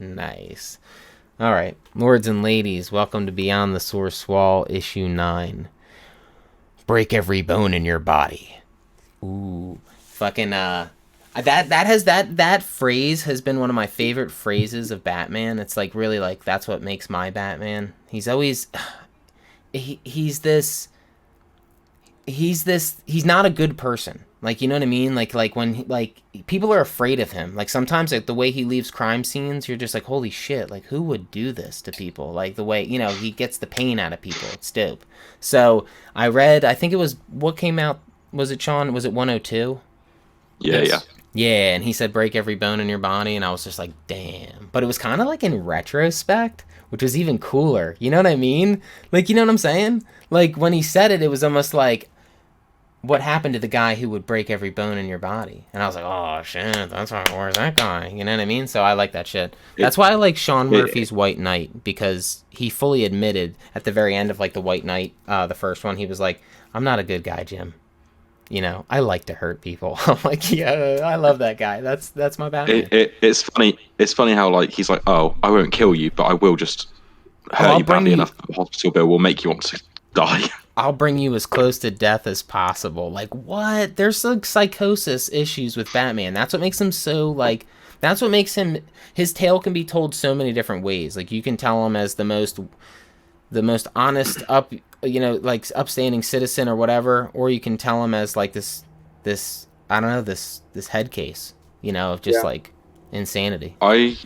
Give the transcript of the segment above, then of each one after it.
Nice. All right, lords and ladies, welcome to Beyond the Source Wall, issue 9. Break every bone in your body. Ooh, fucking that phrase has been one of my favorite phrases of Batman. It's like really like that's what makes my Batman. He's always he's not a good person. Like, you know what I mean? Like when like people are afraid of him. Like sometimes like the way he leaves crime scenes, you're just like, holy shit, like who would do this to people? Like the way, he gets the pain out of people. It's dope. So I read, I think it was what came out, was it Sean? Was it 102? Yeah, yeah. Yes. Yeah, and he said break every bone in your body, and I was just like, damn. But it was kind of like in retrospect, which was even cooler. You know what I mean? Like, you know what I'm saying? Like when he said it, it was almost like, what happened to the guy who would break every bone in your body? And I was like, oh shit, that's right. Where's that guy? You know what I mean? So I like that shit. It, That's why I like Sean it, Murphy's White Knight, because he fully admitted at the very end of like the White Knight, the first one, he was like, I'm not a good guy, Jim. I like to hurt people. I'm like, yeah, I love that guy. That's my it, Batman. it, it's funny. It's funny how like he's like, oh, I won't kill you, but I will just Oh, hurt you badly enough that the hospital bill will make you want to die. I'll bring you as close to death as possible. Like, what? There's like psychosis issues with Batman. That's what makes him so like. That's what makes him. His tale can be told so many different ways. Like you can tell him as the most honest like upstanding citizen or whatever, or you can tell him as like this I don't know, this head case, of just Yeah. like insanity. I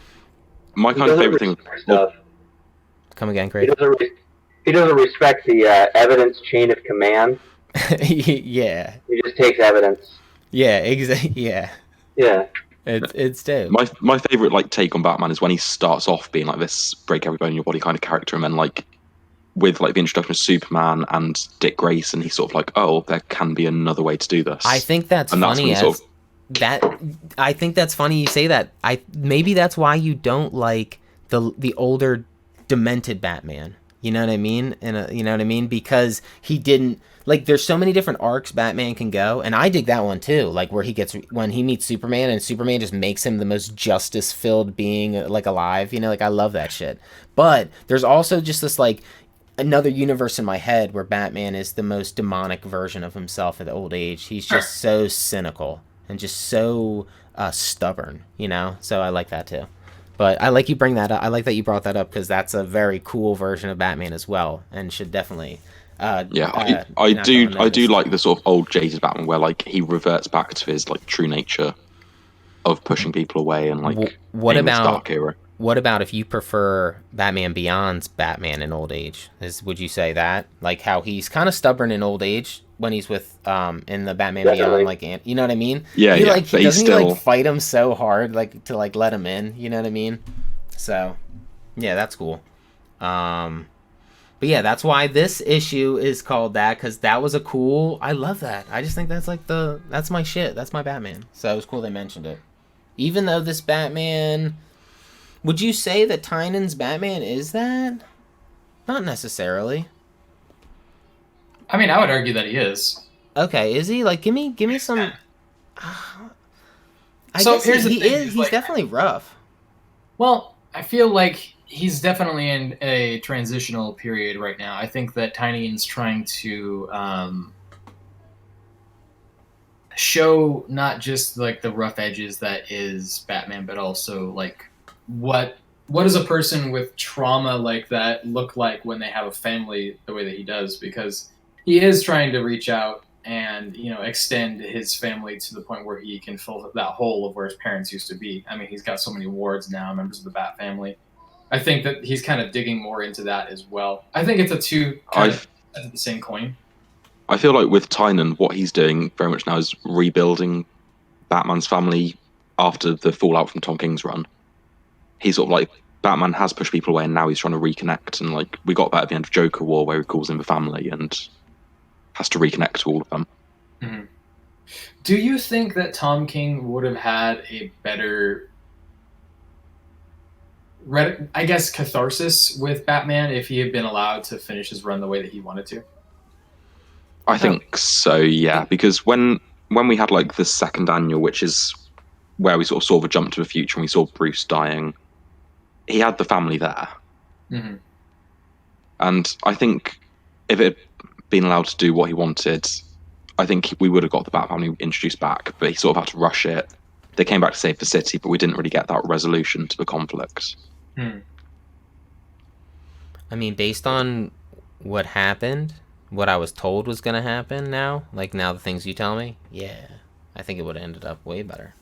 my He kind of doesn't favorite thing. respect Oh, stuff. Come again, He Craig? doesn't. He doesn't respect the evidence chain of command. Yeah, He just takes evidence. yeah, exactly. Yeah, Yeah. it's dope. my favorite like take on Batman is when he starts off being like this break every bone in your body kind of character, and then like with like the introduction of Superman and Dick Grayson, he's sort of like, oh, there can be another way to do I this, think that's and that's when funny he sort as of that. I think that's funny you say that. Maybe that's why you don't like the older demented Batman. You know what I mean? You know what I mean? Because he didn't like. There's so many different arcs Batman can go, and I dig that one too. Like where he gets when he meets Superman, and Superman just makes him the most justice filled being like alive. Like I love that shit. But there's also just this like another universe in my head where Batman is the most demonic version of himself at old age. He's just so cynical and just so stubborn. So I like that too. But I like you bring that up. I like that you brought that up because that's a very cool version of Batman as well, and should definitely. yeah, I not go do unnoticed. like the sort of old jaded Batman where like he reverts back to his like true nature of pushing people away and like What being this about dark hero. what about if you prefer Batman Beyond's Batman in old age? Would you say that like how he's kind of stubborn in old age when he's with in the Batman Beyond, Definitely. like you know what I mean? Yeah, He yeah, like but he's doesn't he like still fight him so hard like to like let him in? You know what I mean? So yeah, that's cool. Um, but yeah, that's why this issue is called that, because that was a cool. I love that. I just think that's like that's my shit. That's my Batman. So it was cool they mentioned it. Even though this Batman, would you say that Tynan's Batman is that? Not necessarily. I mean, I would argue that he is. Okay, is he? Like, give me some. I So guess here's the he thing, is. is, He's like- definitely rough. Well, I feel like he's definitely in a transitional period right now. I think that Tynion's trying to show not just like the rough edges that is Batman, but also like what does a person with trauma like that look like when they have a family the way that he does? Because he is trying to reach out and extend his family to the point where he can fill that hole of where his parents used to be. I mean, he's got so many wards now, members of the Bat family. I think that he's kind of digging more into that as well. I think it's a two kind I of sides of the same coin. I feel like with Tynan, what he's doing very much now is rebuilding Batman's family after the fallout from Tom King's run. He's sort of like Batman has pushed people away, and now he's trying to reconnect. And like we got that at the end of Joker War, where he calls in the family and has to reconnect to all of them. Mm-hmm. Do you think that Tom King would have had a better, I guess, catharsis with Batman if he had been allowed to finish his run the way that he wanted to? I think so, yeah, because when we had like the second annual, which is where we sort of saw the jump to the future and we saw Bruce dying, he had the family there, Mm-hmm. and I think if it had been allowed to do what he wanted, I think we would have got the Bat family introduced back. But he sort of had to rush it. They came back to save the city, but we didn't really get that resolution to the conflict. Hmm. I mean, based on what happened, what I was told was gonna happen now, like now the things you tell me, yeah, I think it would have ended up way better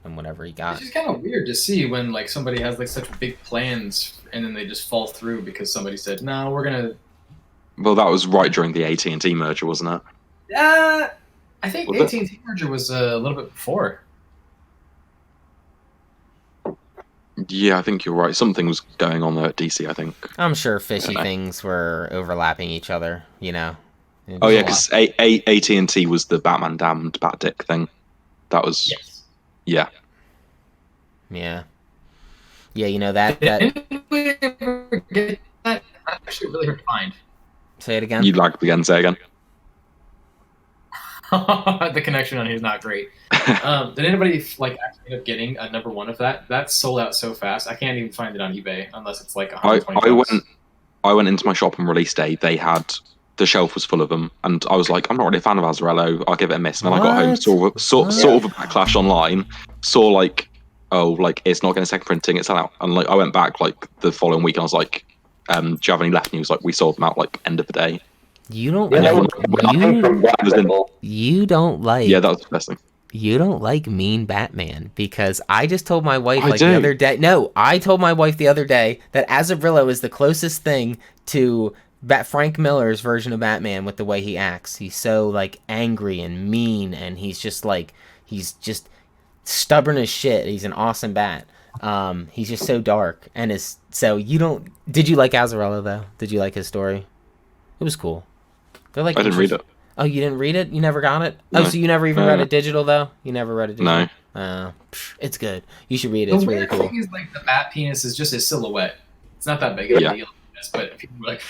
than whatever he It's got. just kind of weird to see when like somebody has like such big plans and then they just fall through because somebody said, "No, we're gonna." Well, that was right during the AT&T merger, wasn't it? I think Was it? AT&T merger was a little bit before. Yeah, I think you're right. Something was going on there at DC, I think. I'm sure fishy know. things were overlapping each other, you know. It Oh was yeah, a lot. because AT&T was the Batman damned Bat Dick thing. That was Yes. yeah. Yeah, yeah, you know that. Did we ever get that? That's actually really hard to find. Say it again. You lagged again. Say again. The connection on here is not great. Did anybody like actually end up getting a number one of that? That's sold out so fast. I can't even find it on eBay unless it's like I 120 bucks. went into my shop on release day. They had the shelf was full of them, and I was like, I'm not really a fan of Azarello. I'll give it a miss. And then I got home, What? sort of a backlash online. Saw like, oh, like it's not getting second printing. It's out. And like I went back like the following week, and I was like, do you have any left? And he was like, we sold them out like end of the day. You don't Yeah, that like was coming from Black was in- Label. you don't like Yeah, that was the best thing. you don't like mean Batman because I just told my wife I like do. the other day. No, I told my wife the other day that Azarello is the closest thing to Frank Miller's version of Batman with the way he acts. He's so like angry and mean, and he's just stubborn as shit. He's an awesome bat. He's just so dark and is so you don't. Did you like Azarello though? Did you like his story? It was cool. They're like I didn't read it. Oh, you didn't read it? You never got it? Oh, No. so you never even read it digital, though? You never read it digital? No. It's good. You should read it. The It's really weird cool. thing is like the bat penis is just a silhouette. It's not that big of a Yeah. deal, but people were like,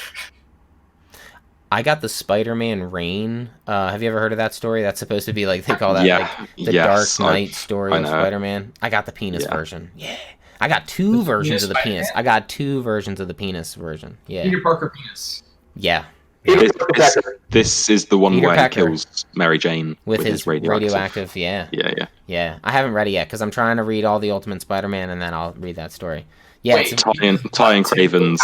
I got the Spider-Man Reign. Have you ever heard of that story? That's supposed to be like, they call that Yeah. like the Yes, Dark Knight story I of know. Spider-Man. I got the penis Yeah. version. Yeah. I got two The versions penis of the penis. Spider-Man? I got two versions of the penis version. Yeah. Peter Parker penis. Yeah. Peter This, Parker this, Pecker. this is the one Peter where Pecker. he kills Mary Jane With his radioactive, yeah. Yeah. Yeah. I haven't read it yet because I'm trying to read all the Ultimate Spider-Man and then I'll read that story. Yeah. Wait, It's, Tying Craven's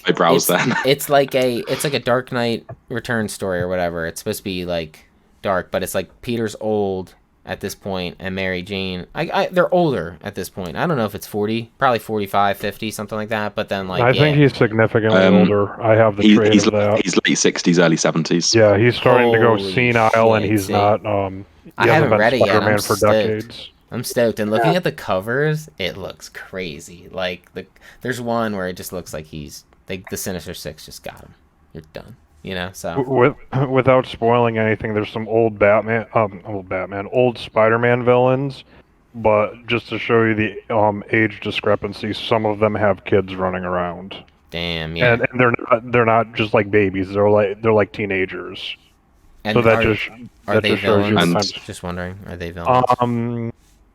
eyebrows then. it's like a Dark Knight Return story or whatever. It's supposed to be like dark, but it's like Peter's old at this point and Mary Jane they're older at this point. I don't know if it's 40, probably 45, 50, something like that, but then like I think he's significantly older. I have the trade He's of that. late 60s, early 70s. Yeah, he's starting to go Holy senile, and shit, he's see. not. He I hasn't haven't been read it yet. Spider-Man I'm for stoked. decades. I'm stoked, and looking at the covers, it looks crazy. Like there's one where it just looks like the Sinister Six just got him. You're done, you know. So Without spoiling anything, there's some old old Spider-Man villains, but just to show you the age discrepancy, some of them have kids running around, damn, yeah. and they're not just like babies. They're like teenagers. And So that are they just shows you the villains? times. Just wondering, are they villains?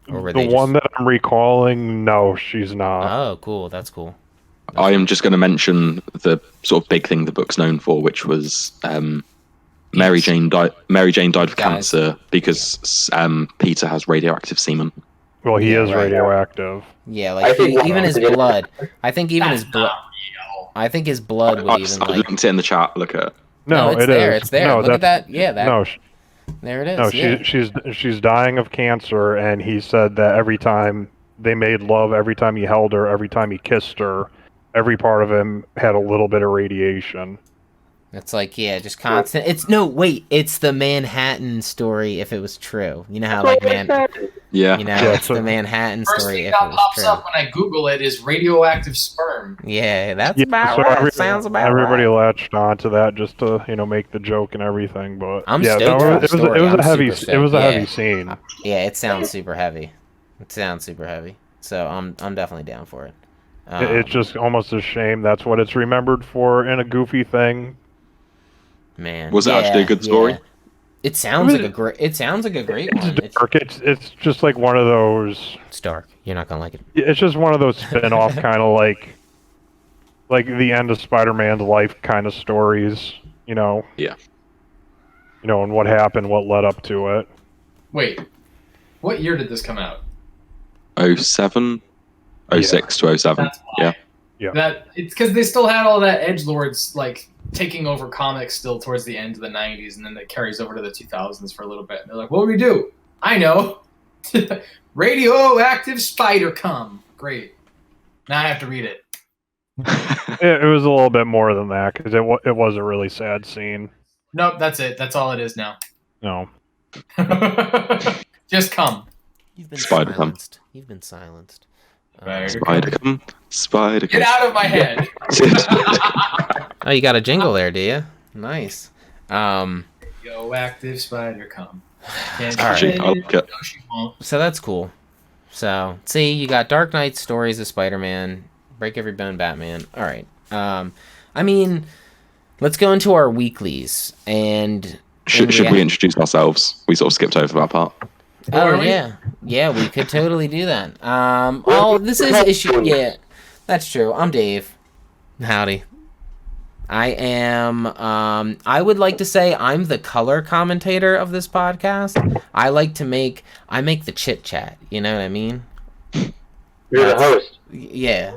Or were The they one that I'm recalling, no, she's not. Oh, cool. That's cool. I am just going to mention the sort of big thing the book's known for, which was Mary Jane died of Guys. cancer because Peter has radioactive semen. Well, he Yeah, is right. radioactive. Yeah, I like think even his blood. I think even his That's blood. not real. I think his blood would even I've like. linked it in the chat. Look at it. No, it's it there. is. It's there. No, Look at that's- that. Yeah, that. No, There it is. no, yeah. she's dying of cancer, and he said that every time they made love, every time he held her, every time he kissed her, every part of him had a little bit of radiation. It's like just constant. It's the Manhattan story if it was true. You know how like Yeah. it's so- the Manhattan First story thing if that it was pops true. up when I Google it is radioactive sperm. Yeah, that's Yeah, about so right. Sounds about everybody right. latched onto that just to make the joke and everything. But I'm yeah, stoked for the it was story. it was I'm a heavy super it was a stoked. heavy Yeah. scene. Yeah, it sounds super heavy. It sounds super heavy. So I'm definitely down for it. It's just almost a shame that's what it's remembered for in a goofy thing. Man. Was it actually a good story? It sounds like a great. It sounds like a great one. It's dark. It's just like one of those. It's dark. You're not gonna like it. It's just one of those spin-off kind of like the end of Spider-Man's life kind of stories. You know. Yeah. You know, and what happened, what led up to it. Wait, what year did this come out? 07, 06 to 07. That's why. Yeah. Yeah. That it's because they still had all that edgelords like taking over comics still towards the end of the 90s, and then that carries over to the 2000s for a little bit. And they're like, "What do we do? I know, radioactive spider come." Great. Now I have to read it. It was a little bit more than that because it was a really sad scene. Nope, that's it. That's all it is now. No. Just come. You've been Spider silenced. You've been silenced. Spider come, spider come. Get out of my head. Oh, you got a jingle there, do you? Nice. Radioactive spider come. Can't All right. you I'll look no, at- she won't. So that's cool. So see, you got Dark Knight stories of Spider-Man, Break Every Bone Batman. All right. I mean, let's go into our weeklies and. Should we introduce ourselves? We sort of skipped over that part. Oh Are we? yeah, we could totally do that. Oh, this is issue. Yeah, that's true. I'm Dave. Howdy. I am. I would like to say I'm the color commentator of this podcast. I make the chit chat. You know what I mean? You're the host. Yeah.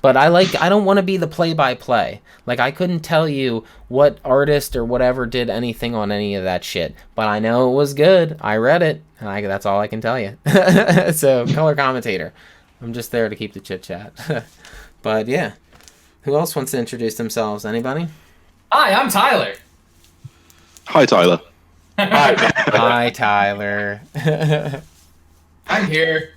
But I don't want to be the play-by-play. Like, I couldn't tell you what artist or whatever did anything on any of that shit. But I know it was good. I read it. That's all I can tell you. So, color commentator. I'm just there to keep the chit-chat. But, yeah. Who else wants to introduce themselves? Anybody? Hi, I'm Tyler. Hi, Tyler. Hi, Tyler. I'm here.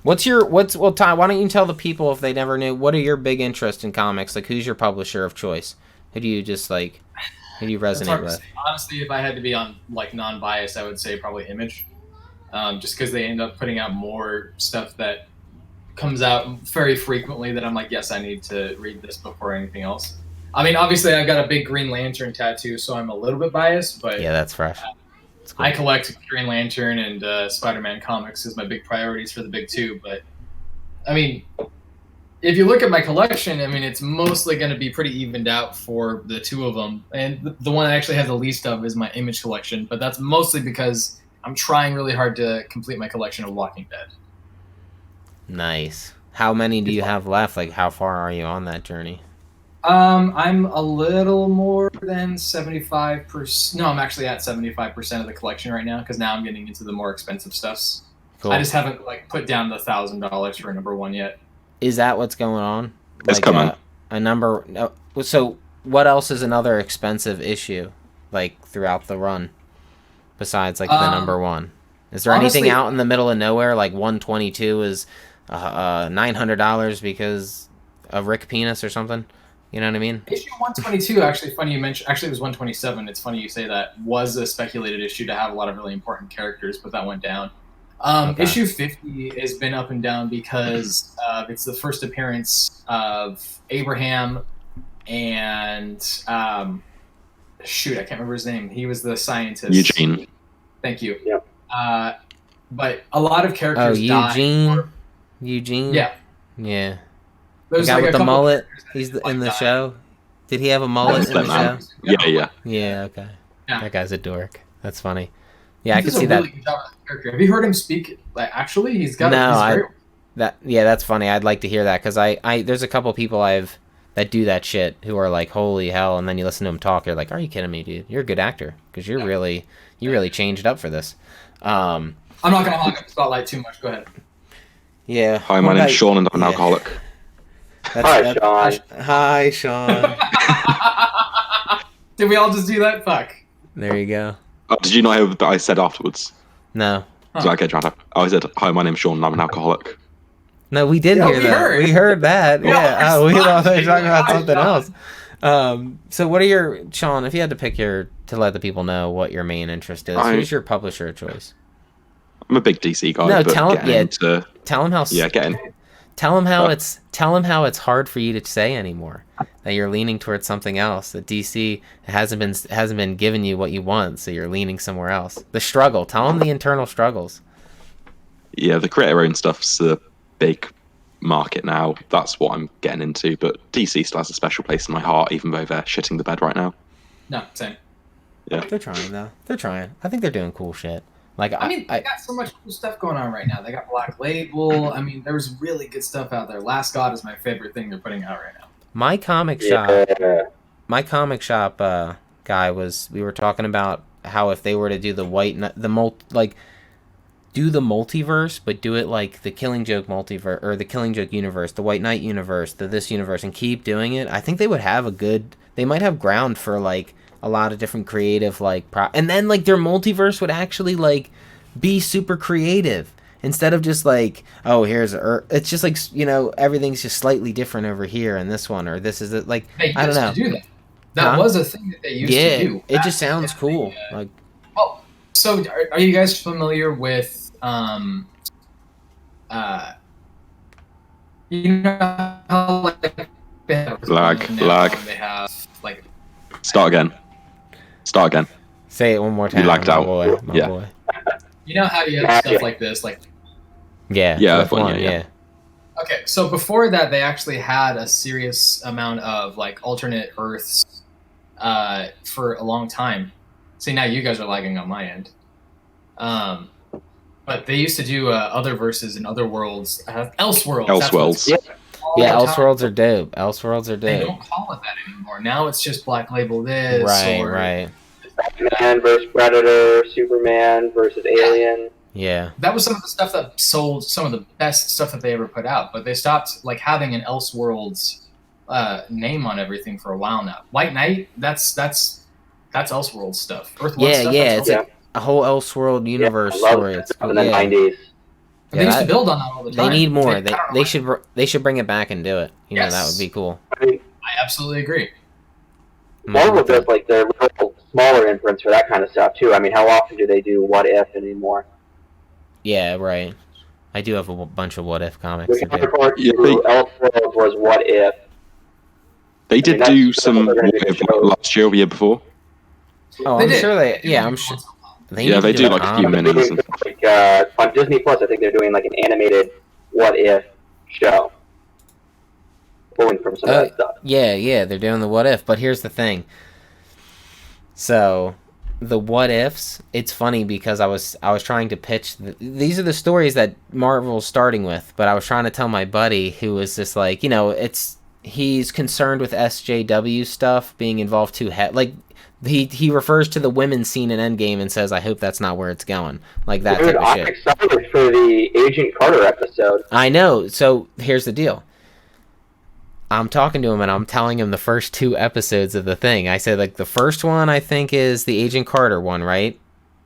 Ty, why don't you tell the people if they never knew, what are your big interests in comics? Like, who's your publisher of choice? Who do you resonate It's hard to with? say. Honestly, if I had to be on like non-biased, I would say probably Image, just because they end up putting out more stuff that comes out very frequently. That I'm like, yes, I need to read this before anything else. I mean, obviously, I've got a big Green Lantern tattoo, so I'm a little bit biased, but Yeah, that's fresh. That's cool. I collect Green Lantern and Spider-Man comics as my big priorities for the big two. But I mean, if you look at my collection, I mean, it's mostly going to be pretty evened out for the two of them. And the one I actually have the least of is my Image collection. But that's mostly because I'm trying really hard to complete my collection of Walking Dead. Nice. How many do you have left? Like, how far are you on that journey? I'm a little more than 75%. No, I'm actually at 75% of the collection right now because now I'm getting into the more expensive stuffs. Cool. I just haven't like put down the $1,000 for number one yet. Is that what's going on? It's coming. A number. No, so, what else is another expensive issue, like throughout the run, besides like the number one? Is there honestly, anything out in the middle of nowhere? Like 122 is $900 because of Rick Penis or something. You know what I mean? Issue 122, actually, funny you mention. Actually, it was 127. It's funny you say that. Was a speculated issue to have a lot of really important characters, but that went down. Okay. Issue 50 has been up and down because it's the first appearance of Abraham and shoot, I can't remember his name. He was the scientist. Eugene. Thank you. Yep. But a lot of characters Eugene. Eugene. Yeah. Yeah. The There's guy like with a the couple mullet. characters He's that in the died. show. Did he have a mullet in the show? Yeah. Yeah. Okay. Yeah. That guy's a dork. That's funny. Yeah, I He could does see a that. really good job as a character. Have you heard him speak? Like, actually, he's got. No, he's great. That's funny. I'd like to hear that because I there's a couple people that do that shit who are like, holy hell, and then you listen to them talk, you're like, are you kidding me, dude? You're a good actor because you really changed up for this. I'm not gonna hog up the spotlight too much. Go ahead. Yeah. Hi, my name's Sean and I'm an Yeah. alcoholic. Hi, Sean. Hi, Sean. Did we all just do that? Fuck. There you go. Oh, did you not hear what I said afterwards? No. So I get drowned. I said, hi, my name's Sean and I'm an alcoholic. No, we did Yeah, hear we that. heard. We heard that. We Yeah. all Oh, we heard thought they were talking about Hi, something Sean. else. So what are Sean, if you had to pick to let the people know what your main interest is, who's your publisher of choice? I'm a big DC guy. No, but tell him. getting Yeah, into, tell him how. yeah, getting. Tell him how it's hard for you to say anymore. That you're leaning towards something else. That DC hasn't been giving you what you want, so you're leaning somewhere else. The struggle. Tell him the internal struggles. Yeah, the creator-owned stuff's the big market now. That's what I'm getting into. But DC still has a special place in my heart, even though they're shitting the bed right now. No, same. Yeah, They're trying though. They're trying. I think they're doing cool shit. Like I mean, they got so much cool stuff going on right now. They got Black Label. I mean, there's really good stuff out there. Last God is my favorite thing they're putting out right now. my comic shop. Yeah. My comic shop guy we were talking about how if they were to do the do the multiverse, but do it like the Killing Joke multiverse or the Killing Joke universe, the White Knight universe, this universe, and keep doing it, I think they would have they might have ground for like a lot of different creative and then like their multiverse would actually like be super creative instead of just like, oh, here's it's just like, everything's just slightly different over here in this one, or this is it, like They I don't know. used to do that. That was a thing that they used to do. It just sounds cool. Like, so are you guys familiar with you know how like they have Lag. they have like Start again. say it one more time. You lagged my out. Boy, my Yeah. boy. you know how you have stuff like this, like Yeah. Yeah, that's one, one, yeah. okay, so before that they actually had a serious amount of like alternate Earths for a long time. See, now you guys are lagging on my end. But they used to do other verses in other worlds, Elseworlds. Elseworlds. Yeah, Elseworlds are dope. Elseworlds are They dope. don't call it that anymore. Now it's just Black Label this. Right. Batman versus Predator, Superman versus Alien. Yeah. That was some of the stuff that sold some of the best stuff that they ever put out. But they stopped like having an Elseworlds name on everything for a while now. White Knight, that's Elseworlds stuff. Earth One stuff, Yeah. that's It's like a whole Elseworld universe story. It's cool. in the Yeah. 90s. They used to build on that all the They time. need more. I don't know They should bring it back and do it. That Yes. would be cool. I mean, I absolutely agree. Marvel does like their little smaller imprints for that kind of stuff too. I mean, how often do they do What If anymore? Yeah, right. I do have a bunch of What If comics. The to do. counterpart Yeah, to Elseworlds was What If. They did that's do what some they're gonna do with, shows. last year or the year before. Oh, They I'm did. sure they. Yeah, I'm sure. They Yeah, need they to do a like a few comic. minutes. Like, on Disney Plus, I think they're doing like an animated What If show, pulling from some of that stuff. Yeah, they're doing the What If, but here's the thing. So, the What Ifs, it's funny because I was trying to pitch these are the stories that Marvel's starting with, but I was trying to tell my buddy who was just like, he's concerned with SJW stuff being involved too like he refers to the women's scene in Endgame and says, I hope that's not where it's going. Like that Dude, type of I'm shit. excited for the Agent Carter episode. I know. So here's the deal. I'm talking to him and I'm telling him the first 2 episodes of the thing. I said, like, the first one I think is the Agent Carter one, right?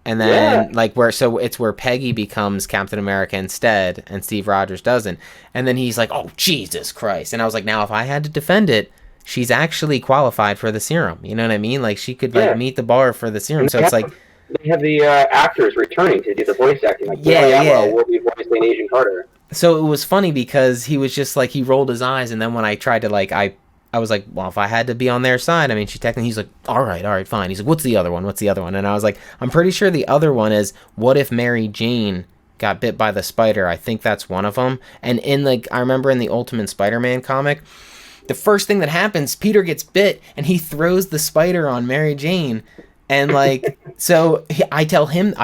And then it's where Peggy becomes Captain America instead and Steve Rogers doesn't. And then he's like, oh, Jesus Christ. And I was like, now if I had to defend it, she's actually qualified for the serum. You know what I mean? Like, she could meet the bar for the serum. So it's like, they have the actors returning to do the voice acting. Like, Yeah. will be voicing Agent Carter. so it was funny because he was just like, he rolled his eyes, and then when I tried to like, I was like, well, if I had to be on their side, I mean, he's like, all right, fine. He's like, what's the other one? And I was like, I'm pretty sure the other one is, what if Mary Jane got bit by the spider? I think that's one of them. And I remember in the Ultimate Spider-Man comic, the first thing that happens, Peter gets bit and he throws the spider on Mary Jane. And like, so I tell him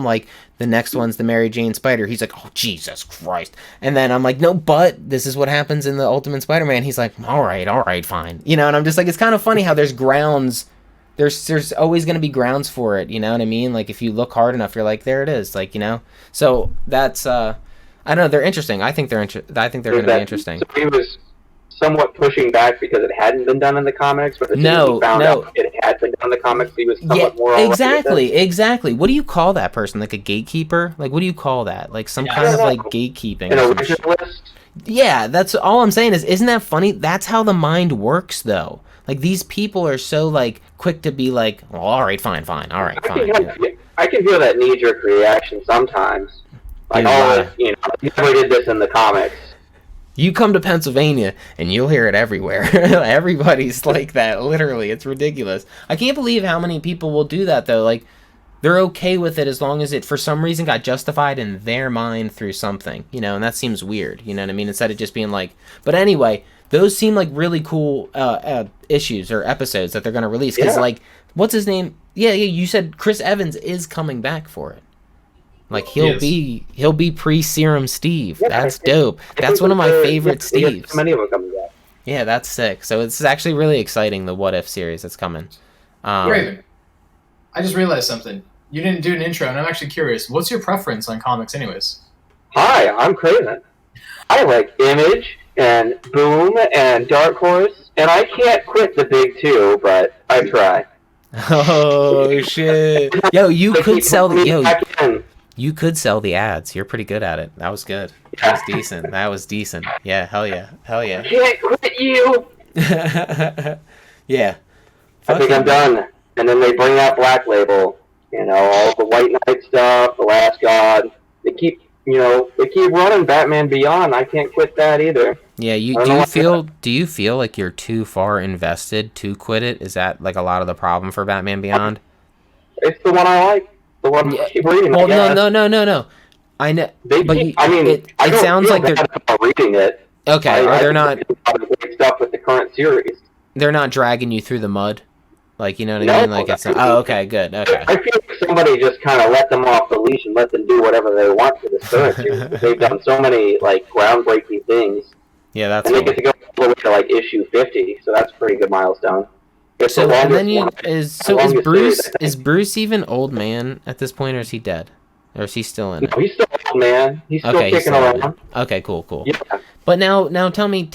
like, the next one's the Mary Jane spider. He's like, oh, Jesus Christ. And then I'm like, no, but this is what happens in the Ultimate Spider-Man. He's like, all right, fine. And I'm just like, it's kind of funny how there's grounds. There's always going to be grounds for it. You know what I mean? Like, if you look hard enough, you're like, there it is. Like, so that's, I don't know. They're interesting. I think they're going to be interesting. So he was somewhat pushing back because it hadn't been done in the comics, but as soon as he found out it had been done in the comics, he was somewhat more alright with it. Exactly. What do you call that person? Like a gatekeeper? Like, what do you call that? Like some kind of like gatekeeping. An or some shit. originalist. Yeah, that's all I'm saying isn't that funny? That's how the mind works, though. Like, these people are so like quick to be like, well, all right, fine, all right, fine. I can feel that knee-jerk reaction sometimes. Like, Dude, you never did this in the comics. You come to Pennsylvania and you'll hear it everywhere. Everybody's like that, literally. It's ridiculous. I can't believe how many people will do that, though. Like, they're okay with it as long as it, for some reason, got justified in their mind through something, you know, and that seems weird, you know what I mean? Instead of just being like, but anyway, those seem like really cool issues or episodes that they're going to release. Because, like, what's his name? Yeah, you said Chris Evans is coming back for it. Like, he'll be pre-Serum Steve. Yeah, That's dope. That's one of my favorite Steves. So many of them coming back. Yeah, that's sick. So it's actually really exciting, the What If series that's coming. Raven, I just realized something. You didn't do an intro, and I'm actually curious. What's your preference on comics anyways? Hi, I'm Craven. I like Image and Boom and Dark Horse, and I can't quit the big two, but I try. Oh, shit. Yo, you They could keep sell pulling me back in. You could sell the ads. You're pretty good at it. That was good. That was decent. That was decent. Yeah, hell yeah. Hell yeah. Can't quit you. Yeah. I think I'm done. And then they bring out Black Label. You know, all the White Knight stuff, The Last God. They keep running Batman Beyond. I can't quit that either. Yeah, do you feel like you're too far invested to quit it? Is that like a lot of the problem for Batman Beyond? It's the one I like. The one I keep reading. Well, no. I know. It sounds like they're reading it. Okay, or they're not. Great stuff with the current series. They're not dragging you through the mud, like, you know what I mean? Like, it's not, oh, okay, good. Okay. I feel like somebody just kind of let them off the leash and let them do whatever they want for this current series. They've done so many like groundbreaking things. Yeah, that's. And cool. they get to go all the way to like issue 50, so that's a pretty good milestone. It's So the and then longest is longest Bruce series, I think. is Bruce even old man at this point, or is he dead, or is he still in it? No, he's still old, man. He's still Okay, he's kicking still in around. it. Okay, cool. Yeah, But now tell me,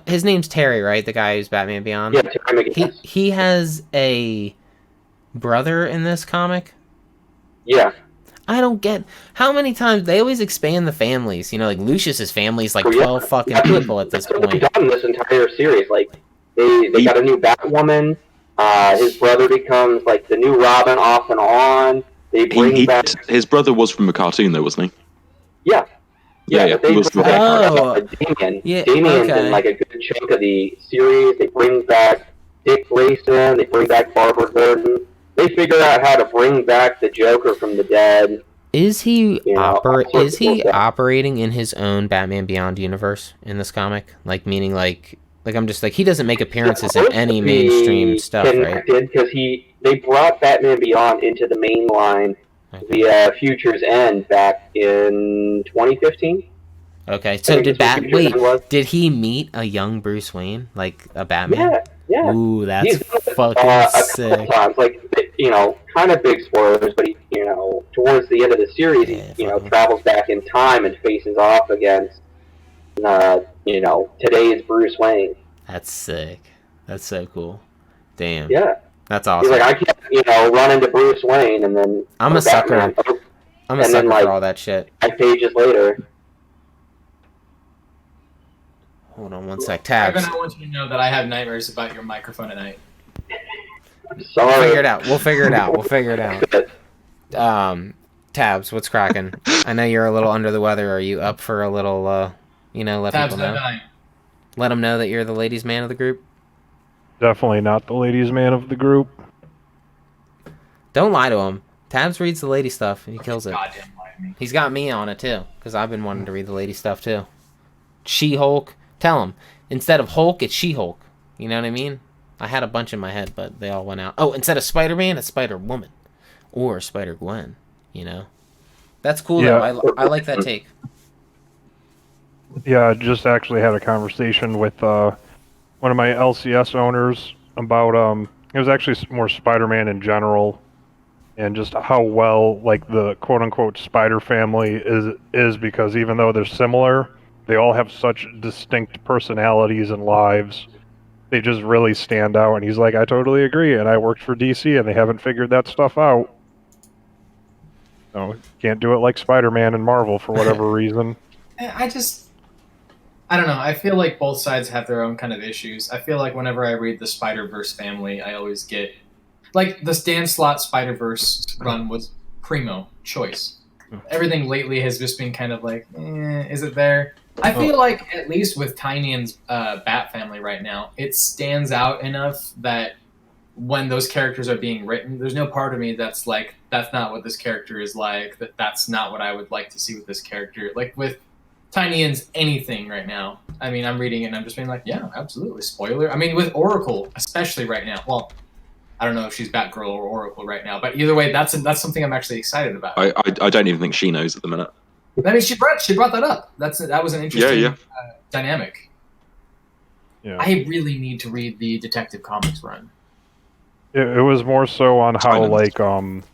his name's Terry, right? The guy who's Batman Beyond. yeah. Terry McGinnis. He has a brother in this comic. Yeah. I don't get how many times they always expand the families. You know, like Lucius's family is like 12 fucking people at this That's what they've point. done this entire series. Like they got a new Batwoman. His brother becomes like the new Robin off and on. They bring back. His brother was from a cartoon, though, wasn't he? Yeah. Yeah, But they he was bring from back Damian. Yeah, Damian's okay. in like a good chunk of the series. They bring back Dick Grayson. They bring back Barbara Gordon. They figure out how to bring back the Joker from the dead. Is he You know, all sorts of cool stuff. operating in his own Batman Beyond universe in this comic? Like, meaning like I'm just like, he doesn't make appearances in any mainstream stuff, right? Because they brought Batman Beyond into the main line via Future's End back in 2015. Okay, so was. did he meet a young Bruce Wayne, like a Batman? Yeah. Ooh, that's He's fucking a couple sick. times, like, you know, kind of big spoilers, but he, you know, towards the end of the series, Yeah, he, you know, fucking- travels back in time and faces off against, you know, today's Bruce Wayne. That's sick. That's so cool. Damn. Yeah. That's He's awesome. like, I can't, you know, run into Bruce Wayne, and then I'm a sucker. Batman, I'm a and then, sucker like, for all that shit. 5 pages later. Hold on one sec. Tabs. Evan, I want you to know that I have nightmares about your microphone tonight. I'm sorry. We'll figure it out. Tabs, what's cracking? I know you're a little under the weather. Are you up for a little, let Tabs people know? 9. Let them know that you're the ladies' man of the group. Definitely not the ladies' man of the group. Don't lie to him. Tabs reads the lady stuff. He kills it. Goddamn lie to me. He's got me on it, too, because I've been wanting to read the lady stuff, too. She-Hulk. Tell him. Instead of Hulk, it's She-Hulk. You know what I mean? I had a bunch in my head, but they all went out. Oh, instead of Spider-Man, it's Spider-Woman. Or Spider-Gwen, you know? That's cool, Yeah. though. I like that take. Yeah, I just actually had a conversation with one of my LCS owners about it was actually more Spider-Man in general, and just how well like the quote-unquote Spider family is because even though they're similar, they all have such distinct personalities and lives. They just really stand out. And he's like, I totally agree. And I worked for DC, and they haven't figured that stuff out. So can't do it like Spider-Man and Marvel for whatever reason. I don't know. I feel like both sides have their own kind of issues. I feel like whenever I read the Spider-Verse family, I always get... Like, the Dan Slott Spider-Verse run was primo choice. Everything lately has just been kind of like, is it there? I feel like at least with Tynion's Bat Family right now, it stands out enough that when those characters are being written, there's no part of me that's like, that's not what this character is like. That's not what I would like to see with this character. Like with Tynion's anything right now. I mean, I'm reading it and I'm just being like, yeah, absolutely. Spoiler. I mean, with Oracle, especially right now. Well, I don't know if she's Batgirl or Oracle right now, but either way, that's something I'm actually excited about. I don't even think she knows at the minute. I mean, she brought that up. That was an interesting dynamic. Yeah. I really need to read the Detective Comics run. It was more so on how Silence.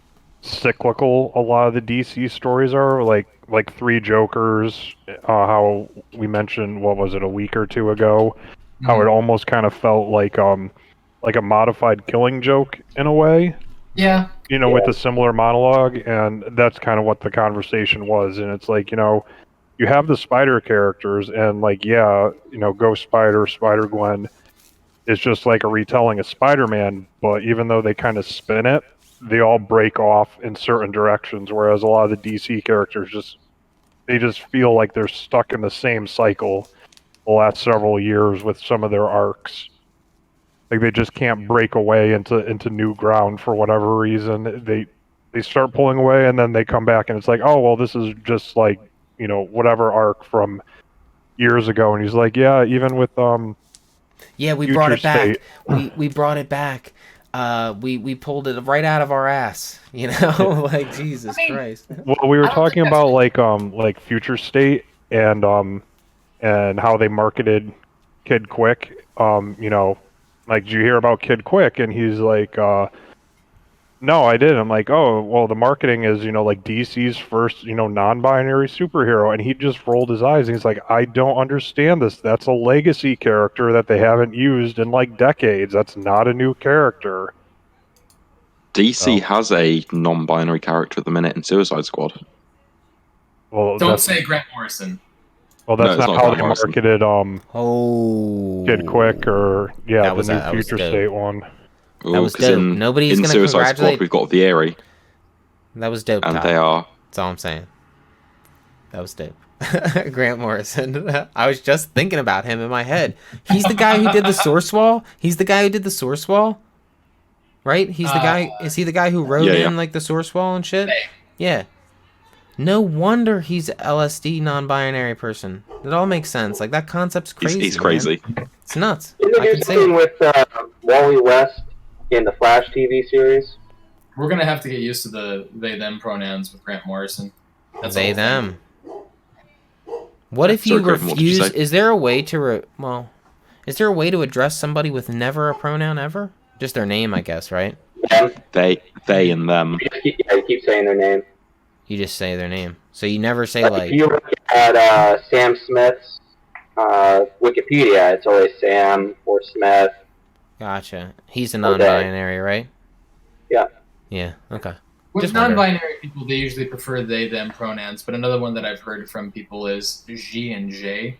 cyclical a lot of the DC stories are. Like Three Jokers, how we mentioned, what was it, a week or two ago? How it almost kind of felt like a modified Killing Joke in a way. Yeah. With a similar monologue, and that's kind of what the conversation was. And it's like, you have the Spider characters, and like, Ghost Spider, Spider-Gwen is just like a retelling of Spider-Man, but even though they kind of spin it, they all break off in certain directions, whereas a lot of the DC characters just feel like they're stuck in the same cycle the last several years with some of their arcs. Like they just can't break away into new ground for whatever reason. They start pulling away and then they come back and it's like, oh well, this is just like, whatever arc from years ago. And he's like, yeah, even with Yeah, we brought it back. We brought it back. We pulled it right out of our ass. Like Jesus Christ. Well, we were talking about like Future State and how they marketed Kid Quick. Like, did you hear about Kid Quick? And he's like, no, I didn't. I'm like, oh, well, the marketing is, like DC's first, non-binary superhero. And he just rolled his eyes and he's like, I don't understand this. That's a legacy character that they haven't used in like decades. That's not a new character. DC has a non-binary character at the minute in Suicide Squad. Well, don't say Grant Morrison. Well, that's not how they Morrison. marketed Kid Quick or that the new Future State one. Ooh, that was dope. Nobody's gonna Suicide congratulate. Squad, we've got Vieri. That was dope. And Todd. they are. That's all I'm saying. That was dope. Grant Morrison. I was just thinking about him in my head. He's the guy who did the Source Wall. He's the guy who did the Source Wall. Right? He's the guy. Is he the guy who wrote in like the Source Wall and shit? Yeah. No wonder he's LSD non-binary person. It all makes sense. Like that concept's crazy. He's crazy. Man. It's nuts. Didn't they do something with Wally West in the Flash TV series? We're gonna have to get used to the they/them pronouns with Grant Morrison. That's they them. What if you refuse? Is there a way to is there a way to address somebody with never a pronoun ever? Just their name, I guess, right? Yeah. They and them. You keep saying their name. You just say their name. So you never say If you look at Sam Smith's Wikipedia, it's always Sam or Smith. Gotcha. He's a non-binary, right? Yeah. Yeah, okay. With non-binary people, they usually prefer they/them pronouns, but another one that I've heard from people is she and J,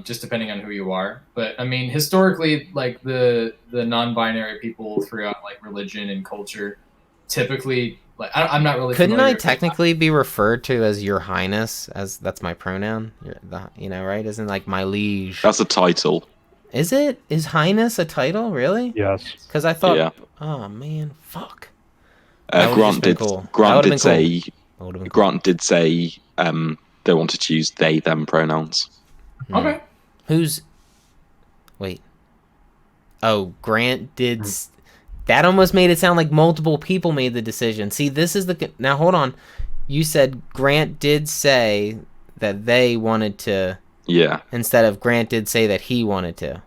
just depending on who you are. But I mean, historically, like the non-binary people throughout like religion and culture, typically, like I'm not really. Couldn't I technically be referred to as Your Highness, as that's my pronoun? Right? Isn't like my liege? That's a title. Is it? Is Highness a title? Really? Yes. Because I thought. Yeah. Oh man, fuck. Grant did. Cool. Grant did say. Grant did say. They wanted to use they/them pronouns. Okay. Wait. Oh, Grant did. That almost made it sound like multiple people made the decision. See, this is the. Now hold on. You said Grant did say that they wanted to. Yeah. Instead of Grant did say that he wanted to.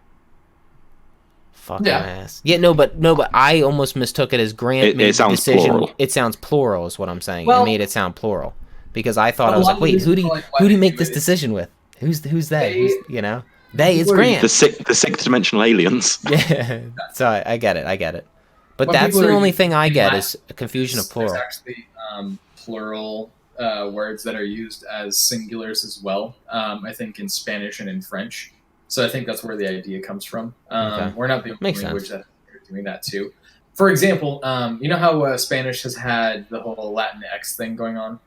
Fucking ass. Yeah, no, but I almost mistook it as Grant made the decision. Plural. It sounds plural, is what I'm saying. Well, it made it sound plural because I thought I was like, wait, who do you make this decision with? Who's they? They. It's Grant. The sixth dimensional aliens. Yeah. So I get it. But that's the only thing I get is a confusion of plural. There's actually plural words that are used as singulars as well. I think in Spanish and in French. So I think that's where the idea comes from. Okay. We're not the only Makes language sense. that are doing that too. For example, you know how Spanish has had the whole Latinx thing going on?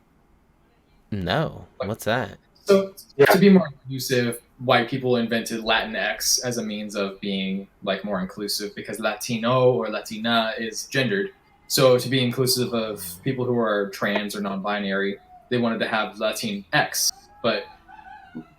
No. What's that? So Yeah. to be more inclusive, white people invented Latinx as a means of being like more inclusive because Latino or Latina is gendered. So to be inclusive of people who are trans or non-binary, they wanted to have Latinx, but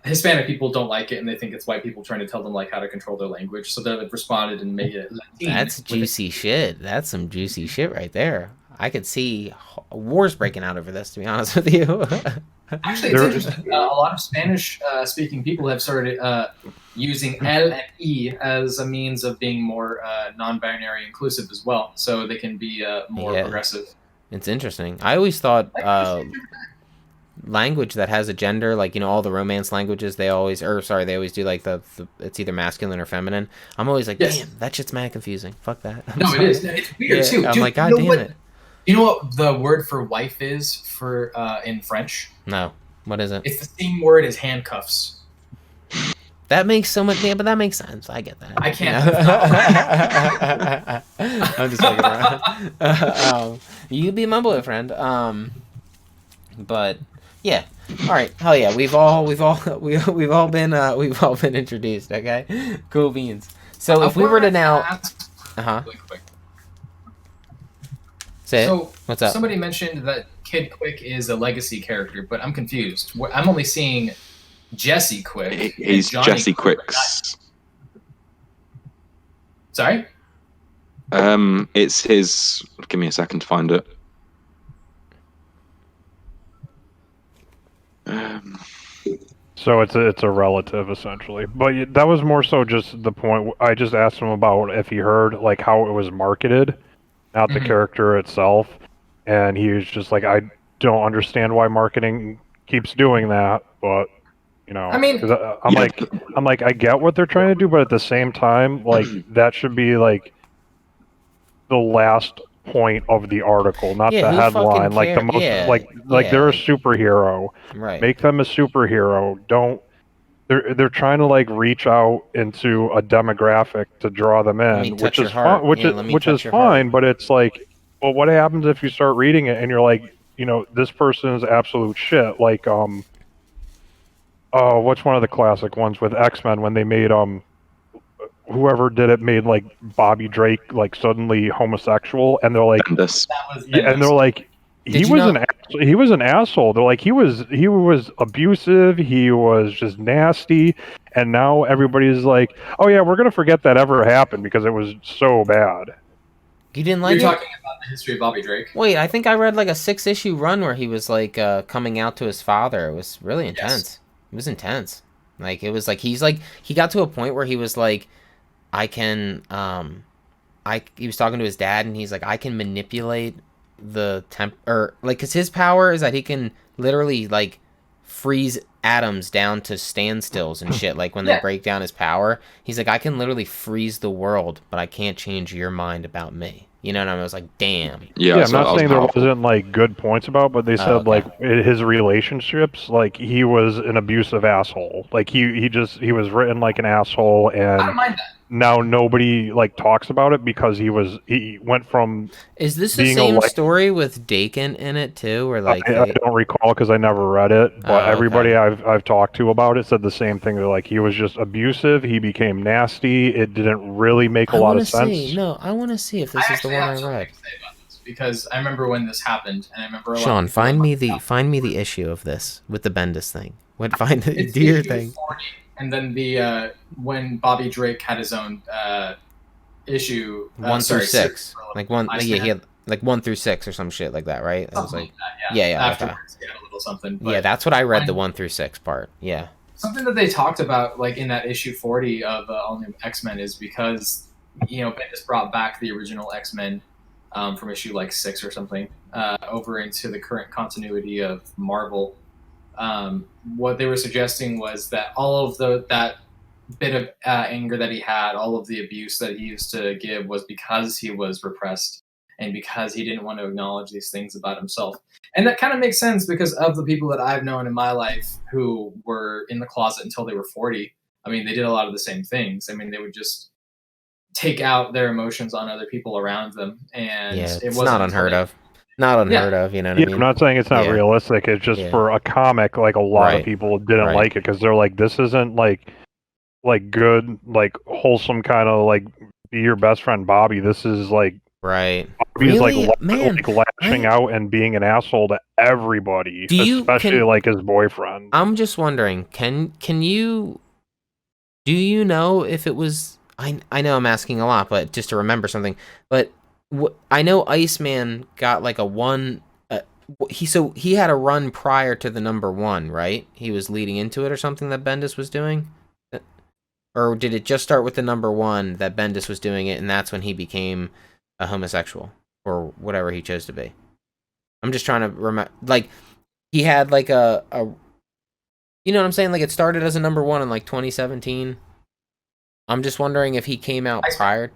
Hispanic people don't like it and they think it's white people trying to tell them like how to control their language. So they responded and made it Latin. That's juicy shit. That's some juicy shit right there. I could see wars breaking out over this, to be honest with you. Actually, it's interesting. A lot of Spanish-speaking people have started using L and E as a means of being more non-binary inclusive as well, so they can be more Yeah. progressive. It's interesting. I always thought language that has a gender, like, you know, all the romance languages, they always do like the it's either masculine or feminine. I'm always like, Yes. damn, that shit's mad confusing. Fuck that. I'm No, sorry. it is. It's weird too. I'm Dude, like, god you know damn what, it. You know what the word for wife is for in French? No. What is it? It's the same word as handcuffs. That makes so much. Yeah, but that makes sense. I get that. I can't. I'm just fucking around. You be my boyfriend. But yeah. All right. Hell yeah. We've all been introduced. Okay. Cool beans. So if we were to now, Really quick. say it. So What's up? somebody mentioned that Kid Quick is a legacy character, but I'm confused. I'm only seeing Jesse Quick. He's and Johnny Jesse Quick, but Quick's. Sorry? It's his. Give me a second to find it. So it's a relative essentially, but that was more so just the point. I just asked him about if he heard like how it was marketed, not the character itself, and he was just like, I don't understand why marketing keeps doing that, but you know, I mean, 'cause I'm like, I get what they're trying to do, but at the same time, like that should be like the last point of the article, not Yeah, the who headline. fucking Like the care- most, yeah, like yeah, they're a like- superhero. Right. Make them a superhero. Don't. They're trying to like reach out into a demographic to draw them Let me in, touch which your is heart. fine. Which Yeah, is let me which touch is your heart. fine, but it's like, well, what happens if you start reading it and you're like, you know, this person is absolute shit. Like oh, what's one of the classic ones with X-Men when they made whoever did it made like Bobby Drake like suddenly homosexual, and they're like, Bendis. that was yeah, and they're like, Did you know- he was an asshole. They're like, he was abusive. He was just nasty, and now everybody's like, oh yeah, we're gonna forget that ever happened because it was so bad. You didn't like You're it? talking about the history of Bobby Drake. Wait, I think I read like a 6-issue run where he was like coming out to his father. It was really intense. Yes. It was intense. Like it was like he got to a point where he was like, I can he was talking to his dad and he's like, I can manipulate the temp, or like, cause his power is that he can literally like freeze atoms down to standstills and shit. Like when they break down his power, he's like, I can literally freeze the world, but I can't change your mind about me. You know, and I was like, damn. Yeah, I'm so that not was saying there powerful. wasn't like good points about, but they said okay. like his relationships, like he was an abusive asshole. Like he was written like an asshole, I don't and mind that. now nobody like talks about it because he went from. Is this the Being same a li- story with Dakin in it too, or like I don't recall because I never read it, but Oh, everybody okay. I've talked to about it said the same thing. They're like, he was just abusive. He became nasty. It didn't really make a I lot want of to sense. see. No, I want to see if this is the actually one have I something read. to say about this because I remember when this happened, and I remember a lot Sean, of people find me about the issue of this with the Bendis thing. What It's do your issue thing. 40, and then the when Bobby Drake had his own issue 1 through sorry, 6. for a little Like bit. one. I Yeah, he stand- had like 1 through 6 or some shit like that, right? It was something like that, yeah, okay. Afterwards, he had a little something. But Yeah, that's what I read. The when- 1 through 6 part. Yeah. something that they talked about, like in that issue 40 of All New X-Men, is because Bendis brought back the original X-Men from issue like 6 or something over into the current continuity of Marvel. What they were suggesting was that all of that bit of anger that he had, all of the abuse that he used to give, was because he was repressed and because he didn't want to acknowledge these things about himself. And that kind of makes sense because of the people that I've known in my life who were in the closet until they were 40. I mean, they did a lot of the same things. I mean, they would just take out their emotions on other people around them, and Yeah, it it's wasn't not until unheard they of. not unheard of. You know what I Yeah, mean? I'm not saying it's not Yeah. realistic. It's just Yeah. for a comic, like a lot of Right. people didn't Right. like it because they're like, this isn't like good, like wholesome kind of like be your best friend Bobby. This is like Right. Bobby's Really, man? like lashing out and being an asshole to everybody, Do you especially like his boyfriend. I'm just wondering, can you do you know if it was I know I'm asking a lot, but just to remember something. But I know Iceman got like a one he had a run prior to the number 1, right? He was leading into it or something that Bendis was doing? Or did it just start with the number 1 that Bendis was doing it and that's when he became a homosexual or whatever he chose to be? I'm just trying to remember, like he had like a you know what I'm saying? Like it started as a number 1 in like 2017. I'm just wondering if he came out prior.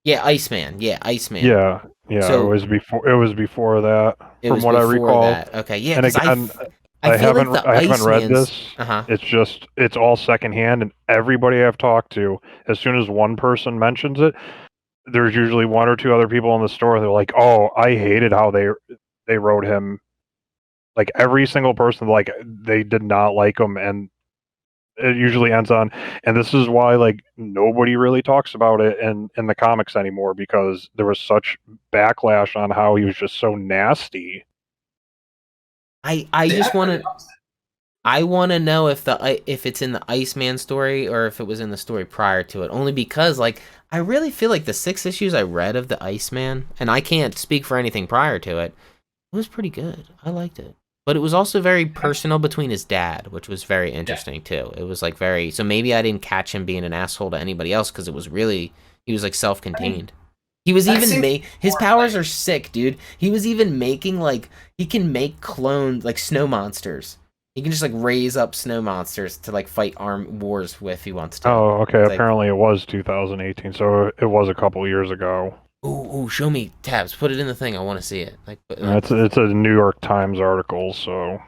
Yeah, Iceman. Yeah, Iceman. Yeah, So it was before that, it from was what I before recall. that. Okay, yeah, And because again, I feel like the I haven't read Iceman's. this. It's all secondhand, and everybody I've talked to, as soon as one person mentions it, there's usually one or two other people in the store. They're like, "Oh, I hated how they wrote him." Like every single person, like they did not like him, and it usually ends on, and this is why like nobody really talks about it in the comics anymore because there was such backlash on how he was just so nasty. I just want to. I want to know if it's in the Iceman story or if it was in the story prior to it. Only because like I really feel like the 6 issues I read of the Iceman, and I can't speak for anything prior to it. It was pretty good. I liked it. But it was also very personal between his dad, which was very interesting too. It was like very so maybe I didn't catch him being an asshole to anybody else because it was really he was like self-contained. He was even his powers are sick, dude. He was even making like he can make clones like snow monsters. He can just like raise up snow monsters to like fight arm wars with if he wants to. Oh, okay. It's like, Apparently it was 2018, so it was a couple years ago. ooh, show me tabs. Put it in the thing. I want to see it. Like, It's a New York Times article, so.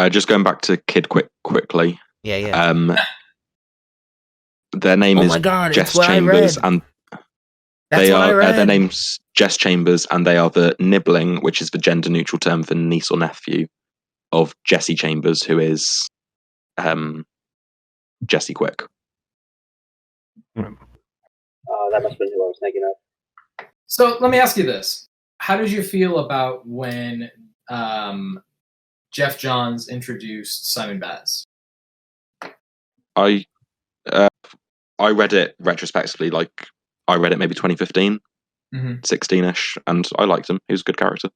Just going back to Kid quickly. Yeah. Their name is my God, Jess it's what Chambers, I read. and That's they what I are read. their name's Jess Chambers, and they are the nibbling, which is the gender-neutral term for niece or nephew of Jesse Chambers, who is Jesse Quick. That must have been who I was thinking of. So let me ask you this: how did you feel about when Jeff Johns introduced Simon Baz? I read it retrospectively, like I read it maybe 2015, 16ish, and I liked him. He was a good character.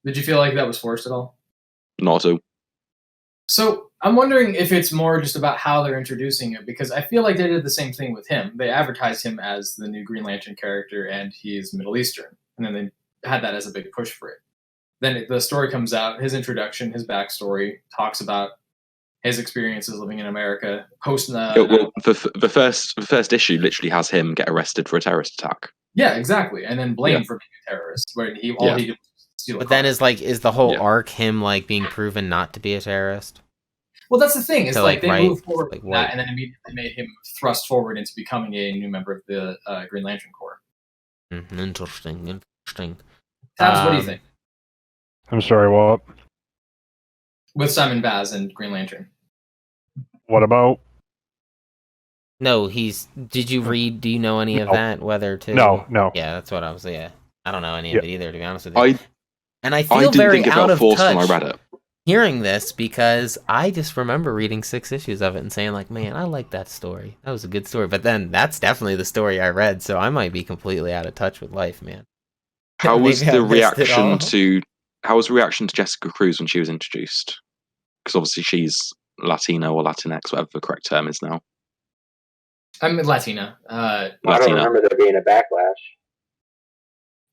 Did you feel like that was forced at all? Not at all. So I'm wondering if it's more just about how they're introducing it, because I feel like they did the same thing with him. They advertised him as the new Green Lantern character, and he's Middle Eastern, and then they had that as a big push for it. Then the story comes out, his introduction, his backstory, talks about his experiences living in America post. The first issue literally has him get arrested for a terrorist attack. Yeah, exactly, and then blamed for being a terrorist, where he did was steal. But then is the whole arc him like being proven not to be a terrorist? Well, that's the thing. Is like they moved forward like, with that, and then immediately made him thrust forward into becoming a new member of the Green Lantern Corps. Interesting. Tabs, what do you think? I'm sorry, what? With Simon Baz and Green Lantern. What about? No, did you read, do you know any of that? Whether to... No. Yeah, that's what I was, I don't know any of it either, to be honest with you. I feel didn't very think it out felt of forced touch when I read it. hearing this because I just remember reading 6 issues of it and saying like, man, I like that story. That was a good story. But then that's definitely the story I read, so I might be completely out of touch with life, man. How was the reaction to Jessica Cruz when she was introduced? Because obviously she's Latino or Latinx, whatever the correct term is now. I'm Latina. I don't remember there being a backlash.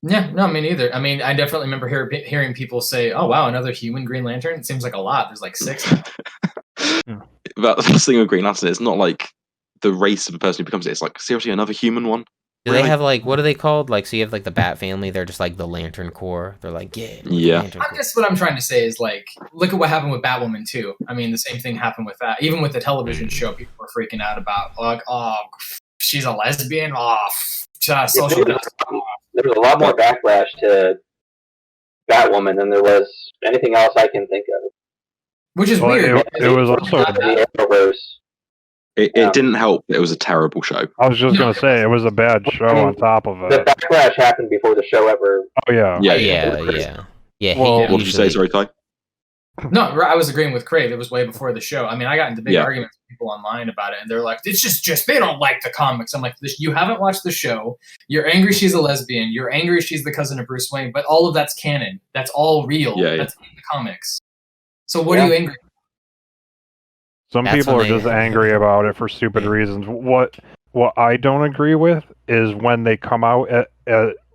Yeah, no, me neither. I mean, I definitely remember hearing people say, "Oh, wow, another human Green Lantern." It seems like a lot. There's like 6 now. But the thing with Green Lantern, it's not like the race of the person who becomes it. It's like seriously another human one. Do they have like what are they called? Like, so you have like the Bat family. They're just like the Lantern Corps. They're like, yeah. I guess what I'm trying to say is like, look at what happened with Batwoman too. I mean, the same thing happened with that. Even with the television show, people were freaking out about like, oh, she's a lesbian. Oh, social justice. There was a lot more backlash to Batwoman than there was anything else I can think of. Which is Well, weird. it was also. The Arrowverse. It didn't help. It was a terrible show. I was just gonna say it was a bad show on top of The it. backlash happened before the show ever. Oh yeah. Yeah. Well, What did you say, sorry, Ty? No, I was agreeing with Crave. It was way before the show. I mean, I got into big Yeah. arguments with people online about it, and they're like, "It's just they don't like the comics." I'm like, "You haven't watched the show. You're angry she's a lesbian. You're angry she's the cousin of Bruce Wayne. But all of that's canon. That's all real. Yeah, yeah. That's in the comics. So what are you angry?" Some That's people are when they- just angry about it for stupid reasons. What I don't agree with is when they come out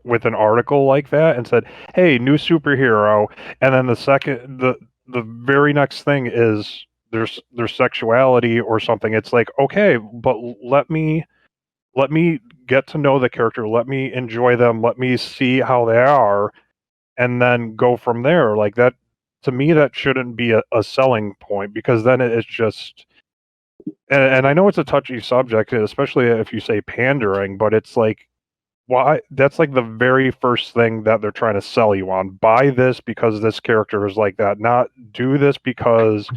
with an article like that and said, "Hey, new superhero," and then the very next thing is their sexuality or something. It's like, okay, but let me get to know the character, let me enjoy them, let me see how they are, and then go from there. Like that, to me, that shouldn't be a selling point, because then it's just. And I know it's a touchy subject, especially if you say pandering, but it's like, why? That's like the very first thing that they're trying to sell you on. Buy this because this character is like that. Not do this because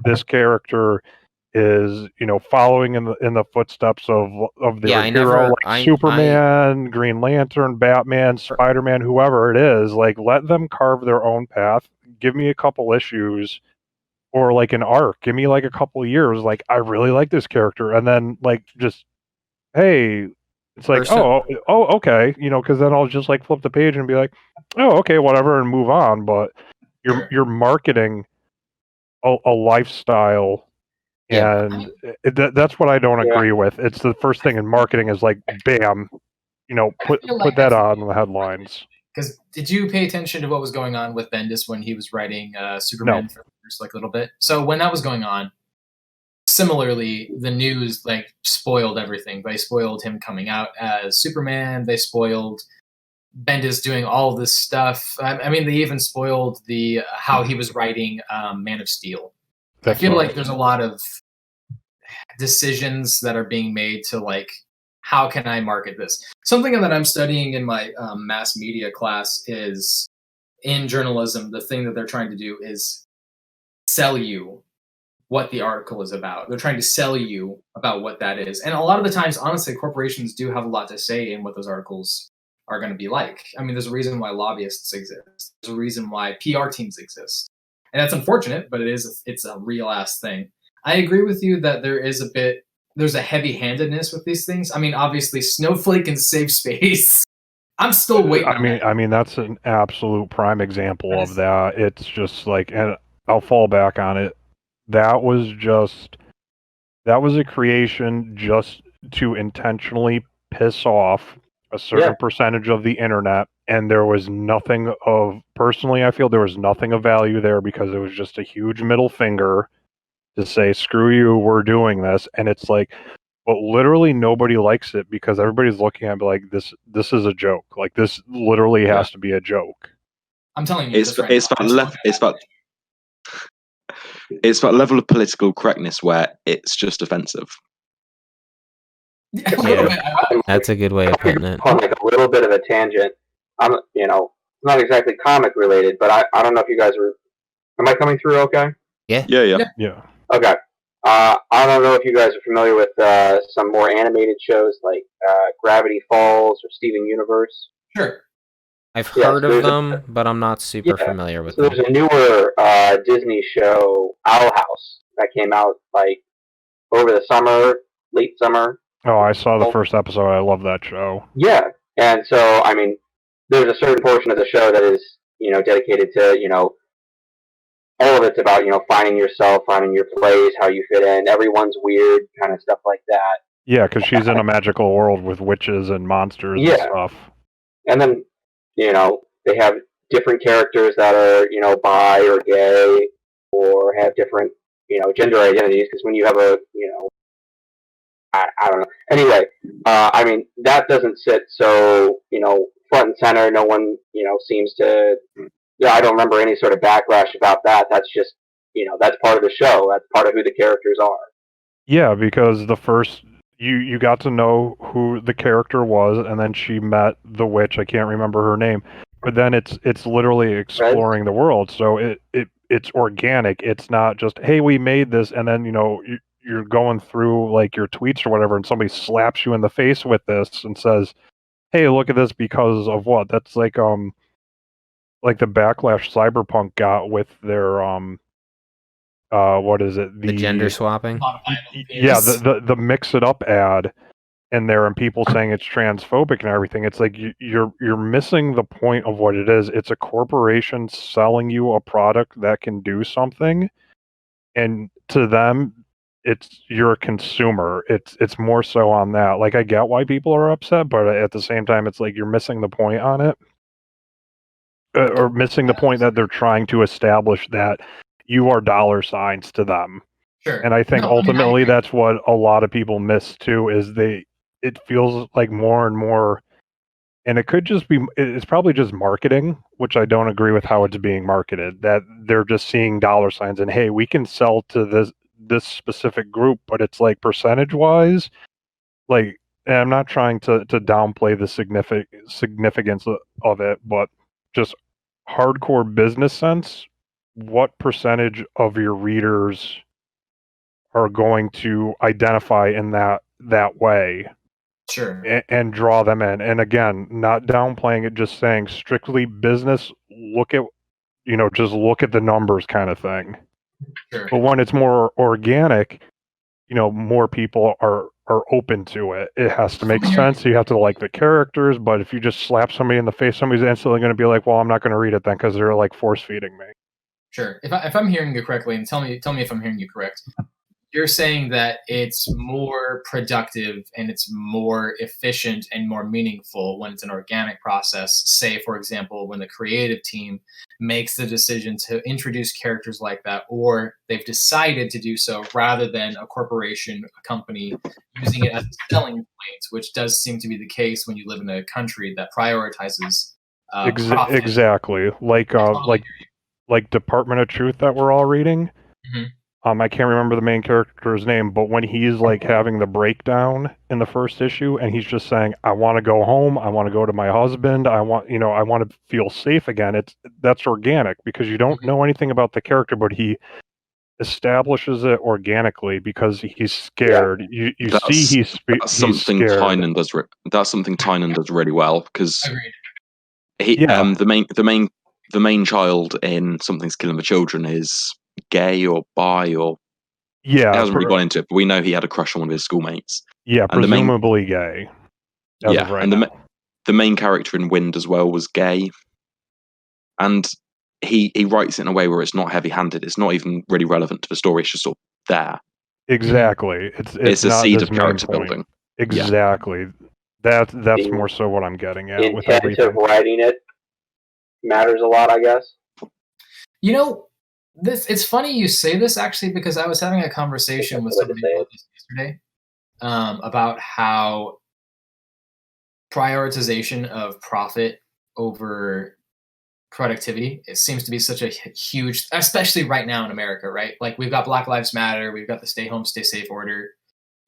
this character is, following in the footsteps of their hero, like Superman, Green Lantern, Batman, Spider-Man, whoever it is. Like, let them carve their own path. Give me a couple issues. Or like an arc. Give me like a couple of years. Like, I really like this character, and then like just, hey, it's like, oh, okay, because then I'll just like flip the page and be like, oh, okay, whatever, and move on. But you're marketing a lifestyle, and that's what I don't agree with. It's the first thing in marketing is like, bam, put that on the headlines. Because did you pay attention to what was going on with Bendis when he was writing Superman for just like a little bit? So when that was going on, similarly, the news like spoiled everything. They spoiled him coming out as Superman. They spoiled Bendis doing all this stuff. I mean, they even spoiled the how he was writing Man of Steel. I feel like there's a lot of decisions that are being made to like, how can I market this? Something that I'm studying in my mass media class is in journalism. The thing that they're trying to do is sell you what the article is about. They're trying to sell you about what that is. And a lot of the times, honestly, corporations do have a lot to say in what those articles are going to be like. I mean, there's a reason why lobbyists exist. There's a reason why PR teams exist. And that's unfortunate, but it's a real ass thing. I agree with you that there's a heavy-handedness with these things. I mean, obviously, Snowflake and Safe Space. I'm still waiting. I mean, that's an absolute prime example of that. It's just like, and I'll fall back on it. That was a creation just to intentionally piss off a certain percentage of the internet, and there was nothing of, personally, I feel there was nothing of value there, because it was just a huge middle finger to say, screw you, we're doing this. And it's like, but literally nobody likes it, because everybody's looking at it like, this is a joke. Like, this literally has to be a joke. I'm telling you, it's that level of political correctness where it's just offensive. That's a good way of putting it. On like a little bit of a tangent. I'm, not exactly comic related, but I don't know if you guys are. Am I coming through okay? Yeah. Okay. I don't know if you guys are familiar with some more animated shows like Gravity Falls or Steven Universe. Sure. I've heard of them, but I'm not super familiar with them. There's a newer Disney show, Owl House, that came out like over the summer, late summer. Oh, I saw the first episode. I love that show. Yeah, and so I mean, there's a certain portion of the show that is dedicated to all of it's about finding yourself, finding your place, how you fit in. Everyone's weird, kind of stuff like that. Yeah, because she's in a magical world with witches and monsters and stuff. And then they have different characters that are bi or gay or have different gender identities, because when you have a I don't know. Anyway, I mean, that doesn't sit so, front and center. No one, seems to, I don't remember any sort of backlash about that. That's just, that's part of the show. That's part of who the characters are. Yeah, because the first, you got to know who the character was, and then she met the witch. I can't remember her name. but then it's literally exploring the world. So it's organic. It's not just, hey, we made this, and then you're going through like your tweets or whatever, and somebody slaps you in the face with this and says, hey, look at this because of what? That's like the backlash Cyberpunk got with their what is it? The gender swapping. Yeah, the mix it up ad in there, and people saying it's transphobic and everything. It's like you're missing the point of what it is. It's a corporation selling you a product that can do something, and to them, you're a consumer. It's more so on that. Like, I get why people are upset, but at the same time, it's like you're missing the point on it. Or missing the point that they're trying to establish that you are dollar signs to them. Sure. And I think ultimately that's what a lot of people miss too, is it feels like more and more, and it could just be, it's probably just marketing, which I don't agree with how it's being marketed, that they're just seeing dollar signs and, hey, we can sell to this specific group, but it's like percentage wise, like, and I'm not trying to downplay the significance of it, but just hardcore business sense, what percentage of your readers are going to identify in that way? Sure. And draw them in. And again, not downplaying it, just saying strictly business, just look at the numbers kind of thing. Sure. But when it's more organic, more people are open to it. It has to make sense. You have to like the characters, but if you just slap somebody in the face, somebody's instantly going to be like, well, I'm not going to read it then because they're like force feeding me. Sure. If I'm hearing you correctly, and tell me if I'm hearing you correct, you're saying that it's more productive and it's more efficient and more meaningful when it's an organic process. Say, for example, when the creative team makes the decision to introduce characters like that, or they've decided to do so, rather than a corporation, a company, using it as a selling point, which does seem to be the case when you live in a country that prioritizes profit. Exactly. Like Department of Truth that we're all reading. Mm-hmm. I can't remember the main character's name, but when he's like having the breakdown in the first issue, and he's just saying, "I want to go home. I want to go to my husband. I want to feel safe again." That's organic because you don't know anything about the character, but he establishes it organically because he's scared. Yeah. You see he's scared. That's something Tynan does really well, because Agreed. the main child in Something's Killing the Children is gay or bi, or it hasn't really gone into it, but we know he had a crush on one of his schoolmates. Yeah, and presumably gay. The main character in Wind as well was gay, and he writes it in a way where it's not heavy-handed. It's not even really relevant to the story. It's just sort of there. Exactly. It's a not seed this of character building. Exactly. Yeah. That's more so what I'm getting at. The with intent everything. of writing it matters a lot, I guess. It's funny you say this, actually, because I was having a conversation with somebody about this yesterday, about how prioritization of profit over productivity, it seems to be such a huge, especially right now in America, right? Like, we've got Black Lives Matter, we've got the stay home, stay safe order.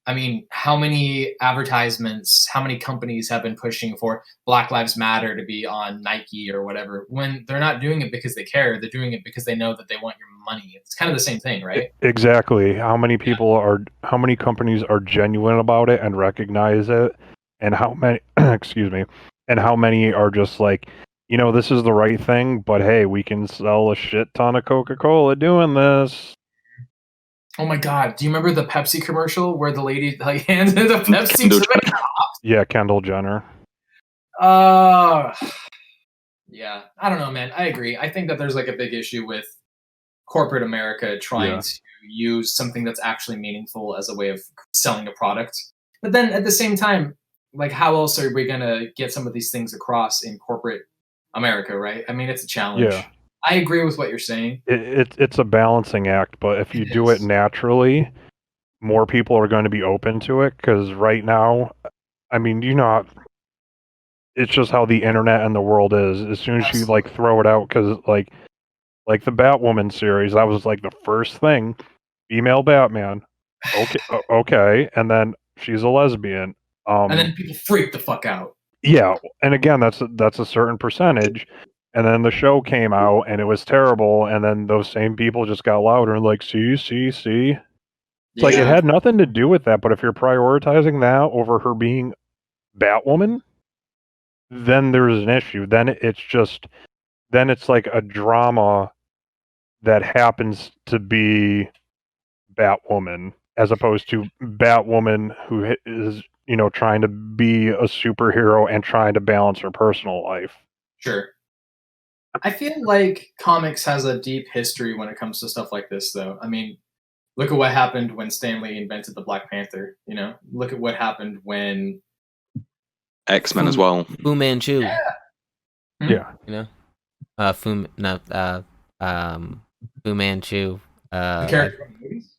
I mean, how many advertisements, how many companies have been pushing for Black Lives Matter to be on Nike or whatever, when they're not doing it because they care, they're doing it because they know that they want your money. It's kind of the same thing, right? Exactly. How many companies are genuine about it and recognize it, and how many excuse me, and how many are just like, this is the right thing, but hey, we can sell a shit ton of Coca-Cola doing this. Oh my God! Do you remember the Pepsi commercial where the lady handed the Pepsi to the cops? Yeah, Kendall Jenner. Yeah. I don't know, man. I agree. I think that there's like a big issue with corporate America trying to use something that's actually meaningful as a way of selling a product. But then at the same time, like, how else are we gonna get some of these things across in corporate America, right? I mean, it's a challenge. Yeah. I agree with what you're saying. It's a balancing act, but if you do it naturally, more people are going to be open to it, because right now, I mean, it's just how the internet and the world is. As soon as you like throw it out, because like the Batwoman series, that was like the first thing, female Batman. Okay, and then she's a lesbian. And then people freak the fuck out. Yeah, and again, that's a certain percentage. And then the show came out and it was terrible, and then those same people just got louder and like, see, see, see. It's like it had nothing to do with that, but if you're prioritizing that over her being Batwoman, then there's an issue. Then it's like a drama that happens to be Batwoman as opposed to Batwoman who is, trying to be a superhero and trying to balance her personal life. Sure. I feel like comics has a deep history when it comes to stuff like this, though. I mean, look at what happened when Stan Lee invented the Black Panther. Look at what happened when X-Men as well. Fu Manchu. Yeah. Fu Manchu. the character from the movies.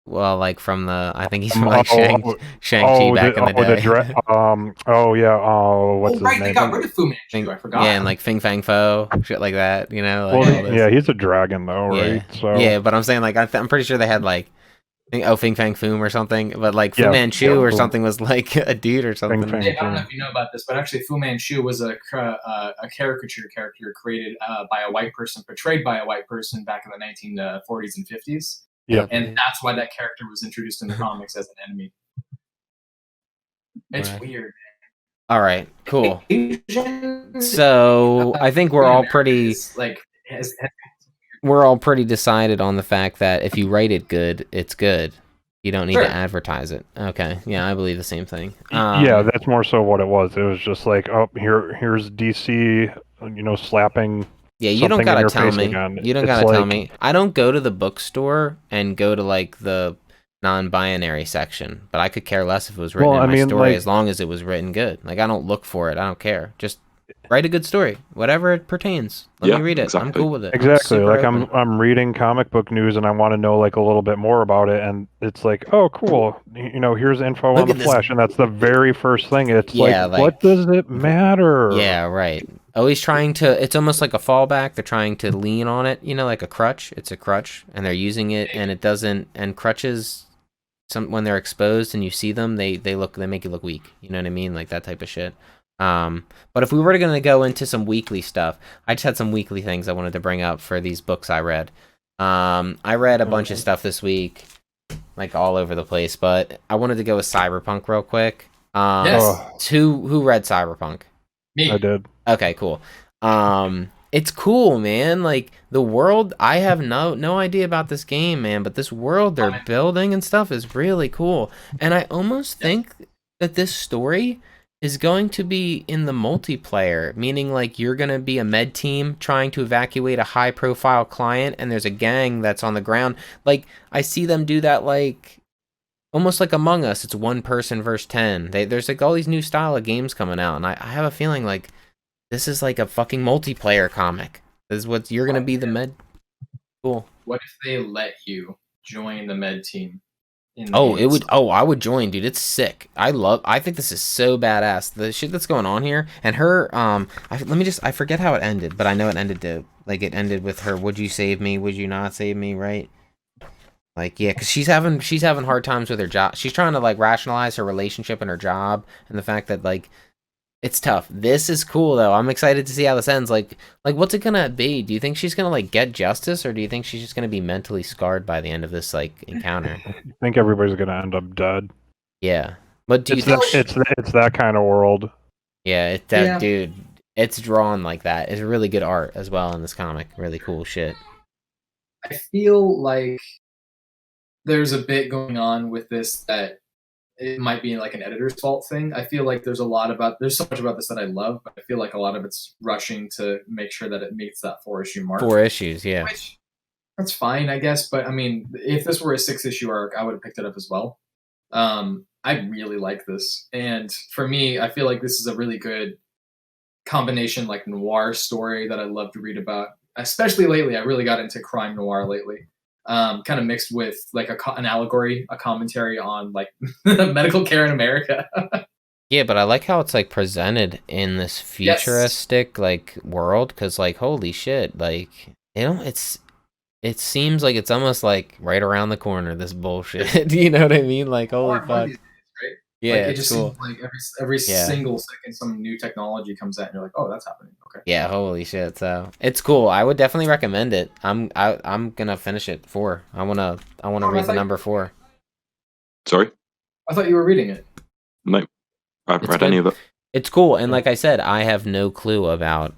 Well, like from I think he's from like Shang-Chi back in the day. What's his right, name? they got rid of Fu Manchu. I forgot. Yeah, and like Fing Fang Fo, shit like that. Well, he's a dragon though, right? So yeah, but I'm saying like I'm pretty sure they had like Fing Fang Foom or something, but like Fu Manchu or something was like a dude or something. Dave, I don't know if you know about this, but actually Fu Manchu was a caricature character created by a white person, portrayed by a white person back in the 1940s and 50s. Yeah, and that's why that character was introduced in the comics as an enemy. It's weird. All right, cool. So I think we're all pretty we're all pretty decided on the fact that if you write it good, it's good. You don't need to advertise it. Okay, yeah, I believe the same thing. Yeah, that's more so what it was. It was just like, oh, here's DC, slapping. Yeah, you don't gotta tell me. Again. You don't gotta tell me. I don't go to the bookstore and go to like the non-binary section, but I could care less if it was written in my story as long as it was written good. Like I don't look for it. I don't care. Just write a good story, whatever it pertains. Let me read it. Exactly. I'm cool with it. Exactly. Like I'm reading comic book news and I want to know like a little bit more about it, and it's like, oh, cool. Here's info on the Flash, and that's the very first thing. It's like, what does it matter? Yeah, right. Always trying to. It's almost like a fallback. They're trying to lean on it. Like a crutch. It's a crutch, and they're using it, and it doesn't. And crutches, when they're exposed and you see them, they make you look weak. You know what I mean? Like that type of shit. But if we were going to go into some weekly stuff, I just had some weekly things I wanted to bring up for these books I read. I read a bunch of stuff this week, like all over the place, but I wanted to go with Cyberpunk real quick. Yes. Who read Cyberpunk? Me. I did. Okay, cool. It's cool, man. Like the world, I have no idea about this game, man, but this world they're building and stuff is really cool. And I almost think that this story is going to be in the multiplayer, meaning like you're going to be a med team trying to evacuate a high profile client and there's a gang that's on the ground. Like I see them do that like almost like Among Us. It's 1 person versus 10. There's like all these new style of games coming out, and I have a feeling like this is like a fucking multiplayer comic. This is what you're going to be the med. Cool. What if they let you join the med team? I would join, dude. It's sick. I think this is so badass. The shit that's going on here, and her, I forget how it ended, but I know it ended with her, would you save me, would you not save me, right? Like, yeah, because she's having hard times with her job. She's trying to, like, rationalize her relationship and her job, and the fact that, like, it's tough. This is cool, though. I'm excited to see how this ends. Like, what's it gonna be? Do you think she's gonna, like, get justice, or do you think she's just gonna be mentally scarred by the end of this, like, encounter? I think everybody's gonna end up dead. Yeah. But do you think... It's that kind of world. Yeah, dude, it's drawn like that. It's really good art as well in this comic. Really cool shit. I feel like there's a bit going on with this that it might be like an editor's fault thing. I feel like there's so much about this that I love, but I feel like a lot of it's rushing to make sure that it meets that 4-issue mark. 4 issues, yeah. Which, that's fine, I guess. But I mean, if this were a 6-issue arc, I would have picked it up as well. I really like this, and for me, I feel like this is a really good combination, like noir story that I love to read about. Especially lately, I really got into crime noir lately. Kind of mixed with like an allegory, a commentary on like medical care in America. Yeah, but I like how it's like presented in this futuristic like world, because like holy shit, like it seems like it's almost like right around the corner, this bullshit. You know what I mean? Like holy fuck. Days, right? Yeah, Like it it's just cool. seems like every Yeah. single second some new technology comes out and you're like, oh, that's happening. Okay. Yeah, holy shit. So it's cool. I would definitely recommend it. I'm gonna finish it 4. I wanna Oh, read the number 4. Sorry, I thought you were reading it. no, I haven't It's read good. any of it. It's cool, and like I said, I have no clue about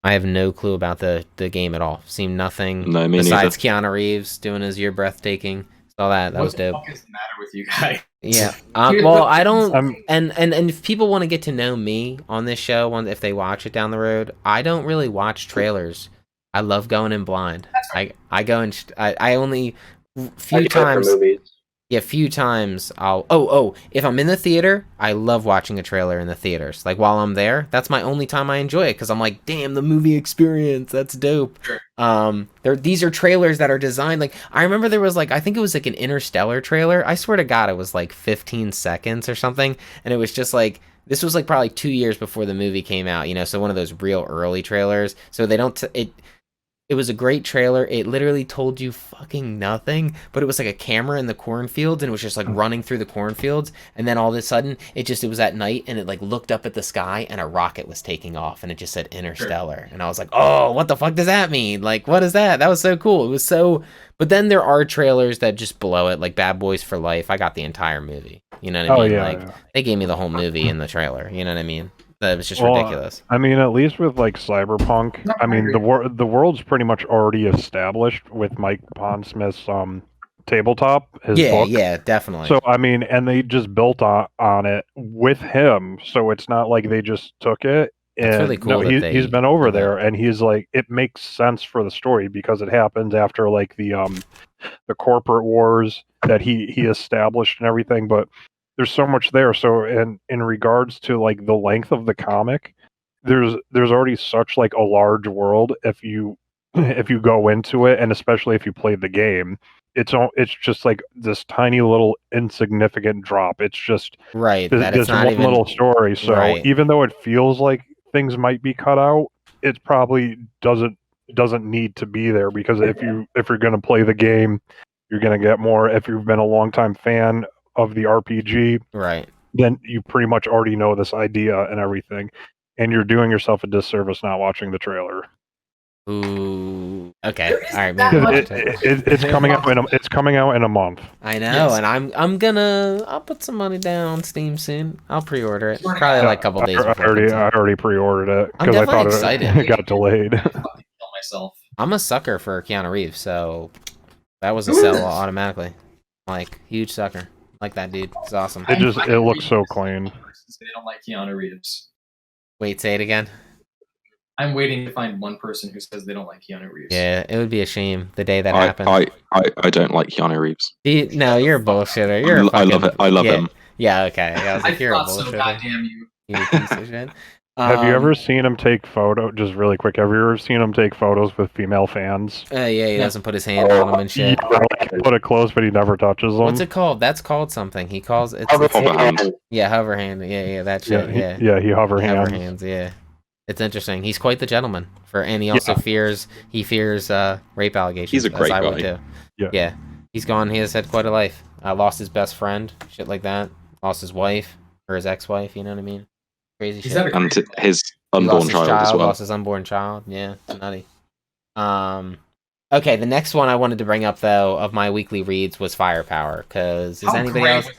the game at all. Seen nothing No, me besides neither. Keanu Reeves doing his "You're Breathtaking." Saw that. That What was the dope. fuck is the matter with you guys? Yeah. You're Well, the- I don't. I'm And if people want to get to know me on this show, if they watch it down the road, I don't really watch trailers. I love going in blind. I go and I only I few do it for times. movies. Yeah, few times I'll. Oh, if I'm in the theater, I love watching a trailer in the theaters. Like while I'm there, that's my only time I enjoy it because I'm like, damn, the movie experience, that's dope. Sure. These are trailers that are designed like I remember there was like I think it was like an Interstellar trailer. I swear to God, it was like 15 seconds or something, and it was just like this was like probably 2 years before the movie came out. So one of those real early trailers. So they don't it was a great trailer. It literally told you fucking nothing, but it was like a camera in the cornfields and it was just like running through the cornfields. And then all of a sudden, it was at night and it like looked up at the sky and a rocket was taking off and it just said Interstellar. Sure. And I was like, oh, what the fuck does that mean? Like, what is that? That was so cool. It was so. But then there are trailers that just blow it, like Bad Boys for Life. I got the entire movie. You know what I mean? yeah, Like, yeah. they gave me the whole movie in the trailer. You know what I mean? That was just Well, ridiculous. I mean, at least with like Cyberpunk, No, I I mean agree. the world's pretty much already established with Mike Pondsmith's tabletop, his book. Yeah, definitely. So I mean, and they just built on it with him. So it's not like they just took it. That's really And no, cool that he's they been over did that. there, and he's like, it makes sense for the story because it happens after like the corporate wars that he established and everything. But there's so much there. So in regards to like the length of the comic, there's already such like a large world if you if you go into it, and especially if you play the game. It's just like this tiny little insignificant drop. It's just Right, that it's this not one even little story. So right. even though it feels like things might be cut out, it probably doesn't need to be there because if you're going to play the game, you're going to get more. If you've been a longtime fan of the RPG, Right. then you pretty much already know this idea and everything, and you're doing yourself a disservice not watching the trailer. Ooh. Okay. There isn't All right. that Maybe I'll much- watch it. It's coming out in a month. I know, Yes. and I'll put some money down on Steam soon. I'll pre-order it. Swear to Probably God. like a couple days I before it comes out. already pre-ordered it I'm because I definitely thought excited. it got delayed. I fucking kill myself. I'm a sucker for Keanu Reeves, so that was a Who is sell this? automatically. Like huge sucker. Like that dude. It's awesome. It looks so clean. They don't like Keanu Reeves. Wait, say it again. I'm waiting to find one person who says they don't like Keanu Reeves. Yeah, it would be a shame the day that happened. I don't like Keanu Reeves. No, you're a bullshitter. You're a fucking, I love it. I love him. Yeah, okay. Yeah, I was like, you're a thought so. bullshitter. Goddamn you. You piece of shit. Have you ever seen him take just really quick? Have you ever seen him take photos with female fans? Yeah, he doesn't put his hand on them and shit. Yeah, like, put it close, but he never touches them. What's it called? That's called something. He calls it. Hover hand. Yeah, hover hand. Yeah, that shit. Yeah, he hover hands. Hover hands. Yeah, it's interesting. He's quite the gentleman. And he also fears rape allegations. He's a great as I guy. would too. Yeah. He's gone. He has had quite a life. Lost his best friend, shit like that. Lost his wife or his ex-wife. You know what I mean? Crazy He's shit. had a And great his He unborn lost his child as well. Lost his unborn child. Yeah, it's nutty. Okay, the next one I wanted to bring up though of my weekly reads was Firepower because is How anybody great else? was-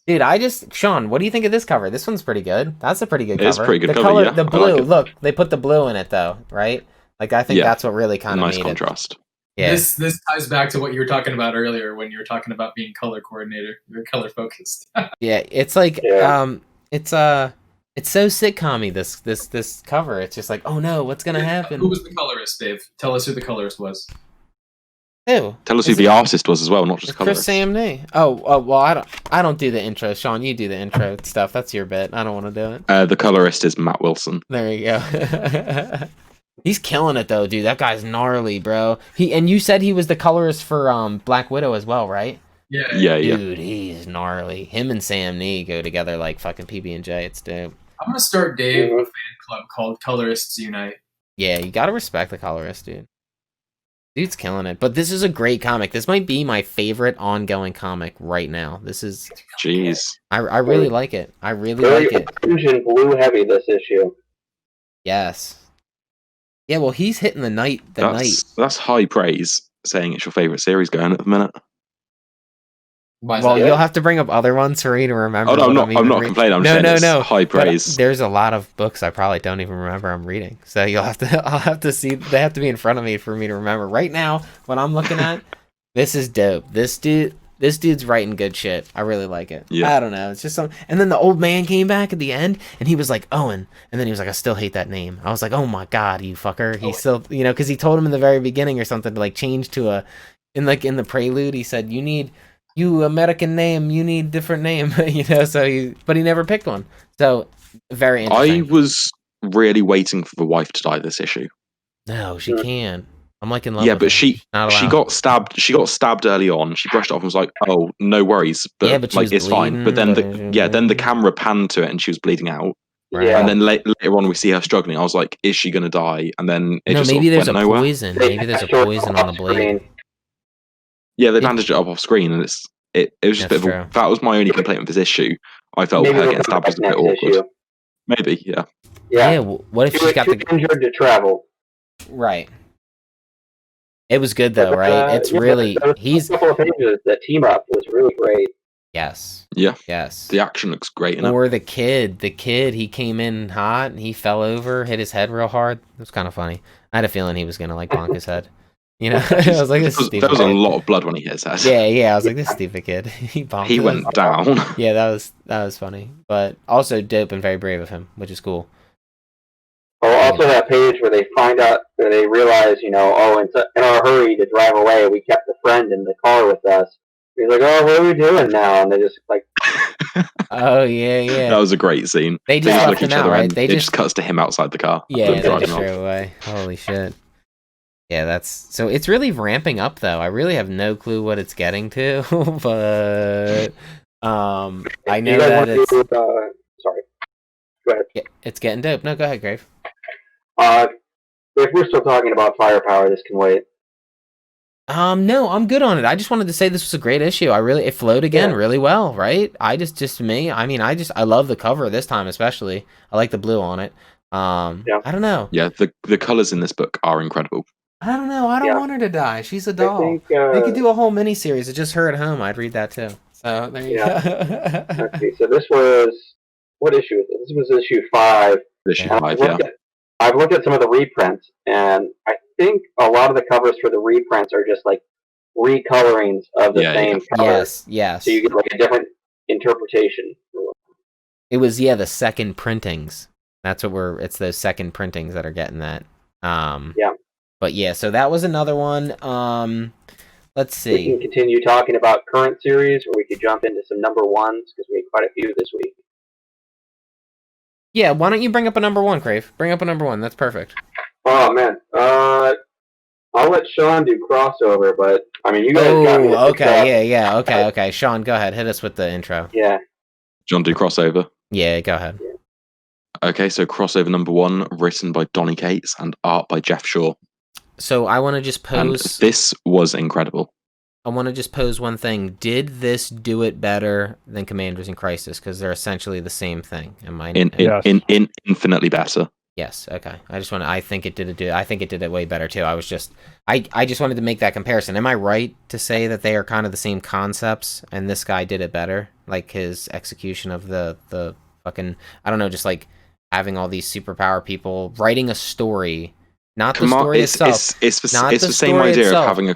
Dude, Sean, what do you think of this cover? This one's pretty good. That's a pretty good cover. It's a pretty good the cover, color, yeah. the I like blue. it. Look, they put the blue in it though, right? Like I think Yeah. that's what really kind of Nice made contrast. it. Yeah, This ties back to what you were talking about earlier when you were talking about being color coordinator. You're color focused. yeah. It's like Yeah. it's so sitcom-y, this cover. It's just like, oh no, what's gonna happen? Who was the colorist, Dave? Tell us who the colorist was. Who? Tell us who Is the it- artist was as well, not just It's Chris colorist. Samney. Oh, well, I don't do the intro. Sean, you do the intro stuff. That's your bit. I don't want to do it. The colorist is Matt Wilson. There you go. He's killing it though, dude. That guy's gnarly, bro. And you said he was the colorist for Black Widow as well, right? Yeah. Yeah. Dude, he's gnarly. Him and Sam Nee go together like fucking PB&J. It's dope. I'm gonna start Dave a fan club called Colorists Unite. Yeah, you gotta respect the colorist, dude. Dude's killing it. But this is a great comic. This might be my favorite ongoing comic right now. This is... Jeez. I really like it. I really Very like it. Fusion blue heavy this issue. Yes. Yeah, well, he's hitting the night. That's high praise, saying it's your favorite series going at the minute. Why is Well, that? you'll have to bring up other ones for me to remember. Oh, no, what I'm even not complaining. I'm saying it's high But praise. there's a lot of books I probably don't even remember I'm reading. So you'll have to. I'll have to see. They have to be in front of me for me to remember. Right now, what I'm looking at, this is dope. This dude's writing good shit. I really like it. Yeah. I don't know. It's just some. And then the old man came back at the end, and he was like Owen, and then he was like, I still hate that name. I was like, oh my god, you fucker. He's still, because he told him in the very beginning or something to like change to a, in the prelude, he said you American name, you need different name, so but he never picked one. So very interesting. I was really waiting for the wife to die this issue. No, she can't. I'm like in love Yeah, with but her. she Not got stabbed early on. She brushed it off and was like, "Oh, no worries." But, Yeah, but she like was it's fine. But then bleeding, then the camera panned to it and she was bleeding out. Right. Yeah. And then later on we see her struggling. I was like, "Is she gonna die?" And then it No, just maybe sort of there's a went nowhere. poison. Maybe there's a poison on the blade. Yeah, they bandaged it up off screen, and it was just a That's bit of true. that was my only complaint with this issue. I felt Maybe her we'll getting come stabbed was a bit back next awkward. issue. Maybe, yeah. Yeah. What if she's Too got too the injured to travel. right? It was good though, right? It's really there was he's a couple of pages that team up was really great. yes, Yeah. yes. The action looks great in it. Or the kid, he came in hot, and he fell over, hit his head real hard. It was kind of funny. I had a feeling he was gonna like bonk his head. I was like, this stupid There was a kid. lot of blood when he hit his head. Yeah. I was like, this stupid kid. He bonked. He his- went down. Yeah, that was funny, but also dope and very brave of him, which is cool. Oh, also that page where they find out, where they realize, in our hurry to drive away, we kept a friend in the car with us. He's like, oh, what are we doing now? And they just like, Oh yeah. That was a great scene. They just look left at each him out, other right? and They it just just cuts to him outside the car. yeah, Them they driving just off. drove away. Holy shit. Yeah, so it's really ramping up though. I really have no clue what it's getting to, but I know you guys that want it's to do, sorry. Go ahead. it's getting dope. No, go ahead, Grave. If we're still talking about firepower, this can wait. No, I'm good on it. I just wanted to say this was a great issue. It flowed again really well, right? Just me. I mean, I love the cover this time especially. I like the blue on it. I don't know. Yeah, the colours in this book are incredible. I don't know. I don't want her to die. She's a doll. I think, they could do a whole miniseries of just her at home. I'd read that too. So there you go. Okay, so this was, what issue is it? This was issue 5. Issue And 5, yeah. I've looked at some of the reprints, and I think a lot of the covers for the reprints are just like recolorings of the same cover. Yes. So you get like a different interpretation. It was the second printings. That's what it's those second printings that are getting that. Yeah. But yeah, so that was another one. Let's see. We can continue talking about current series, or we could jump into some number ones because we had quite a few this week. Yeah, why don't you bring up a number one, Crave? Bring up a number one. That's perfect. Oh man, I'll let Sean do crossover, but I mean, you guys got me. Okay. Sean, go ahead. Hit us with the intro. Yeah. John, do crossover. Yeah, go ahead. Okay, so crossover number 1, written by Donny Cates and art by Jeff Shaw. So I want to just And pose. this was incredible. I want to just pose one thing. Did this do it better than Commanders in Crisis? Because they're essentially the same thing. Am I? Infinitely better. Yes. Okay. I think it did it. I think it did it way better too. I just wanted to make that comparison. Am I right to say that they are kind of the same concepts, and this guy did it better? Like his execution of the fucking, I don't know, just like having all these superpower people writing a story, not the story itself. It's the same idea itself, of having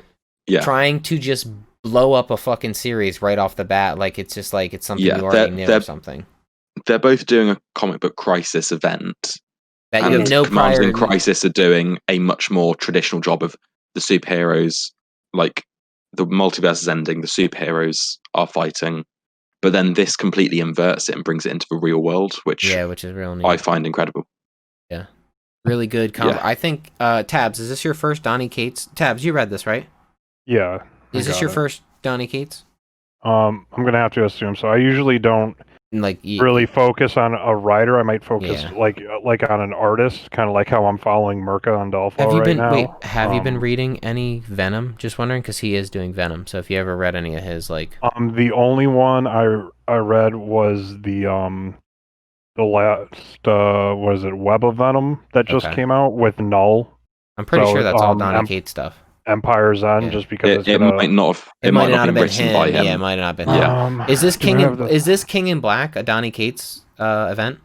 trying to just blow up a fucking series right off the bat. Like it's just like it's something you already knew or something. They're both doing a comic book Crisis event. That you have no Commanders prior. in Crisis are doing a much more traditional job of the superheroes, like the multiverse is ending, the superheroes are fighting, but then this completely inverts it and brings it into the real world, which is real neat. I find incredible. Yeah, really good. I think Tabs, is this your first Donny Cates? Tabs, you read this, right? Yeah. Is this your first Donny Cates? I'm gonna have to assume so. I usually don't Like really focus on a writer. I might focus Yeah. like on an artist, kind of like how I'm following Mirka Andolfo Have you right been now. Have you been reading any Venom? Just wondering because he is doing Venom. So if you ever read any of his, like, The only one I read was the last was it Web of Venom that just Okay. came out with Null. I'm pretty So, sure that's all Donny Cates stuff. Empire's End, Yeah. just because it's It gonna. might not have. It might not have been written by him. him. Yeah, it might not have been Yeah. him. Is this do I have the- Is this King in Black a Donny Cates event?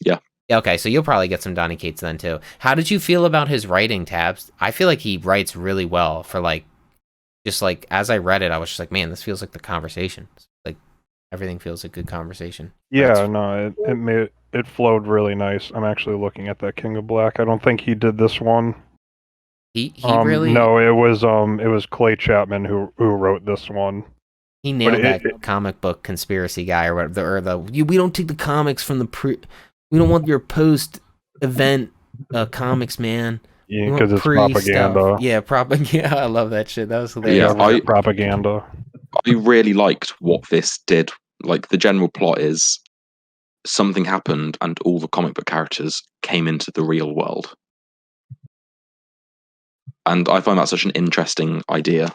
Yeah. Okay, so you'll probably get some Donny Cates then too. How did you feel about his writing, Tabs? I feel like he writes really well for like, just like as I read it, I was just like, man, this feels like the conversation. Like everything feels like good conversation. Yeah, no, it flowed really nice. I'm actually looking at that King of Black. I don't think he did this one. He really No, it was Clay Chapman who wrote this one. he nailed that comic book conspiracy guy or whatever. We don't take the comics from we don't want your post event comics, man. Yeah, because it's propaganda. Stuff. Yeah, propaganda. I love that shit. That was hilarious. Yeah, propaganda. I really liked what this did. Like the general plot is something happened and all the comic book characters came into the real world. And I find that such an interesting idea.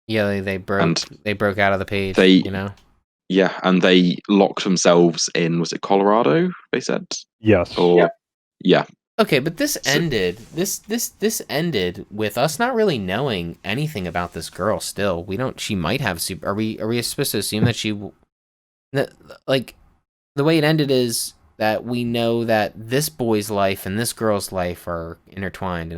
Yeah, they broke out of the page, Yeah, and they locked themselves in, was it Colorado, they said? Yes. Yeah. Okay, but this ended this ended with us not really knowing anything about this girl still. She might have are we supposed to assume that like the way it ended is that we know that this boy's life and this girl's life are intertwined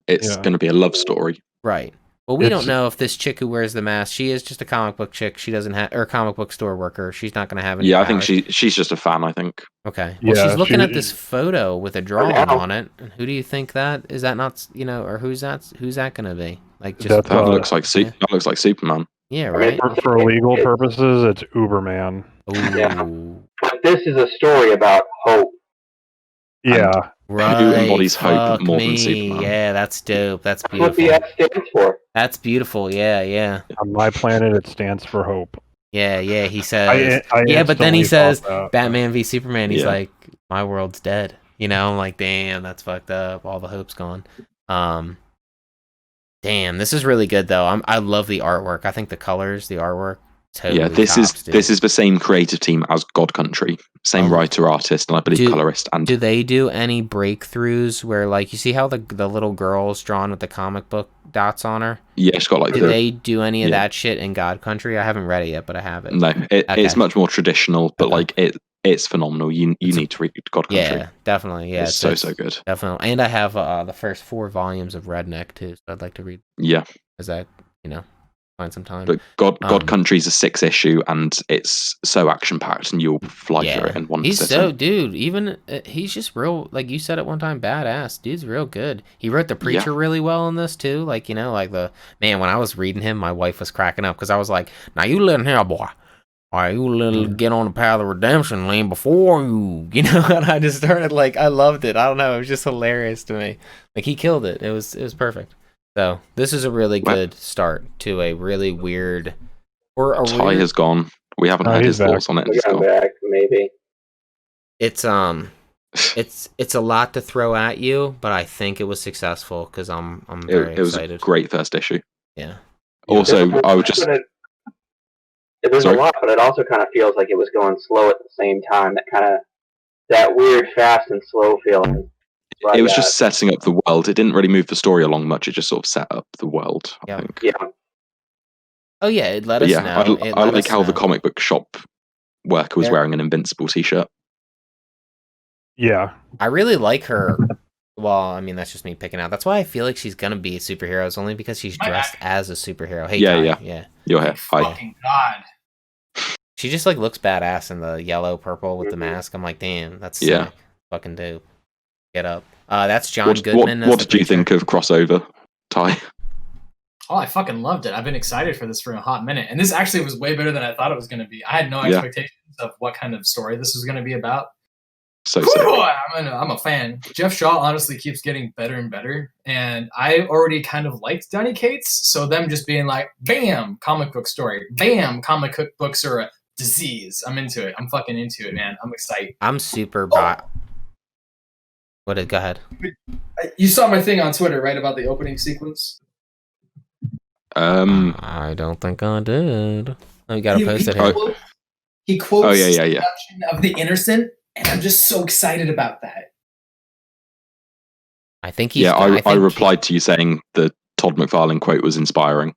it's going to be a love story. Right. Well, we don't know if this chick who wears the mask, she is just a comic book chick. She doesn't have, or comic book store worker. She's not going to have any powers. I think she's just a fan, I think. Okay. Well, she's looking at this photo with a drawing on it. And who do you think that is? That not, or who's that going to be? Like, just that looks like that looks like Superman. Yeah, right. For legal purposes, it's Uberman. Ooh. Yeah. But this is a story about hope. Yeah. Right. Who embodies hope more than Superman? Yeah, that's dope. That's beautiful. That's what the F stands for. That's beautiful. Yeah. On my planet, it stands for hope. Yeah. He says. I but then he says that. Batman v Superman. He's like, my world's dead. I'm like, damn, that's fucked up. All the hope's gone. Damn, this is really good though. I love the artwork. I think the colors, the artwork. Totally this is the same creative team as God Country, same writer, artist, and I believe colorist. And do they do any breakthroughs where, like, you see how the little girl's drawn with the comic book dots on her? Yeah, it's got like. Do they do any of that shit in God Country? I haven't read it yet, but I have it. No, it's much more traditional, but like it's phenomenal. You need to read God Country. Yeah, definitely. Yeah, it's so good. Definitely, and I have the first 4 volumes of Redneck too, so I'd like to read. Yeah, is that find some time. But God Country's a 6 issue, and it's so action packed, and you'll fly through it in one sitting. Even he's just real, like you said at one time, badass. Dude's real good. He wrote the Preacher really well in this too. Like like the man. When I was reading him, my wife was cracking up because I was like, "Now you listen here, boy. All right, you little get on the path of redemption lane before you, And I just started like, I loved it. I don't know, it was just hilarious to me. Like he killed it. It was perfect. So this is a really good start to a really weird. Ty has gone. We haven't heard his thoughts on it. We're back, maybe. It's it's a lot to throw at you, but I think it was successful because I'm very excited. It was a great first issue. Yeah. Also, I would just. There's a lot, but it also kind of feels like it was going slow at the same time. That weird fast and slow feeling. It was just setting up the world. It didn't really move the story along much. It just sort of set up the world, I think. Yeah. Oh, yeah, it let us know. I like how the comic book shop worker was wearing an Invincible t-shirt. Yeah. I really like her. Well, I mean, that's just me picking out. That's why I feel like she's going to be a superhero. It's only because she's dressed as a superhero. Hey, yeah. You're here. Fucking God. She just, like, looks badass in the yellow, purple with the mask. I'm like, damn, that's fucking dope. Get up. That's John Goodman. What did you think of crossover, Ty? Oh, I fucking loved it. I've been excited for this for a hot minute. And this actually was way better than I thought it was going to be. I had no expectations of what kind of story this was going to be about. So I'm a fan. Jeff Shaw honestly keeps getting better and better. And I already kind of liked Donny Cates. So them just being like, bam, comic book story. Bam, comic books are a disease. I'm into it. I'm fucking into it, man. I'm excited. I'm super What? Go ahead. You saw my thing on Twitter, right, about the opening sequence? I don't think I did. Oh, you gotta post it here. He quotes yeah. seduction of the innocent, and I'm just so excited about that. I think he's. Yeah, I I replied to you saying the Todd McFarlane quote was inspiring.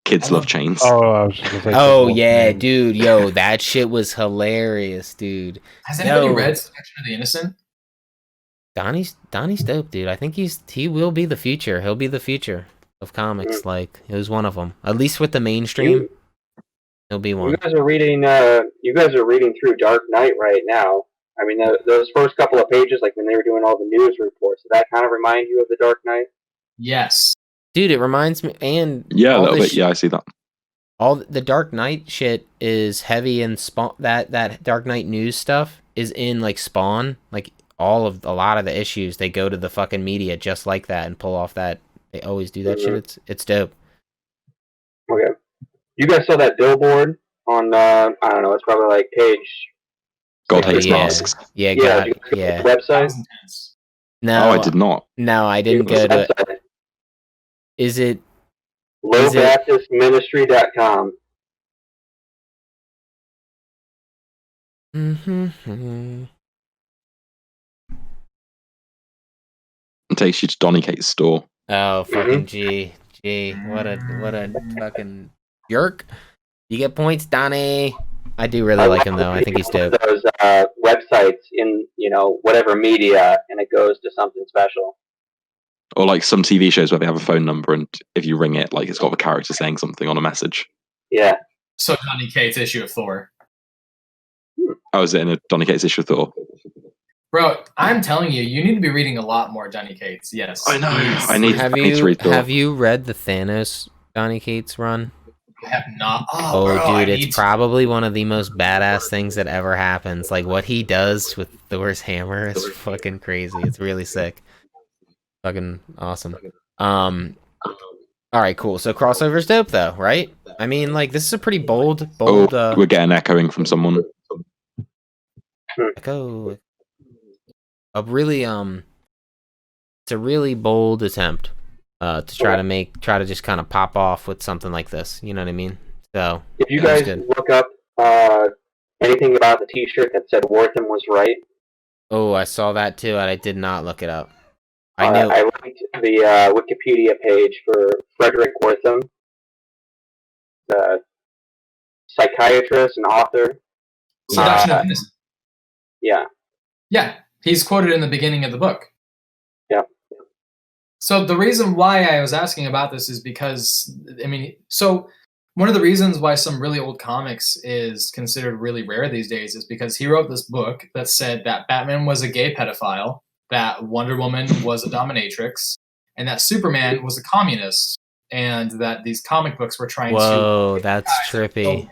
Kids love chains. Oh, I was just gonna say. Oh yeah, dude, yo, that shit was hilarious, dude. Has anybody read Seduction of the Innocent? Donnie's dope, dude. I think he will be the future. He'll be the future of comics. Like, he was one of them. At least with the mainstream, he'll be one. You guys are reading. You guys are reading through Dark Knight right now. I mean, those first couple of pages, like when they were doing all the news reports, did that kind of remind you of the Dark Knight? Yes. Dude, it reminds me, and yeah, a little bit. Yeah, I see that. All the Dark Knight shit is heavy in Spawn. That Dark Knight news stuff is in like Spawn. Like a lot of the issues, they go to the fucking media just like that and pull off that. They always do that shit. It's dope. Okay. You guys saw that billboard on? I don't know. It's probably like page. God hates masks. Yeah. Yeah. Yeah. Website. No, I did not. No, I didn't go to it. Is it lowbaptistministry.com? It takes you to Donny Cates' store. Oh, fucking G. What a fucking jerk. You get points, Donnie. I do really like him though. I think he's dope. Those websites in whatever media, and it goes to something special. Or like some TV shows where they have a phone number, and if you ring it, like it's got the character saying something on a message. Yeah. So Donny Cates' issue of Thor. Oh, is it in a Donny Cates issue of Thor? Bro, I'm telling you, you need to be reading a lot more Donny Cates. Yes. I know. I need to read Thor. Have you read the Thanos Donny Cates run? I have not. Oh, bro, dude, it's probably one of the most badass things that ever happens. Like, what he does with Thor's hammer is fucking crazy. It's really sick. Fucking awesome. Alright, cool. So crossover's dope though, right? I mean, like, this is a pretty bold we're getting echoing from someone. Echo. It's a really bold attempt to try to just kind of pop off with something like this. You know what I mean? So if you guys look up anything about the T-shirt that said Wortham was right. Oh, I saw that too, and I did not look it up. I know. I linked the Wikipedia page for Frederick Wortham, the psychiatrist and author. Seduction of Innocent. Yeah. Yeah, he's quoted in the beginning of the book. Yeah. So the reason why I was asking about this is because, I mean, so one of the reasons why some really old comics is considered really rare these days is because he wrote this book that said that Batman was a gay pedophile, that Wonder Woman was a dominatrix, and that Superman was a communist, and that these comic books were trying to... Whoa, that's trippy.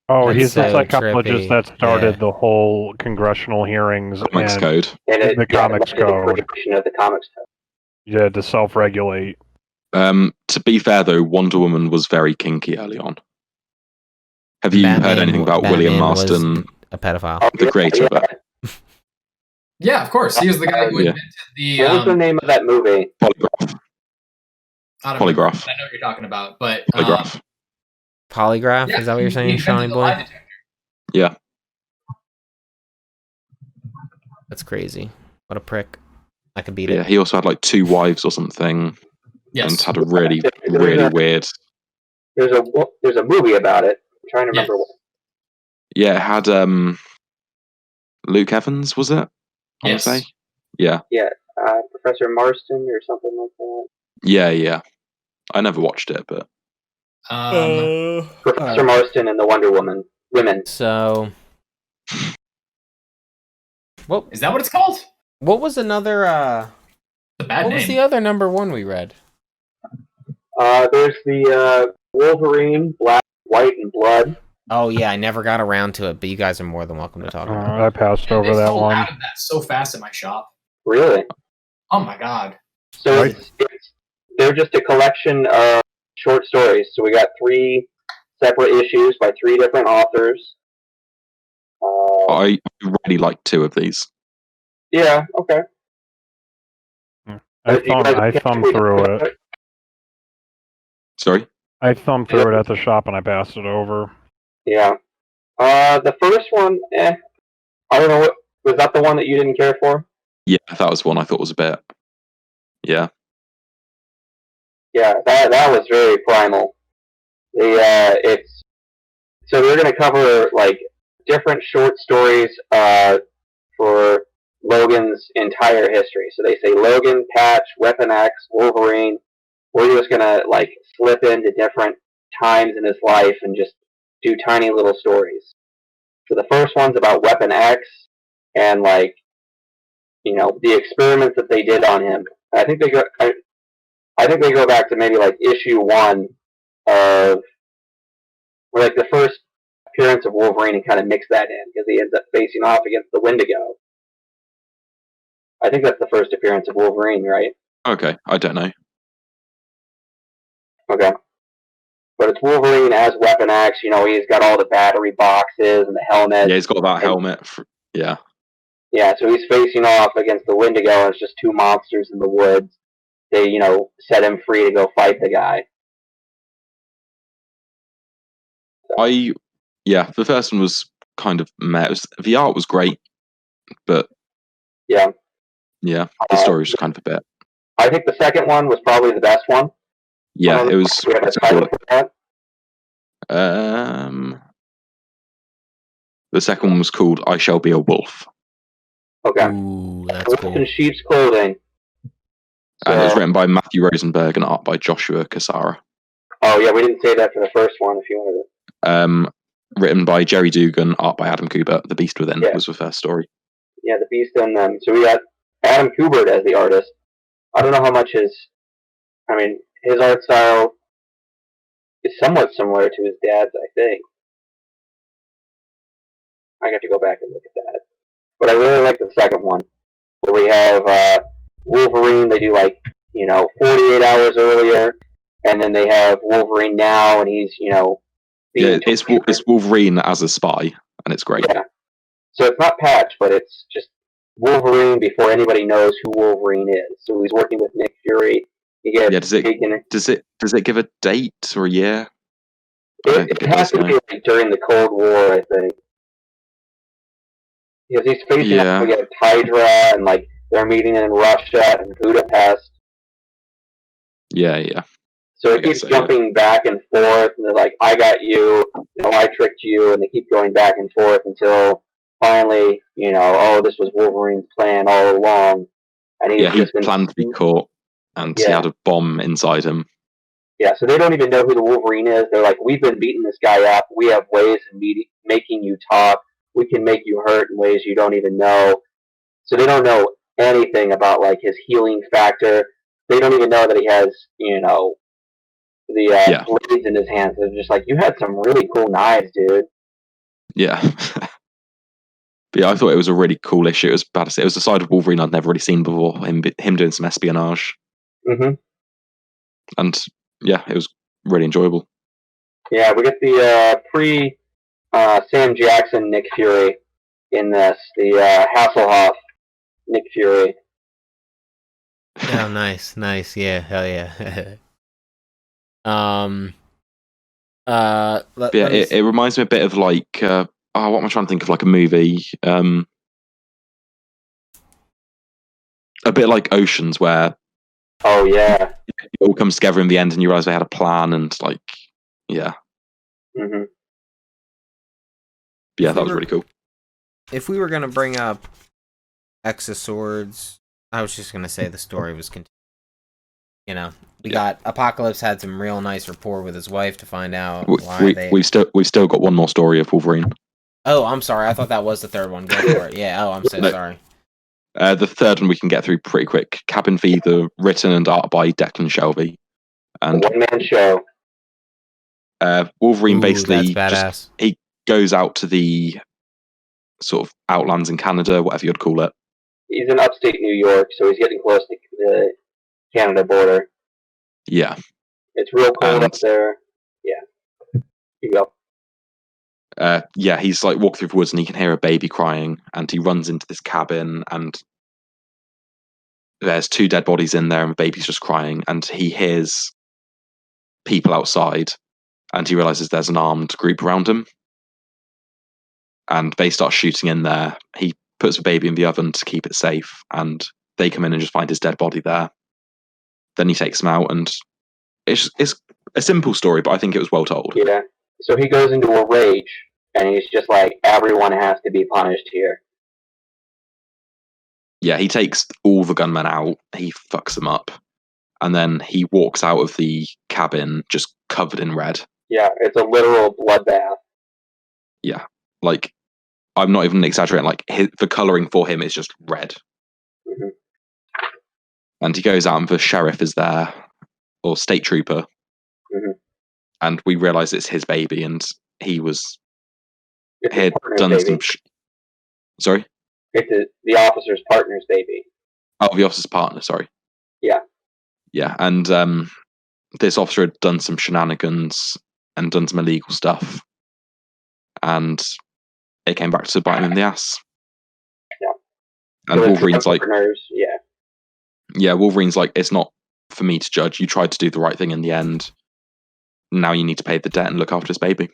Oh, That's he's so the psychologist trippy. that started the whole congressional hearings Comics code. And the comics code. Of the comics code. Yeah, to self-regulate. To be fair though, Wonder Woman was very kinky early on. Have you heard anything about William Marston, a pedophile? the creator of that? Yeah, of course. He was the guy who invented the... What was the name of that movie? Polygraph. Polygraph. I know what you're talking about, but... Polygraph. Polygraph? Yeah, is that what you're saying, Shawnee Boy? Yeah. That's crazy. What a prick. I could beat it. Yeah, he also had like 2 wives or something. Yes. And had a really weird... There's a movie about it. I'm trying to remember what. Yeah, it had Luke Evans, was it? I want to say. Yeah. Yeah, Professor Marston or something like that. Yeah. I never watched it, but... Professor Marston and the Wonder Woman. Women. So... What is that what it's called? What was another what was the other number 1 we read? There's the Wolverine, Black, White, and Blood. Oh yeah, I never got around to it, but you guys are more than welcome to talk about it. I passed over that one. Out of that so fast at my shop. Really? Oh my god. So they're just a collection of short stories. So we got 3 separate issues by 3 different authors. I really like 2 of these. Yeah, okay. I thumbed through it. Sorry? I thumbed through it at the shop and I passed it over. Yeah. The first one, I don't know, was that the one that you didn't care for? Yeah, that was one I thought was a bit. Yeah. Yeah, that was very primal. It's so they're going to cover like different short stories for Logan's entire history. So they say Logan, Patch, Weapon X, Wolverine. We're just going to like slip into different times in his life and just do tiny little stories. So the first one's about Weapon X and like the experiments that they did on him. I think they go. I think they go back to maybe like issue 1 of or like the first appearance of Wolverine and kind of mix that in because he ends up facing off against the Wendigo. I think that's the first appearance of Wolverine, right? Okay, I don't know. Okay. But it's Wolverine as Weapon X. He's got all the battery boxes and the helmet. Yeah, he's got that helmet. Yeah. Yeah, so he's facing off against the Wendigo, and it's just 2 monsters in the woods. They, set him free to go fight the guy. The first one was kind of meh. The art was great, but yeah, the story was just kind of a bit. I think the second one was probably the best one. Yeah, it was. We have a title for that. The second one was called "I Shall Be a Wolf." Okay. Ooh, that's Wolf cool. in sheep's clothing. And it was written by Matthew Rosenberg and art by Joshua Cassara. Oh yeah, we didn't say that for the first one. If you wanted it. Written by Jerry Dugan, art by Adam Kubert. The Beast Within was the first story. Yeah, the Beast and them. So we got Adam Kubert as the artist. I don't know how much his art style is somewhat similar to his dad's, I think. I got to go back and look at that. But I really like the second one, where we have Wolverine. They do 48 hours earlier, and then they have Wolverine now, and he's it's Wolverine as a spy, and it's great. Yeah. So it's not Patch, but it's just Wolverine before anybody knows who Wolverine is. So he's working with Nick Fury. Does it give a date or a year? It has to be during the Cold War, I think. Because he's facing up against Hydra, and they're meeting in Russia and Budapest. Yeah. So it keeps jumping back and forth, and they're like, "I got you," "I tricked you," and they keep going back and forth until finally, this was Wolverine's plan all along. And he planned to be caught, and he had a bomb inside him. Yeah, so they don't even know who the Wolverine is. They're like, "We've been beating this guy up. We have ways of making you talk. We can make you hurt in ways you don't even know." So they don't know anything about his healing factor. They don't even know that he has, the blades in his hands. They're just like, "You had some really cool knives, dude." Yeah. But yeah, I thought it was a really cool issue. It was bad to say. It was a side of Wolverine I'd never really seen before. Him doing some espionage. Mm-hmm. And yeah, it was really enjoyable. Yeah, we get the Sam Jackson Nick Fury in this. The Hasselhoff Nick Fury. Oh, nice. Yeah, hell yeah. It reminds me a bit of what am I trying to think of? Like a movie, a bit like Oceans, where it all comes together in the end, and you realize they had a plan, and Mm-hmm. Yeah, that was really cool. If we were gonna bring up X of Swords, I was just gonna say the story was continuing. We got Apocalypse had some real nice rapport with his wife to find out why we've still got one more story of Wolverine. Oh, I'm sorry. I thought that was the third one. Go for it. Yeah. Oh, I'm so sorry. The third one we can get through pretty quick. Cabin Fever, written and art by Declan Shelby, and one-man show. Wolverine basically he goes out to the sort of outlands in Canada, whatever you'd call it. He's in upstate New York, so he's getting close to the Canada border. Yeah. It's real cold up there. Yeah. You go. Yeah, he's like walking through the woods and he can hear a baby crying, and he runs into this cabin, and there's 2 dead bodies in there, and the baby's just crying, and he hears people outside, and he realizes there's an armed group around him, and they start shooting in there. He puts the baby in the oven to keep it safe, and they come in and just find his dead body there. Then he takes them out, and it's a simple story, but I think it was well told. Yeah. So he goes into a rage, and he's just like, everyone has to be punished here. Yeah, he takes all the gunmen out, he fucks them up, and then he walks out of the cabin just covered in red. Yeah, it's a literal bloodbath. Yeah, like, I'm not even exaggerating, like, the colouring for him is just red. Mm-hmm. And he goes out and the sheriff is there, or state trooper, Mm-hmm. and we realise it's his baby, and he was... It's he had his partner's done baby. some... Sorry? It's the officer's partner's baby. Oh, the officer's partner, sorry. Yeah. Yeah, and this officer had done some shenanigans and done some illegal stuff, and it came back to bite him in the ass. Yeah. And So Wolverine's like, yeah. Wolverine's like, it's not for me to judge. You tried to do the right thing in the end. Now you need to pay the debt and look after his baby.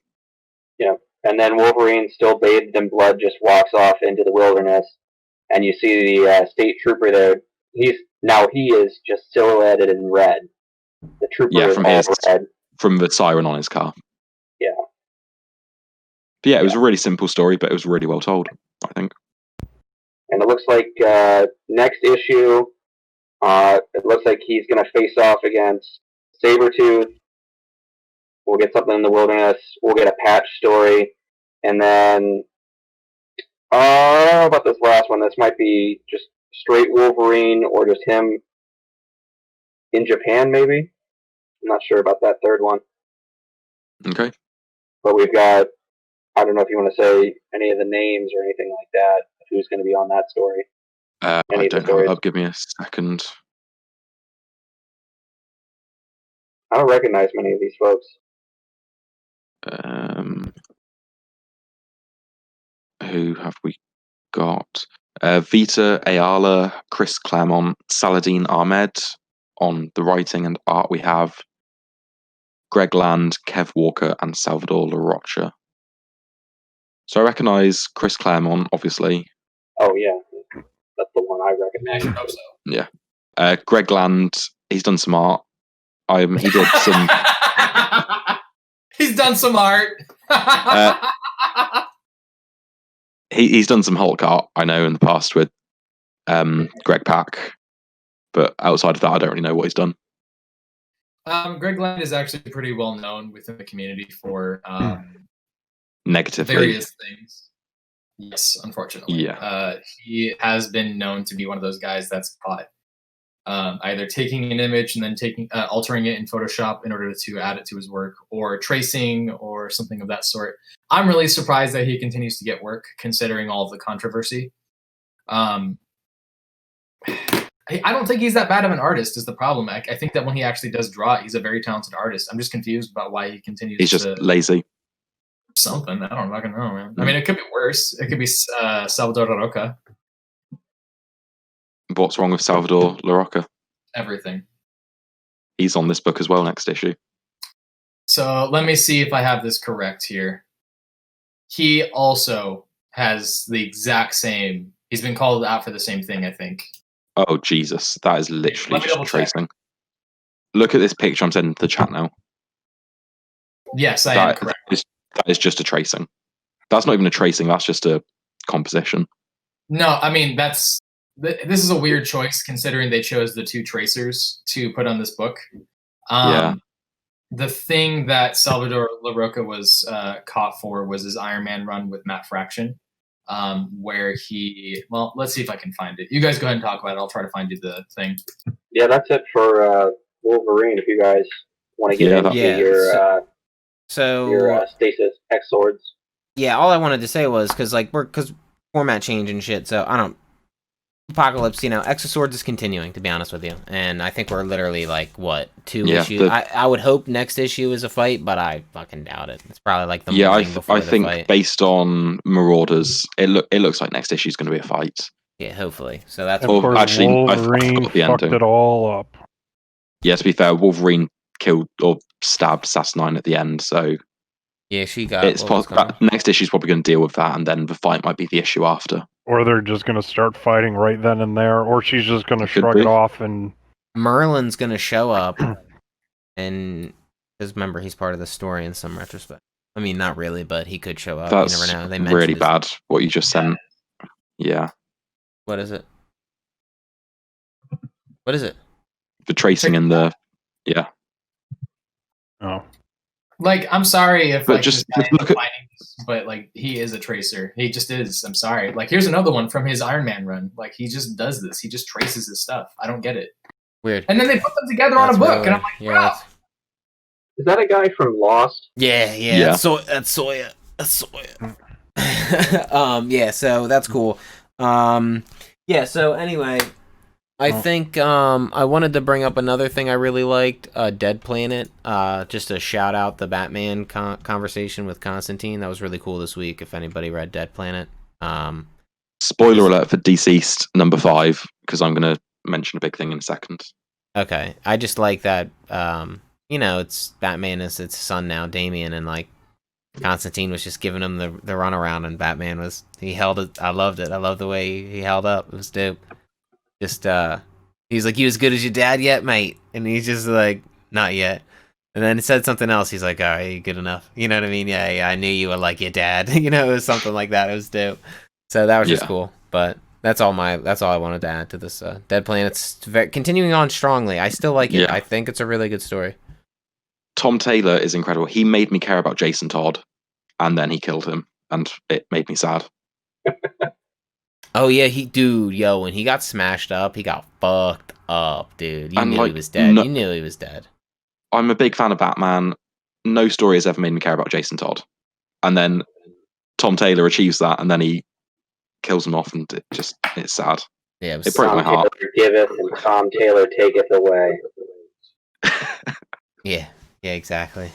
Yeah. And then Wolverine, still bathed in blood, just walks off into the wilderness, and you see the state trooper there. He is just silhouetted in red. The trooper is all red. From the siren on his car. Yeah. But yeah, it was a really simple story, but it was really well told, I think. And it looks like next issue, it looks like he's going to face off against Sabretooth. We'll get something in the wilderness. We'll get a patch story. And then, how about this last one? This might be just straight Wolverine or just him in Japan, maybe? I'm not sure about that third one. Okay. But we've got, I don't know if you want to say any of the names or anything like that, who's going to be on that story. I don't have it up. Give me a second. I don't recognize many of these folks. Who have we got? Vita Ayala, Chris Claremont, Saladin Ahmed. On the writing and art, we have Greg Land, Kev Walker, and Salvador LaRocha. So I recognise Chris Claremont, obviously. Oh, yeah. That's the one I recognize. I hope so. Yeah. Greg Land, he's done some art. He did some... He's done some art. He's done some Hulk art, I know, in the past with Greg Pak. But outside of that, I don't really know what he's done. Greg Land is actually pretty well known within the community for negatively various things. Yes, unfortunately. Yeah. He has been known to be one of those guys that's caught either taking an image and then altering it in Photoshop in order to add it to his work, or tracing or something of that sort. I'm really surprised that he continues to get work, considering all of the controversy. I don't think he's that bad of an artist is the problem. I think that when he actually does draw it, he's a very talented artist. I'm just confused about why he continues He's just lazy. Something. I don't fucking know, man. I mean, it could be worse. It could be Salvador LaRocca. What's wrong with Salvador LaRocca? Everything. He's on this book as well next issue. So let me see if I have this correct here. He also has the exact same... He's been called out for the same thing, I think. Oh, Jesus. That is literally just tracing. Look at this picture I'm sending to the chat now. Yes, I am correct. That is just a tracing. That's not even a tracing. That's just a composition. No, I mean, this is a weird choice considering they chose the 2 tracers to put on this book. Yeah. The thing that Salvador LaRocca was caught for was his Iron Man run with Matt Fraction, where he... Well, let's see if I can find it. You guys go ahead and talk about it. I'll try to find you the thing. Yeah, that's it for Wolverine, if you guys want to get into your Stasis X Swords. Yeah, all I wanted to say was, because format change and shit, so I don't... Apocalypse, Exoswords is continuing, to be honest with you, and I think we're literally like two Yeah, issues. I would hope next issue is a fight, but I fucking doubt it. It's probably like the Yeah, morning before I the think fight. based on Marauders, it looks like next issue is going to be a fight. Yeah, hopefully. So that's And of course, actually, I Wolverine forgot the fucked ending. it all up. Yeah, to be fair, Wolverine killed or stabbed Assassinine at the end, so yeah. She got it's what was coming. that next issue is probably going to deal with that, and then the fight might be the issue after. Or they're just going to start fighting right then and there, or she's just going to Could shrug be. it off and... Merlin's gonna show up, and because remember he's part of the story in some retrospect. I mean, not really, but he could show up. That's You never know. They really mentioned his... bad what you just sent. Yeah, What is it? What is it? the tracing and the Oh. Like, I'm sorry if But like just this guy look is at- fighting this, but like he is a tracer. He just is. I'm sorry. Like, here's another one from his Iron Man run. Like, he just does this. He just traces his stuff. I don't get it. Weird. And then they put them together on a That's book, really and I'm weird. like, Yeah, bro. that's- Is that a guy from Lost? Yeah. Yeah. That's Soya. Yeah, so that's cool. Yeah, so anyway, I think I wanted to bring up another thing I really liked, Dead Planet. Just to shout out the Batman conversation with Constantine. That was really cool this week, if anybody read Dead Planet. spoiler alert for Deceased number 5, because I'm going to mention a big thing in a second. Okay, I just like that, it's Batman is its son now, Damian, and like Constantine was just giving him the runaround, and Batman he held it. I loved it. I love the way he held up. It was dope. Just he's like, "You as good as your dad yet, mate?" And he's just like, "Not yet." And then he said something else. He's like, "All right, good enough." You know what I mean? Yeah. I knew you were like your dad. It was something like that. It was dope. So that was just cool. But that's all I wanted to add to this Dead Planet's continuing on strongly. I still like it. Yeah. I think it's a really good story. Tom Taylor is incredible. He made me care about Jason Todd, and then he killed him, and it made me sad. Oh yeah, when he got smashed up, he got fucked up, dude. You And, knew like, he was dead. no- You knew he was dead. I'm a big fan of Batman. No story has ever made me care about Jason Todd. And then Tom Taylor achieves that, and then he kills him off, and it's sad. Yeah, it It broke my Tom heart. Taylor giveth and Tom Taylor taketh away. Yeah, exactly.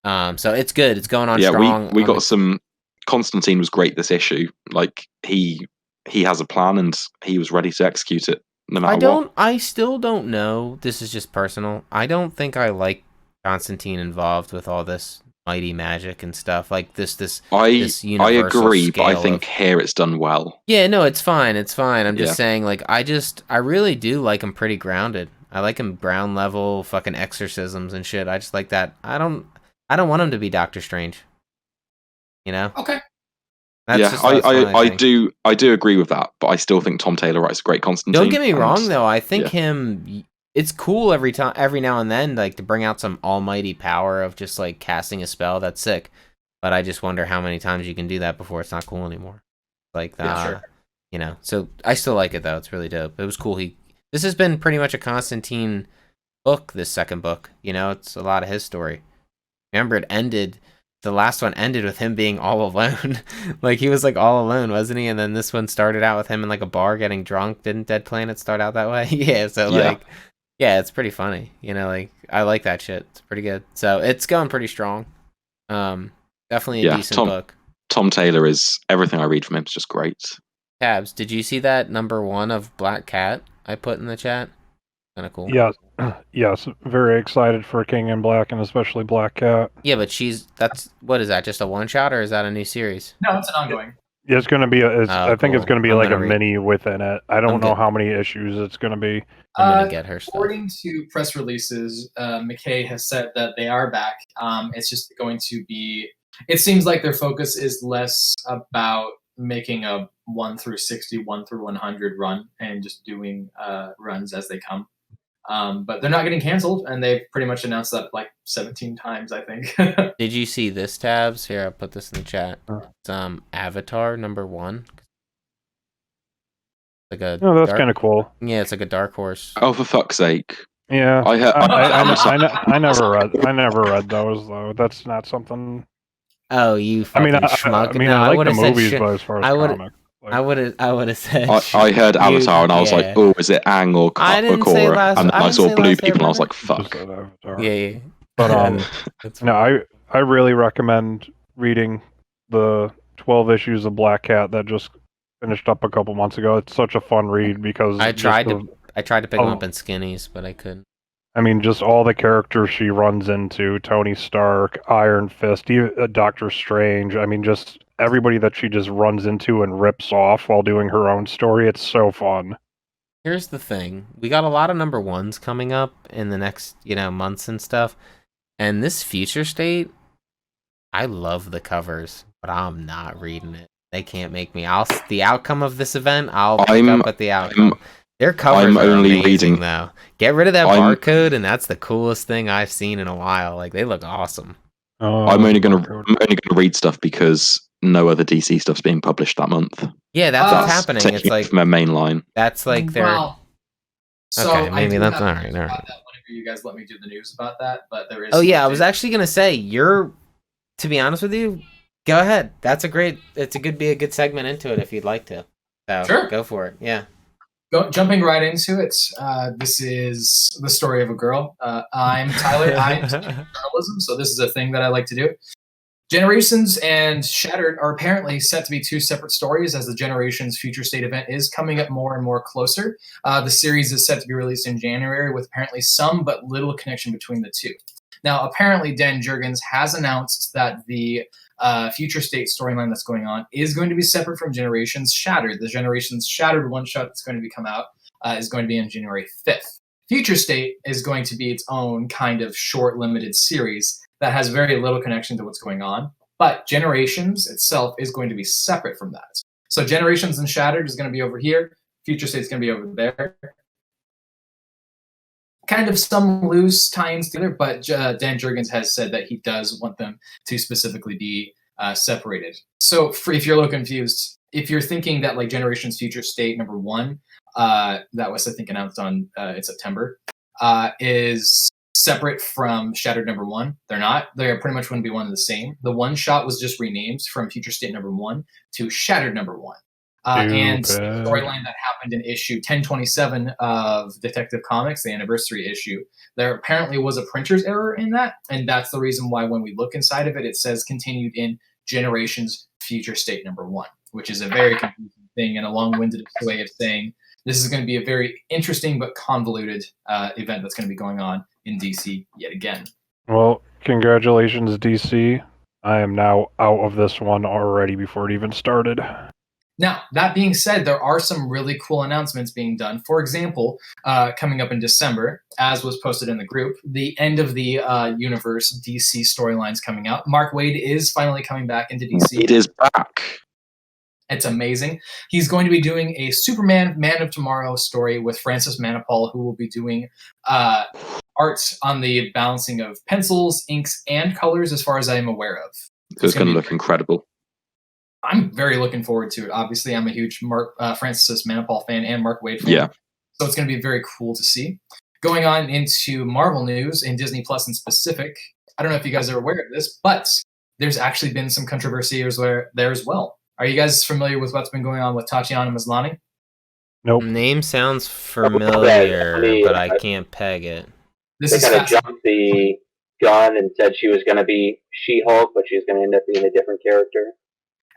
So it's good. It's going on Yeah, strong. we got some. Constantine was great this issue. Like he has a plan, and he was ready to execute it no matter what. I still don't know. This is just personal. I don't think I like Constantine involved with all this mighty magic and stuff like this I universal agree, but I scale think of... here it's done well. Yeah, no, it's fine. It's fine. I'm just Yeah. saying, like, I really do like him pretty grounded. I like him ground level, fucking exorcisms and shit. I just like that. I don't want him to be Doctor Strange. Okay. That's I do agree with that, but I still think Tom Taylor writes a great Constantine. Don't get me and- wrong, though. I think yeah. it's cool every now and then, like, to bring out some almighty power of just like casting a spell. That's sick. But I just wonder how many times you can do that before it's not cool anymore. Like that, sure. So I still like it though. It's really dope. It was cool. This has been pretty much a Constantine book. This second book, it's a lot of his story. Remember, the last one ended with him being all alone. Like, he was like all alone, wasn't he? And then this one started out with him in like a bar getting drunk. Didn't Dead Planet start out that way? Yeah, so like, yeah, it's pretty funny. Like, I like that shit. It's pretty good. So it's going pretty strong. Definitely a decent book. Tom Taylor is everything I read from him is just great. Tabs, did you see that number 1 of Black Cat I put in the chat? Kind of cool. Yes, very excited for King in Black and especially Black Cat. Yeah, but what is that? Just a one shot or is that a new series? No, it's an ongoing. Yeah, it's going to be I think it's cool. going to be I'm like a gonna mini within it. I don't know good. how many issues it's going to be. I'm gonna get her stuff. According to press releases, McKay has said that they are back. It's just going to be. It seems like their focus is less about making a 1 through 60, 1 through 100 run and just doing runs as they come. But they're not getting canceled, and they've pretty much announced that like 17 times, I think. Did you see this, Tabs? Here, I'll put this in the chat. It's Avatar number 1. Like a Oh, that's kind of cool. Yeah, it's like a Dark Horse. Oh, for fuck's sake! Yeah, I never read those though. That's not something. Oh, you I mean, fucking schmuck. I No, like the would've said movies, shit. but as far as I would- comics, Like, I would have said. I heard Avatar and I was like, yeah. oh, is it Aang or I didn't say Korra? last. And then I I didn't saw say blue last people and I was Airbender. like, just fuck. said Avatar. Yeah. But That's no, I really recommend reading the 12 issues of Black Cat that just finished up a couple months ago. It's such a fun read because I tried just to pick them up in skinnies, but I couldn't. I mean, just all the characters she runs into, Tony Stark, Iron Fist, even, Doctor Strange. I mean, just everybody that she just runs into and rips off while doing her own story. It's so fun. Here's the thing: we got a lot of number ones coming up in the next, months and stuff. And this Future State, I love the covers, but I'm not reading it. They can't make me. The outcome of this event, I'll pick up at the outcome. Their covers are amazing, though. Get rid of that barcode, and that's the coolest thing I've seen in a while. Like, they look awesome. I'm only gonna read stuff because no other DC stuff's being published that month. Yeah, that's what's happening. Taking It's like from their main line. That's like their. Well, so okay, maybe that's all right. About that whenever you guys let me do the news about that, but there is. Oh yeah, I was actually gonna say to be honest with you, go ahead. It's a good segment into it if you'd like to. So sure, go for it. Yeah. Jumping right into it. This is the story of a girl. I'm Tyler. I'm journalism, so this is a thing that I like to do. Generations and Shattered are apparently set to be two separate stories as the Generations Future State event is coming up more and more closer. The series is set to be released in January with apparently some but little connection between the two. Now, apparently, Dan Jurgens has announced that the Future State storyline that's going on is going to be separate from Generations Shattered. The Generations Shattered one-shot that's going to be come out is going to be on January 5th. Future State is going to be its own kind of short, limited series that has very little connection to what's going on. But Generations itself is going to be separate from that. So Generations and Shattered is going to be over here. Future State is going to be over there. Kind of some loose tie-ins together, but Dan Jurgens has said that he does want them to specifically be separated. So if you're a little confused, if you're thinking that like Generations Future State number 1, that was I think announced on in September, is separate from Shattered number 1. They're not. They're pretty much going to be one and the same. The one shot was just renamed from Future State number 1 to Shattered number 1. And the storyline that happened in issue 1027 of Detective Comics, the anniversary issue, there apparently was a printer's error in that, and that's the reason why when we look inside of it, it says continued in Generations Future State number 1, which is a very confusing thing and a long-winded way of saying this is going to be a very interesting but convoluted event that's going to be going on in DC yet again. Well, congratulations, DC. I am now out of this one already before it even started. Now, that being said, there are some really cool announcements being done. For example, coming up in December, as was posted in the group, the end of the universe DC storylines coming out. Mark Waid is finally coming back into DC. It is back. It's amazing. He's going to be doing a Superman Man of Tomorrow story with Francis Manapul, who will be doing art on the balancing of pencils, inks, and colors, as far as I am aware of. So it's going to look incredible. I'm very looking forward to it. Obviously, I'm a huge Francis Manapul fan and Mark Waid fan. Yeah. So it's going to be very cool to see. Going on into Marvel news and Disney Plus in specific, I don't know if you guys are aware of this, but there's actually been some controversy there as well. Are you guys familiar with what's been going on with Tatiana Maslany? Nope. Name sounds familiar, but I can't peg it. They kind of jumped the gun and said she was going to be She-Hulk, but she's going to end up being a different character.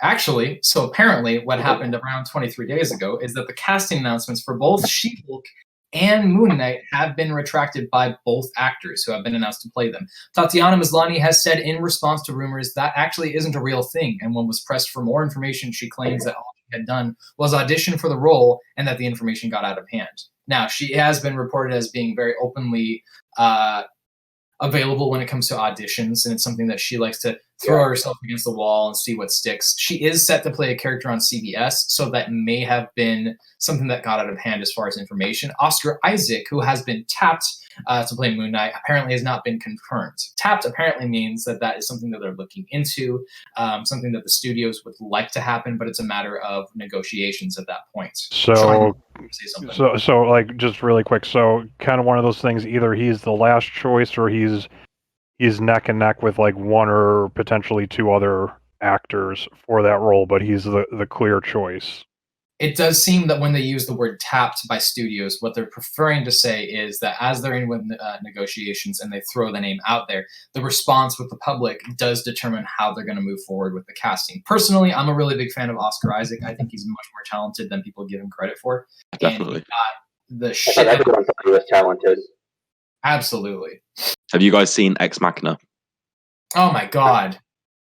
Actually, so apparently what happened around 23 days ago is that the casting announcements for both She-Hulk and Moon Knight have been retracted by both actors who have been announced to play them. Tatiana Maslany has said in response to rumors that actually isn't a real thing, and when was pressed for more information, she claims that all she had done was audition for the role and that the information got out of hand. Now, she has been reported as being very openly available when it comes to auditions, and it's something that she likes to throw herself against the wall and see what sticks. She is set to play a character on CBS, so that may have been something that got out of hand as far as information. Oscar Isaac, who has been tapped to play Moon Knight, apparently has not been confirmed. Tapped apparently means that is something that they're looking into, something that the studios would like to happen, but it's a matter of negotiations at that point. So like, just really quick, so kind of one of those things, either he's the last choice or he's neck and neck with like one or potentially two other actors for that role, but he's the clear choice. it does seem that when they use the word tapped by studios, what they're preferring to say is that as they're in with negotiations and they throw the name out there, the response with the public does determine how they're going to move forward with the casting. Personally, I'm a really big fan of Oscar Isaac. I think he's much more talented than people give him credit for. Definitely. And he got the I shit. thought everyone thought he was talented. Absolutely. Have you guys seen Ex Machina? Oh my god.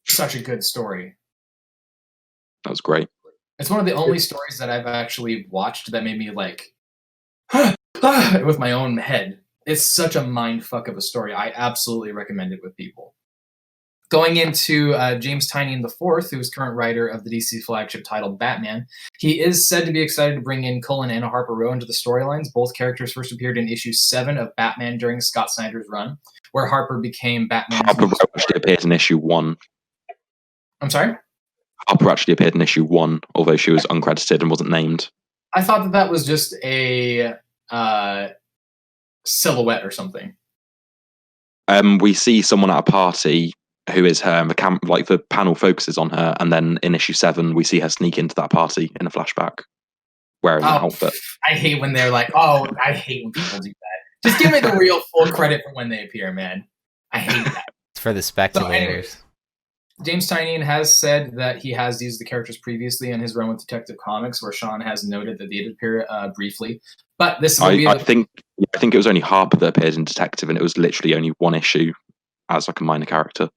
Such a good story. That was great. It's one of the only stories that I've actually watched that made me like with my own head. It's such a mind fuck of a story. I absolutely recommend it with people. Going into James Tynion IV, who's current writer of the DC flagship title Batman, he is said to be excited to bring in Cullen and Harper Row into the storylines. Both characters first appeared in issue 7 of Batman during Scott Snyder's run, where Harper became Batman's... Harper Row actually appeared in issue 1. I'm sorry? Harper actually appeared in issue 1, although she was uncredited and wasn't named. I thought that was just a silhouette or something. We see someone at a party who is her, and the panel focuses on her, and then in issue 7 we see her sneak into that party in a flashback wearing an outfit. I hate when they're like, I hate when people do that. Just give me the real full credit for when they appear, man. I hate that. It's for the speculators. So James Tynion has said that he has used the characters previously in his run with Detective Comics, where Sean has noted that they did appear briefly. But this will be... I think it was only Harper that appeared in Detective, and it was literally only one issue as like a minor character.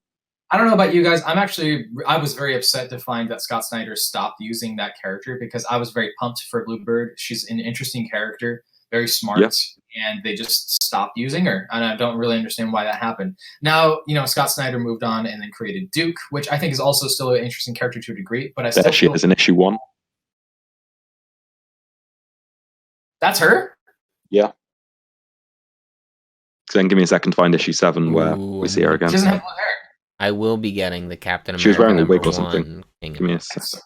I don't know about you guys. I was very upset to find that Scott Snyder stopped using that character because I was very pumped for Bluebird. She's an interesting character, very smart, and they just stopped using her. And I don't really understand why that happened. Now, Scott Snyder moved on and then created Duke, which I think is also still an interesting character to a degree. But I still she is in issue 1. That's her? Yeah. So then give me a second to find issue 7 where we see her again. She doesn't have blue hair. I will be getting the Captain America. She was wearing a wig #1 or something. Give me a second.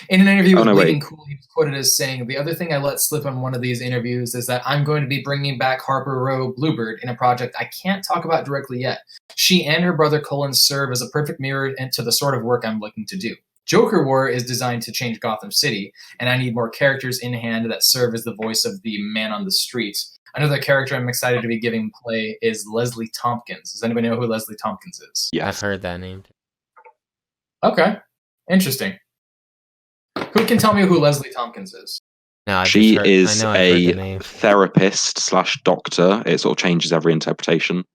In an interview with Bleeding wait. Cool, he was quoted as saying, "The other thing I let slip on one of these interviews is that I'm going to be bringing back Harper Row Bluebird in a project I can't talk about directly yet. She and her brother Cullen serve as a perfect mirror to the sort of work I'm looking to do. Joker War is designed to change Gotham City, and I need more characters in hand that serve as the voice of the man on the streets. Another character I'm excited to be giving play is Leslie Tompkins. Does anybody know who Leslie Tompkins is? Yes. I've heard that name. Okay. Interesting. Who can tell me who Leslie Tompkins is? No, she is I've a heard the name. therapist / doctor. It sort of changes every interpretation.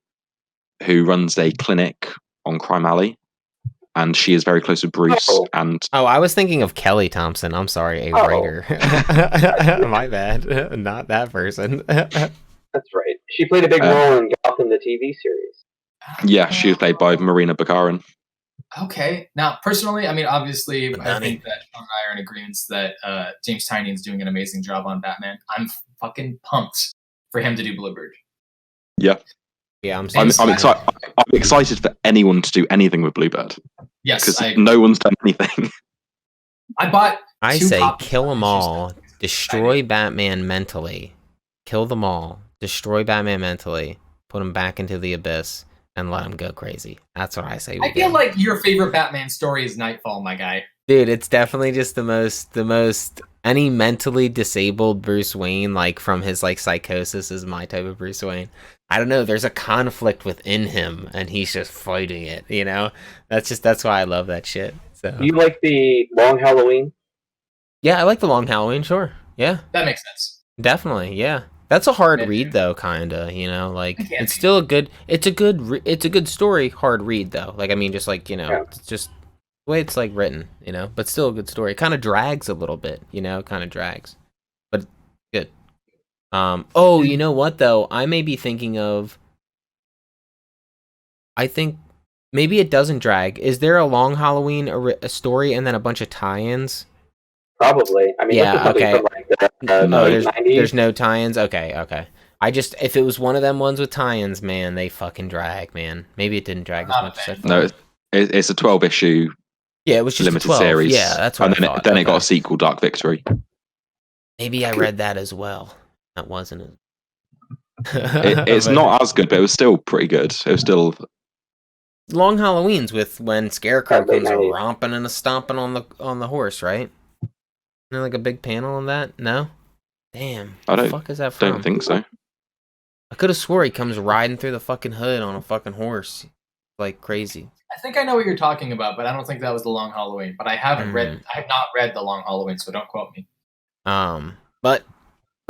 Who runs a clinic on Crime Alley. And she is very close with Bruce. I was thinking of Kelly Thompson. I'm sorry, a writer. My bad. Not that person. That's right. She played a big role in Gotham, the TV series. Yeah, she was played by Marina Bakarin. Okay. Now, personally, I mean, obviously, I think that Sean and I are in agreement that James Tynion's doing an amazing job on Batman. I'm fucking pumped for him to do Bluebird. Yeah. Yeah, I'm excited for anyone to do anything with Bluebird. Yes, because no one's done anything. I say kill them all, destroy Batman mentally, kill them all, destroy Batman mentally, put him back into the abyss, and let him go crazy. That's what I say. I feel like your favorite Batman story is Nightfall, my guy. Dude, it's definitely just the most any mentally disabled Bruce Wayne, like from his like psychosis, is my type of Bruce Wayne. I don't know, there's a conflict within him and he's just fighting it, That's why I love that shit. So you like the Long Halloween? Yeah, I like the Long Halloween, sure. Yeah. That makes sense. Definitely, yeah. That's a hard read though, kinda, it's still a good story, hard read though. Like I mean just like, it's just the way it's like written, but still a good story. It kind of drags a little bit, kind of drags. But good. You know what though? I may be thinking of. I think maybe it doesn't drag. Is there a Long Halloween a story and then a bunch of tie-ins? Probably. I mean, yeah. Okay. From like the there's no tie-ins. Okay. If it was one of them ones with tie-ins, man, they fucking drag, man. Maybe it didn't drag as much as I thought. No, it's a 12-issue. Yeah, it was just limited 12. series. Yeah, that's what and I thought. Then it got a sequel, Dark Victory. Maybe I read that as well. That wasn't it. It's not as good, but it was still pretty good. It was still Long Halloweens with when Scarecrow comes romping and stomping on the horse, right? there like a big panel on that? No. Damn. I What the don't fuck is that from? don't think so. I could have swore he comes riding through the fucking hood on a fucking horse, like crazy. I think I know what you're talking about, but I don't think that was The Long Halloween. But I haven't read. I have not read The Long Halloween, so don't quote me. But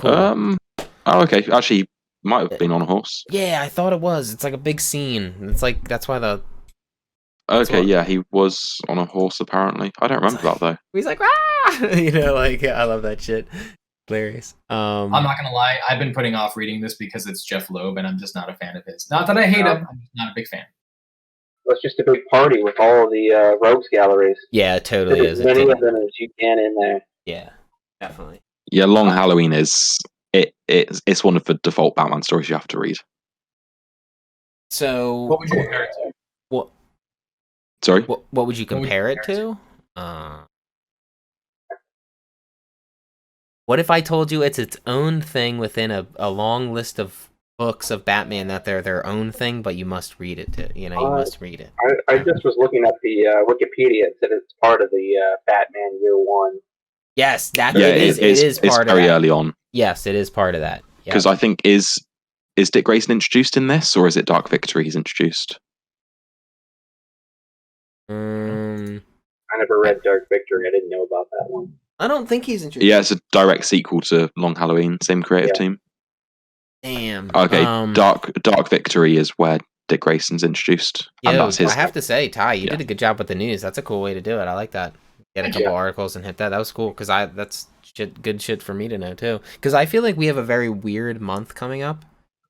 cool. Oh, okay. Actually, might have been on a horse. Yeah, I thought it was. It's like a big scene. It's like that's why the. Okay, yeah, he was on a horse apparently. I don't remember that though. He's like, ah, you know, like I love that shit. Hilarious. I'm not gonna lie. I've been putting off reading this because it's Jeff Loeb, and I'm just not a fan of his. Not that I hate him. I'm just not a big fan. It's just a big party with all of the rogues galleries. Yeah, it totally There's is. as many of them as you can in there. Yeah, definitely. Yeah, Long Halloween is it's one of the default Batman stories you have to read. So What would you compare it to? what? Sorry? What would you compare it to? What if I told you it's its own thing within a long list of books of Batman that they're their own thing, but you must read it to, you know, you must read it. I just was looking at the Wikipedia. It said it's part of the Batman Year One. Yes, that Yeah, it is it's part of very that. early on. Yes, it is part of that. Because I think is Dick Grayson introduced in this, or is it Dark Victory he's introduced? I never read Dark Victory. I didn't know about that one. I don't think he's introduced. Yeah, it's a direct sequel to Long Halloween, same creative team. Damn. Okay, Dark Victory is where Dick Grayson's introduced. Yo, and that's his. I have to say, Ty, you did a good job with the news. That's a cool way to do it. I like that. Get a couple articles and hit that. That was cool because that's good shit for me to know too. Because I feel like we have a very weird month coming up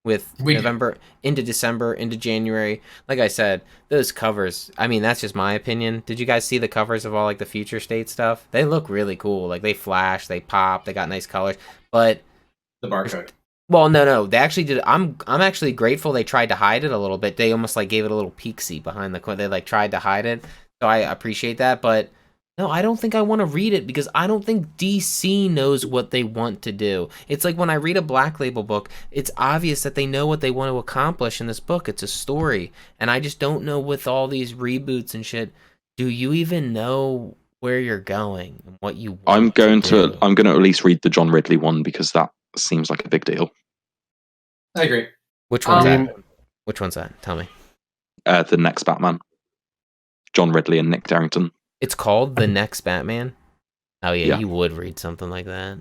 with November into December into January. Like I said, those covers. I mean, that's just my opinion. Did you guys see the covers of all like the future state stuff? They look really cool. Like they flash, they pop, they got nice colors. But the barcode. Well, no. They actually did. I'm actually grateful they tried to hide it a little bit. They almost like gave it a little peeksy behind the. They like tried to hide it, so I appreciate that. But no, I don't think I want to read it because I don't think DC knows what they want to do. It's like when I read a Black Label book, it's obvious that they know what they want to accomplish in this book. It's a story, and I just don't know with all these reboots and shit. Do you even know where you're going and what you want I'm going to to at least read the John Ridley one because that seems like a big deal. I agree. Which one's that? Which one's that? Tell me. The next Batman. John Ridley and Nick Darrington. It's called The Next Batman? Oh, yeah, you would read something like that.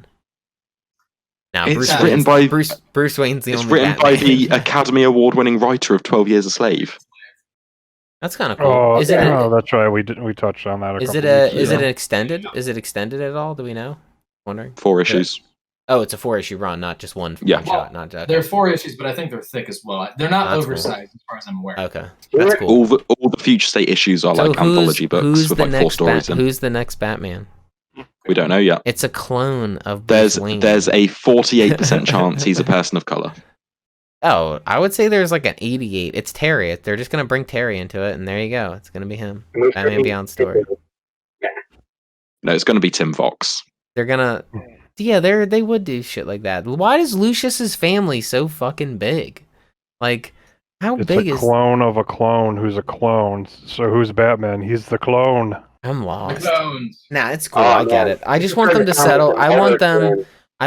Now, Bruce Wayne's the only Batman. It's written by the Academy Award-winning writer of 12 Years a Slave. That's kind of cool. Oh, that's right. We touched on that. Is it extended? Is it extended at all? Do we know? Wondering. 4 issues. Oh, it's a 4-issue run, not just one shot. Not okay. They're 4 issues, but I think they're thick as well. They're not oversized as far as I'm aware. Okay, that's cool. All the future state issues are like anthology books with like 4 stories in. Who's the next Batman? We don't know yet. It's a clone of Bruce Wayne. There's a 48% chance he's a person of color. Oh, I would say there's like an 88. It's Terry. They're just gonna bring Terry into it, and there you go. It's gonna be him. Batman Beyond story. No, it's gonna be Tim Fox. They're gonna. Yeah, they would do shit like that. Why is Lucius's family so fucking big? Like, how big is... It's a clone of a clone who's a clone. So who's Batman? He's the clone. I'm lost. Clones. Nah, it's cool. I get it. I just want them to settle. I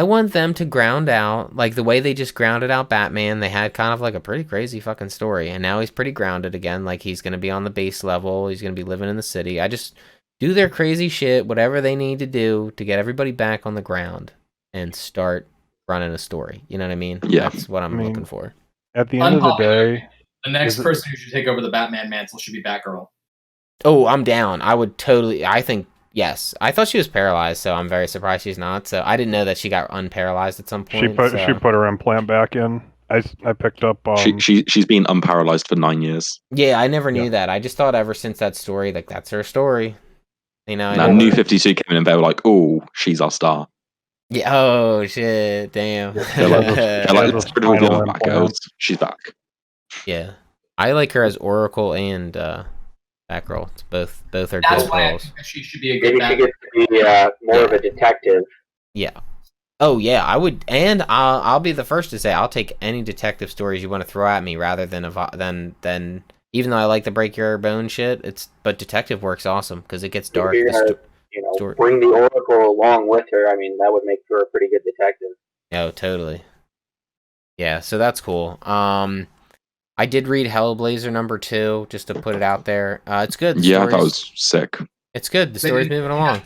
want them to ground out, like the way they just grounded out Batman. They had kind of like a pretty crazy fucking story. And now he's pretty grounded again. Like, he's going to be on the base level. He's going to be living in the city. I just... do their crazy shit, whatever they need to do to get everybody back on the ground and start running a story. You know what I mean? Yeah. That's what I'm looking for. At the end of the day... The next person who should take over the Batman mantle should be Batgirl. Oh, I'm down. I would totally... I think, yes. I thought she was paralyzed, so I'm very surprised she's not. So I didn't know that she got unparalyzed at some point. She put her implant back in. I picked up... She's been unparalyzed for 9 years. Yeah, I never knew that. I just thought ever since that story, like, that's her story. You know, now, New 52 came in and they were like, "Oh, she's our star." Yeah. Oh shit! Damn. They're like, let's put her with the other Batgirls. She's back. Yeah, I like her as Oracle and Batgirl. Both are That's good why roles. I think she should be a good Maybe she gets to be more of a detective. Yeah. Oh yeah, I would, and I'll be the first to say I'll take any detective stories you want to throw at me rather than. Even though I like the break your bone shit, but detective work's awesome because it gets dark. story. bring the Oracle along with her. I mean, that would make her a pretty good detective. Oh, totally. Yeah, so that's cool. I did read Hellblazer #2 just to put it out there. It's good. Yeah, that was sick. It's good. The story's moving along.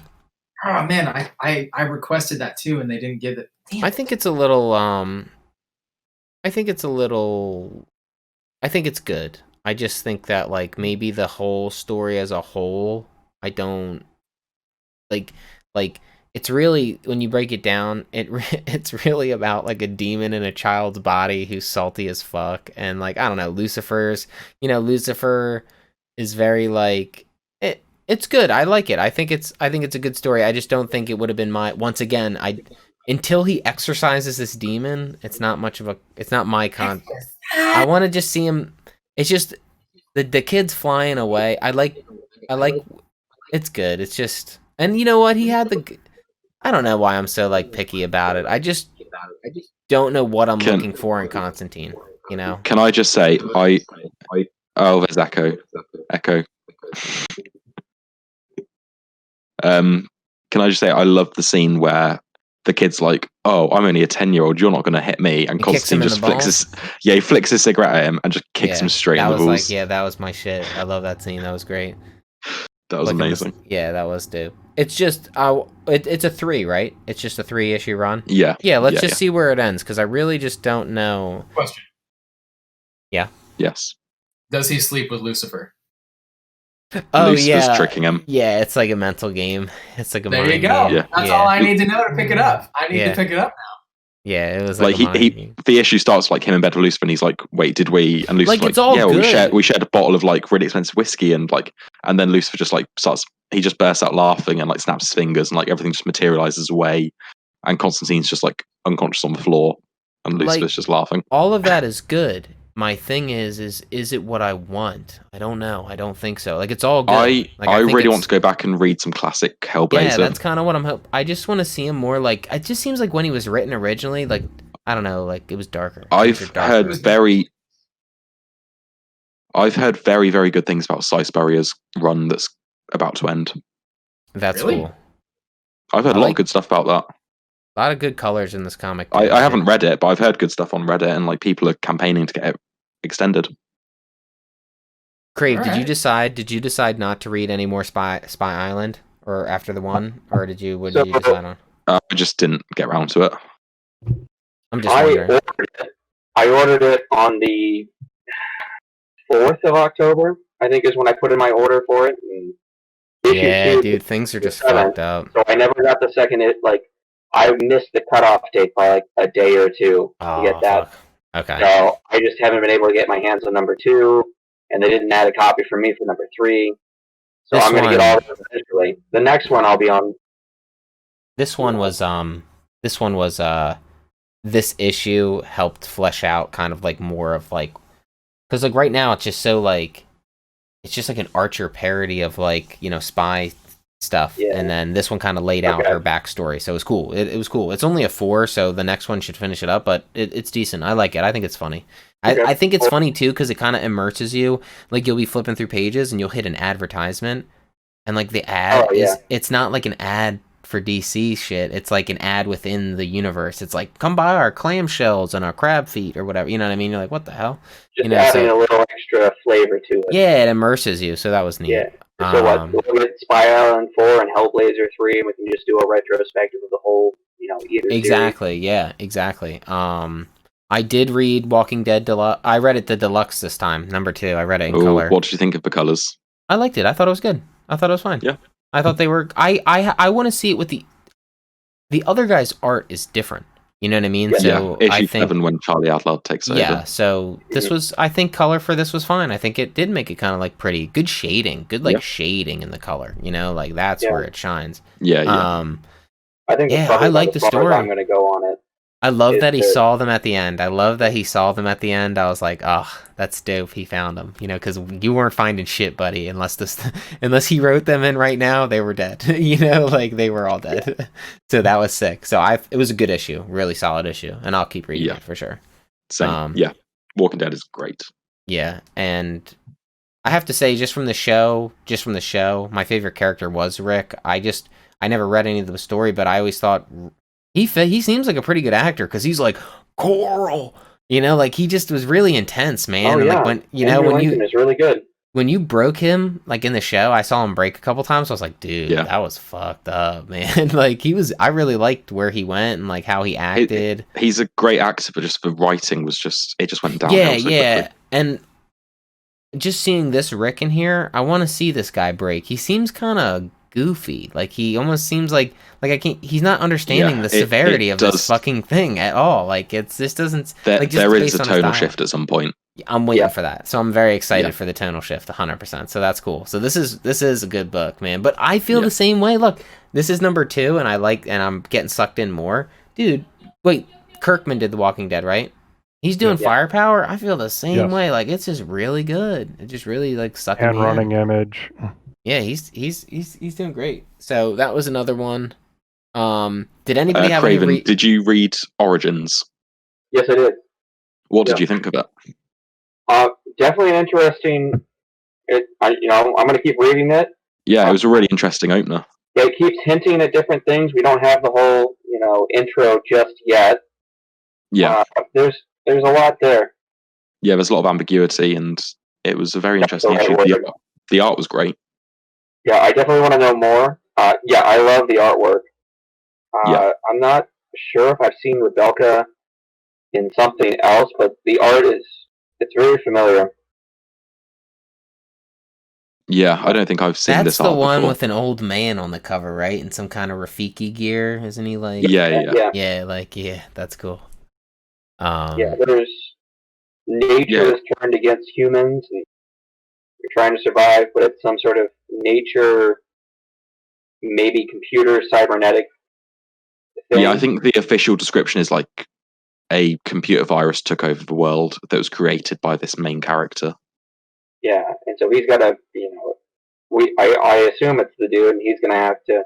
Oh man, I requested that too, and they didn't give it. Damn. I think it's a little. I think it's a little. I think it's good. I just think that like maybe the whole story as a whole, I don't like. It's really, when you break it down, it's really about like a demon in a child's body who's salty as fuck, and like I don't know, Lucifer is very like it's good. I like it. I think it's a good story. I just don't think it would have been once again, until he exorcises this demon, it's not my I want to just see him. It's just the kid's flying away. I like it's good. It's just, and you know what? He had I don't know why I'm so like picky about it. I just don't know what I'm looking for in Constantine. You know? Can I just say, there's Echo. Can I just say, I love the scene where the kid's like, "Oh, I'm only a 10-year-old. You're not going to hit me," and Constantine just flicks his cigarette at him and just kicks him straight in the balls. That was my shit. I love that scene. That was great. That was amazing. That was dope. It's just, it's a 3, right? It's just a 3-issue run. Yeah. Yeah. Let's just see where it ends, because I really just don't know. Question. Yeah. Yes. Does he sleep with Lucifer? Oh, Lucifer's tricking him. Yeah, it's like a mental game. It's like a there mind you go. game. Yeah. That's all I need to know to pick it up. I need to pick it up now. Yeah, it was like the issue starts like him in bed with Lucifer, and he's like, "Wait, did we?" And Lucifer's it's all good. we shared a bottle of like really expensive whiskey, and then Lucifer just like he just bursts out laughing and like snaps his fingers, and like everything just materializes away, and Constantine's just like unconscious on the floor, and Lucifer's just laughing. All of that is good. My thing is it what I want? I don't know. I don't think so. Like, it's all good. I really want to go back and read some classic Hellblazer. Yeah, that's kind of what I'm hoping. I just want to see him more like. It just seems like when he was written originally, like I don't know, like it was darker. I've heard very, very good things about Cy Spurrier's run that's about to end. That's cool. I've heard a lot of good stuff about that. A lot of good colors in this comic. I haven't read it, but I've heard good stuff on Reddit, and like people are campaigning to get it extended. Crave, did you decide not to read any more Spy Island, or after the one, or did you? What did you decide on? I just didn't get around to it. I'm just wondering. I ordered it on the 4th of October, I think, is when I put in my order for it. And yeah, dude, things are just fucked up. So I never got the second. I missed the cutoff date by like a day or two to get that. Fuck. Okay. So I just haven't been able to get my hands on #2, and they didn't add a copy for me for #3. So I'm going to get all of them eventually. The next one I'll be on. This one was this issue helped flesh out kind of like more of like, because like right now it's just so like, it's just like an Archer parody of like, you know, spy stuff, and then this one kind of laid out her backstory, so it was cool. It was cool. It's only a 4, so the next one should finish it up, but it's decent. I like it. I think it's funny. I think it's funny too because it kind of immerses you. Like, you'll be flipping through pages and you'll hit an advertisement, and like the ad it's not like an ad for DC shit. It's like an ad within the universe. It's like, come buy our clamshells and our crab feet or whatever. You know what I mean? You're like, what the hell? Just adding a little extra flavor to it. Yeah, it immerses you. So that was neat. Yeah. So we'll get Spy Island 4 and Hellblazer 3, and we can just do a retrospective of the whole, either exactly. series. Yeah, exactly. I did read Walking Dead Deluxe. I read it the deluxe this time, #2. I read it in color. What did you think of the colors? I liked it. I thought it was good. I thought it was fine. Yeah. I thought they were. I want to see it with the other guy's art is different. You know what I mean? Yeah. So Issue I think 7 when Charlie Adlard takes over. Yeah. So this was. I think color for this was fine. I think it did make it kind of like pretty good shading. Good shading in the color. You know, like that's where it shines. Yeah. I think. I like the story. I'm going to go on it. I love that he saw them at the end. I was like, oh, that's dope. He found them, because you weren't finding shit, buddy, unless he wrote them in right now, they were dead. Like they were all dead. Yeah. So that was sick. So it was a good issue, really solid issue, and I'll keep reading it for sure. Same. Walking Dead is great. Yeah, and I have to say, just from the show, my favorite character was Rick. I never read any of the story, but I always thought he seems like a pretty good actor because he's like Coral, like he just was really intense, man. Oh And yeah, like when Andrew Lincoln is really good. when you broke him, like in the show, I saw him break a couple times. So I was like, dude, Yeah. that was fucked up, man. Like I really liked where he went and like how he acted. He's a great actor, but just the writing was it just went downhill so quickly. And just seeing this Rick in here, I want to see this guy break. He seems kind of goofy. Like he almost seems like I can't. He's not understanding the severity of this fucking thing at all. Like this doesn't. Like just there is based a on his tonal dialogue. shift at some point. I'm waiting for that, so I'm very excited Yeah. for the tonal shift, 100%. So that's cool. So this is a good book, man. But I feel the same way. Look, this is number 2, and I'm getting sucked in more, dude. Wait, Kirkman did The Walking Dead, right? He's doing Firepower. I feel the same way. Like it's just really good. It just really like sucking And me running in. image. Yeah, he's doing great. So that was another one. Did anybody have Craven, any did you read Origins? Yes, I did. What did you think of it? Definitely an interesting. I'm going to keep reading it. Yeah, it was a really interesting opener. It keeps hinting at different things. We don't have the whole, intro just yet. Yeah, There's a lot there. yeah. There's a lot of ambiguity, and it was a very That's interesting the right issue. word. The art was great. Yeah, I definitely want to know more. Yeah, I love the artwork. I'm not sure if I've seen Rebecca in something else, but the art it's very familiar. Yeah, I don't think I've seen That's this the art one before. with an old man on the cover, right? In some kind of Rafiki gear, isn't he? Like Yeah. yeah, that's cool. There's nature is turned against humans, and you're trying to survive, but it's some sort of nature, maybe computer cybernetic thing. Yeah, I think the official description is like a computer virus took over the world that was created by this main character. Yeah, and so he's got to, I assume it's the dude, and he's going to have to.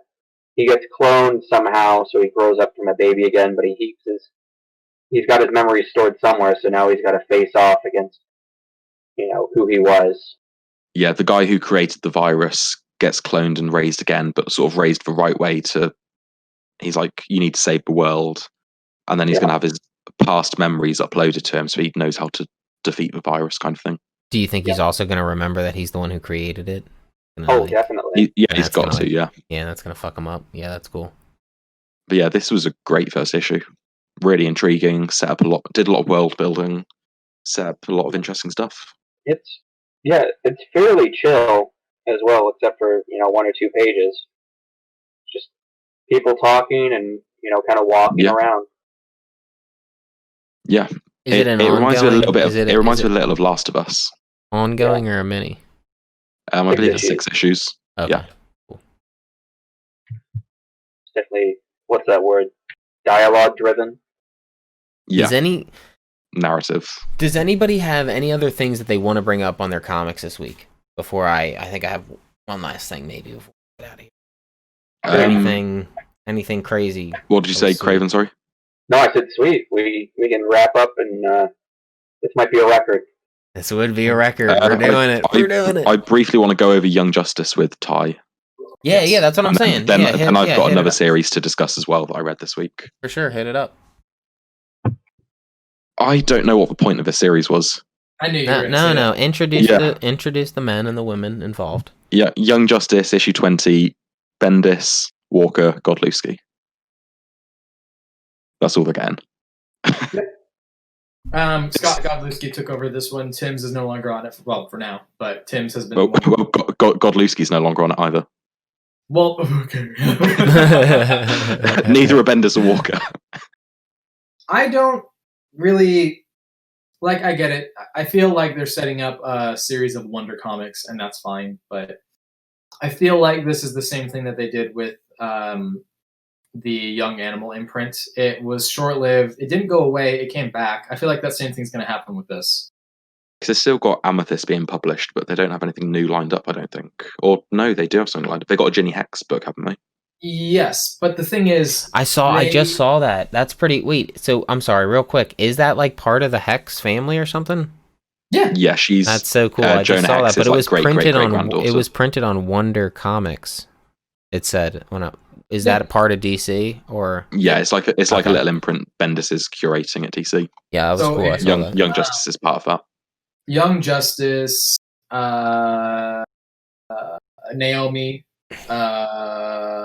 He gets cloned somehow, so he grows up from a baby again, but he's got his memories stored somewhere, so now he's got to face off against, who he was. Yeah, the guy who created the virus gets cloned and raised again, but sort of raised the right way he's like, you need to save the world. And then he's going to have his past memories uploaded to him so he knows how to defeat the virus kind of thing. Do you think he's also going to remember that he's the one who created it? Definitely. He's got to, yeah. Yeah, that's going to fuck him up. Yeah, that's cool. But yeah, this was a great first issue. Really intriguing, did a lot of world building, set up a lot of interesting stuff. It's fairly chill as well, except for, 1 or 2 pages. Just people talking and, kind of walking around. Yeah. Is it an it reminds me a little bit of ongoing? it reminds me a little of Last of Us. Ongoing or a mini? I believe it's 6 issues. Okay. Yeah. Cool. It's definitely, what's that word? Dialogue driven. Yeah. Narrative. Does anybody have any other things that they want to bring up on their comics this week? Before I think I have one last thing maybe before we get out of here. Anything crazy? What did you say, Craven? Sorry. No, I said sweet. We can wrap up, and this might be a record. This would be a record. We're doing it. I briefly want to go over Young Justice with Ty. Yeah, that's what I'm saying. Then I've got another series to discuss as well that I read this week. For sure, hit it up. I don't know what the point of this series was. I knew you were gonna say that. Introduce the men and the women involved. Yeah, Young Justice, issue 20, Bendis, Walker, Godlewski. That's all they're getting. Scott Godlewski took over this one. Tim's is no longer on it. For now, but Tim's has been. Godlewski's no longer on it either. Well, okay. Neither are Bendis or Walker. I don't really I get it. I feel like they're setting up a series of Wonder Comics, and that's fine. But I feel like this is the same thing that they did with the Young Animal imprint. It was short-lived. It didn't go away. It came back. I feel like that same thing's going to happen with this. They've still got Amethyst being published, but they don't have anything new lined up, I don't think. Or no, they do have something lined up. They got a Ginny Hex book, haven't they? Yes, but the thing is, I just saw that. That's pretty. Wait, so I'm sorry, real quick. Is that like part of the Hex family or something? Yeah, she's That's so cool. I just Jonah saw that, Hex but is it like was great printed on granddaughter. it was printed on Wonder Comics. It said, is Yeah. that a part of DC or? Yeah, it's like a Okay. little imprint Bendis is curating at DC. Yeah, that was So cool. I it- saw that. Young Justice is part of that. Young Justice, Naomi,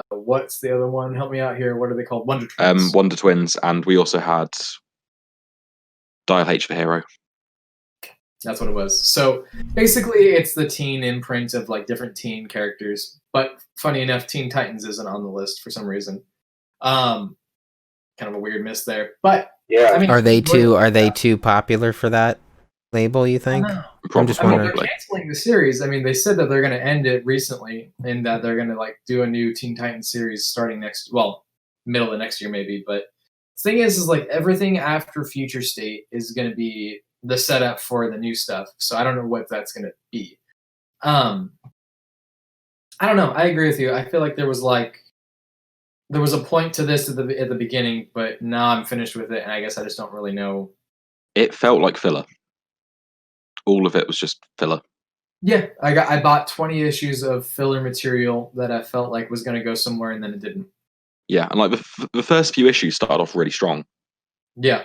what's the other one? Help me out here. What are they called? Wonder Twins. Wonder Twins, and we also had Dial H for Hero. That's what it was. So basically, it's the teen imprint of like different teen characters. But funny enough, Teen Titans isn't on the list for some reason. Kind of a weird miss there. But Yeah. I mean, Are they too popular for that label, you think? I don't know. I'm just I mean, wondering. they're canceling the series. I mean, they said that they're going to end it recently, and that they're going to like do a new Teen Titans series starting middle of next year maybe. But the thing is like everything after Future State is going to be the setup for the new stuff. So I don't know what that's going to be. I don't know. I agree with you. I feel like there was a point to this at the beginning, but now I'm finished with it, and I guess I just don't really know. It felt like filler. All of it was just filler. Yeah, I bought 20 issues of filler material that I felt like was going to go somewhere, and then it didn't. Yeah, and like the first few issues started off really strong. Yeah,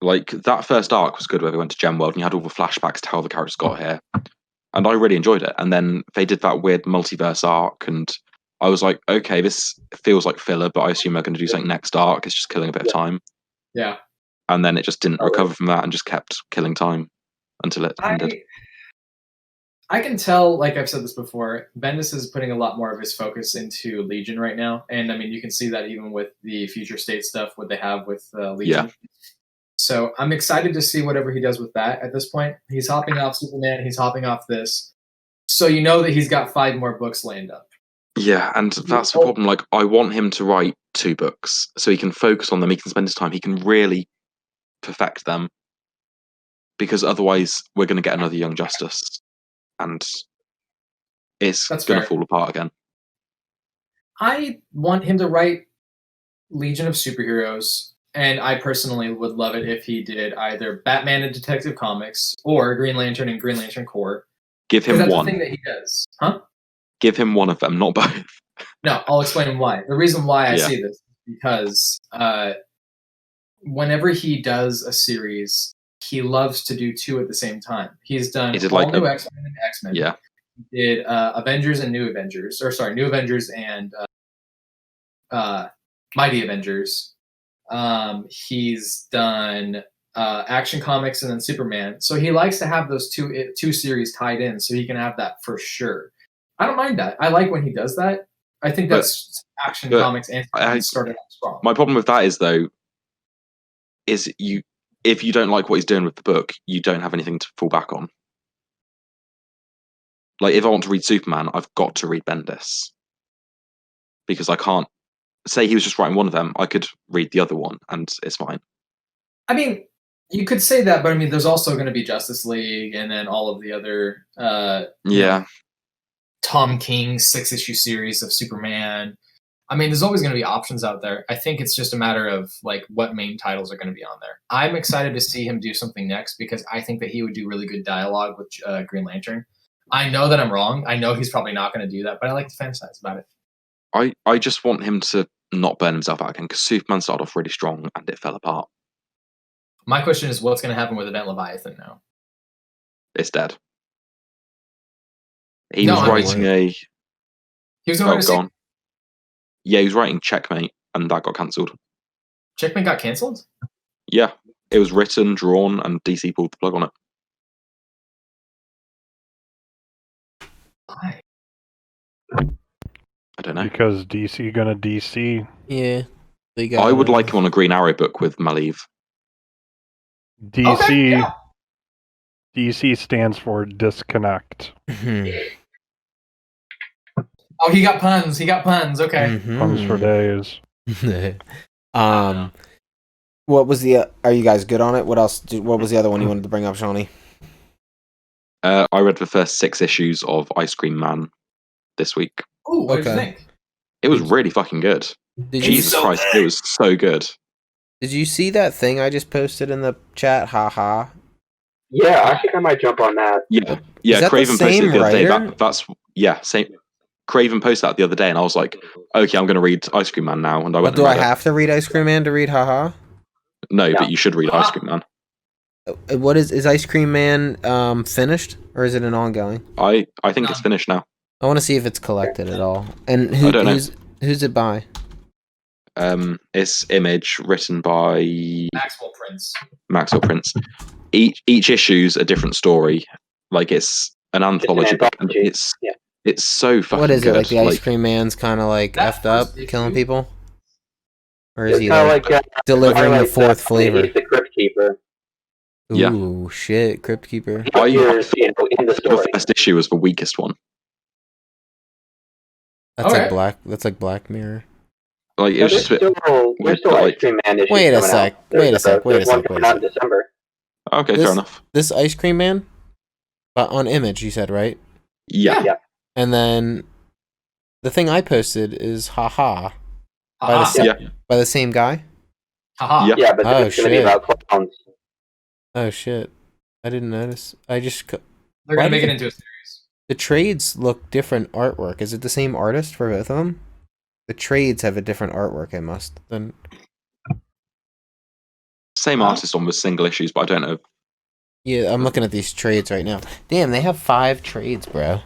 Like that first arc was good, where they went to Gemworld and you had all the flashbacks to how the characters got here, and I really enjoyed it. And then they did that weird multiverse arc, and I was like, okay, this feels like filler, but I assume they're going to do something next arc. It's just killing a bit of time. yeah. And then it just didn't recover from that and just kept killing time until it ended. I can tell, like I've said this before, Bendis is putting a lot more of his focus into Legion right now, and I mean you can see that even with the Future State stuff, what they have with Legion. Yeah. So I'm excited to see whatever he does with that. At this point, he's hopping off Superman, he's hopping off this, so you know that he's got 5 more books lined up. Yeah, and that's the problem. Like, I want him to write 2 books so he can focus on them. He can spend his time. He can really perfect them, because otherwise we're going to get another Young Justice, and it's going to fall apart again. I want him to write Legion of Superheroes, and I personally would love it if he did either Batman and Detective Comics or Green Lantern and Green Lantern Corps. Give him that's one. The thing that he does, huh? Give him one of them, not both. No, I'll explain why. The reason why I see this is because whenever he does a series, he loves to do 2 at the same time. He's done all new X-Men and X-Men. Yeah. He did Avengers and New Avengers, New Avengers and Mighty Avengers. He's done Action Comics and then Superman. So he likes to have those two series tied in, so he can have that for sure. I don't mind that. I like when he does that. I think that's Action Comics and started out strong. My problem with that is though, is if you don't like what he's doing with the book, you don't have anything to fall back on. Like, if I want to read Superman, I've got to read Bendis, because I can't say he was just writing one of them. I could read the other one, and it's fine. I mean, you could say that, but I mean, there's also going to be Justice League, and then all of the other Tom King's 6-issue series of Superman. I mean, there's always going to be options out there. I think it's just a matter of like what main titles are going to be on there. I'm excited to see him do something next, because I think that he would do really good dialogue with Green Lantern. I know that I'm wrong. I know he's probably not going to do that, but I like to fantasize about it. I just want him to not burn himself out again, because Superman started off really strong and it fell apart. My question is, what's going to happen with Event Leviathan now? It's dead. He was writing He was going to Yeah, he was writing Checkmate, and that got cancelled. Checkmate got cancelled? Yeah, it was written, drawn, and DC pulled the plug on it. Why? I don't know. Because DC gonna DC. Yeah. I would like him on a Green Arrow book with Malieve. DC. Okay, yeah. DC stands for disconnect. Oh, he got puns. He got puns. Okay. Puns for days. What was the? Are you guys good on it? What else? What was the other one you wanted to bring up, Shawnee? I read the first 6 issues of Ice Cream Man this week. Ooh, what did you think? It was really fucking good. Jesus Christ, it was so good. Did you see that thing I just posted in the chat? Ha ha. Yeah, I think I might jump on that. Yeah, Is that the Craven posted same it the other day. writer? That's same. Craven posted that the other day, and I was like, okay, I'm going to read Ice Cream Man now, and I Well, went do and I read it. have to read Ice Cream Man to read Haha? No, No. but you should read Ice Cream Man. What is Ice Cream Man finished, or is it an ongoing? I think it's finished now. I want to see if it's collected at all. And I don't know. who's it by? It's Image, written by Maxwell Prince. Maxwell Prince. Each issue's a different story. Like, it's an anthology book. And anthology. it's so fucking What is good. it, like the Ice Cream Man's kind of like That effed up, first issue- killing people? Or is It's he kind of like like delivering the highlights fourth that flavor? He's the Crypt Keeper. Yeah. Ooh, shit, Crypt Keeper. He appears, in the The story. first issue was the weakest one. That's Okay. like Black. That's like Black Mirror. Like, it No, was there's just a bit. still Ice like- Cream Man issues Wait a coming sec, out. wait a sec, wait a There's one sec, wait a coming out in sec. December. Okay, This- fair enough. This Ice Cream Man, but on Image, you said, right? Yeah. Yeah. And then the thing I posted is Haha Haha. the Yeah. by the same guy. Haha. Yeah. Yeah, but Oh, it's going to be shit. about clowns. Oh shit, I didn't notice. They're Why gonna make did it into a series. the trades look different artwork. Is it the same artist for both of them? The trades have a different artwork. I must then. Same artist on the single issues, but I don't know. Yeah, I'm looking at these trades right now. Damn, they have 5 trades, bro.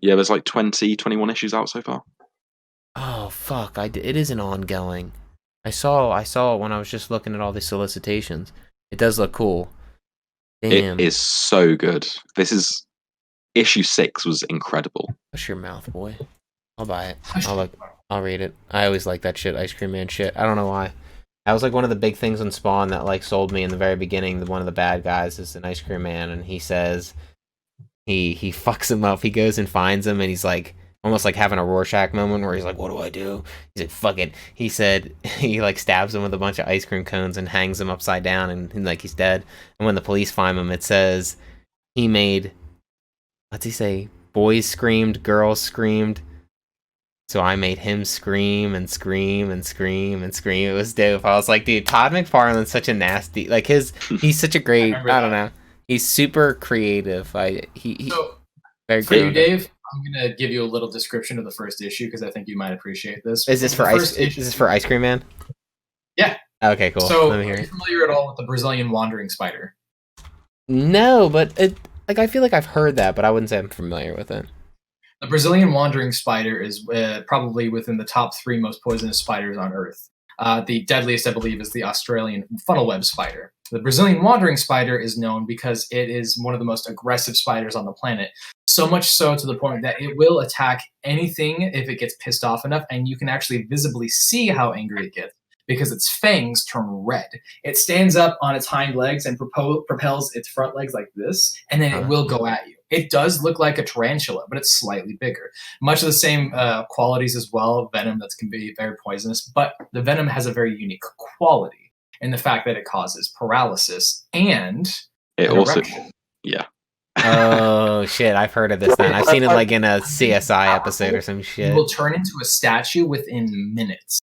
Yeah, there's like 20, 21 issues out so far. Oh fuck! It is an ongoing. I saw it when I was just looking at all the solicitations. It does look cool. Damn. It is so good. This is issue 6 was incredible. Hush your mouth, boy. I'll buy it. I'll read it. I always like that shit, Ice Cream Man shit. I don't know why. That was like one of the big things on Spawn that like sold me in the very beginning. One of the bad guys is an Ice Cream Man, and he says he fucks him up. He goes and finds him, and he's like almost like having a Rorschach moment where he's like, "What do I do?" He's like, "Fuck it." He said he like stabs him with a bunch of ice cream cones and hangs him upside down, and like he's dead. And when the police find him, it says he made, what's he say? Boys screamed, girls screamed. So I made him scream and scream and scream and scream. It was dope. I was like, dude, Todd McFarlane's such a nasty, like he's such a great, I don't know. He's super creative. He So, very for you, creative. Dave, I'm gonna give you a little description of the first issue because I think you might appreciate this. Is this for The Ice? first Is issue- this for Ice Cream Man? Yeah. Okay, cool. So, Let me are hear you it. familiar at all with the Brazilian wandering spider? No, but I feel like I've heard that, but I wouldn't say I'm familiar with it. The Brazilian wandering spider is probably within the top 3 most poisonous spiders on Earth. The deadliest, I believe, is the Australian funnel-web spider. The Brazilian wandering spider is known because it is one of the most aggressive spiders on the planet. So much so to the point that it will attack anything if it gets pissed off enough, and you can actually visibly see how angry it gets because its fangs turn red. It stands up on its hind legs and propels its front legs like this, and then it will go at you. It does look like a tarantula, but it's slightly bigger. Much of the same qualities as well, venom that can be very poisonous, but the venom has a very unique quality in the fact that it causes paralysis and It an also, erection. yeah. Oh shit! I've heard of this. Then I've seen it like in a CSI episode or some You shit. will turn into a statue within minutes.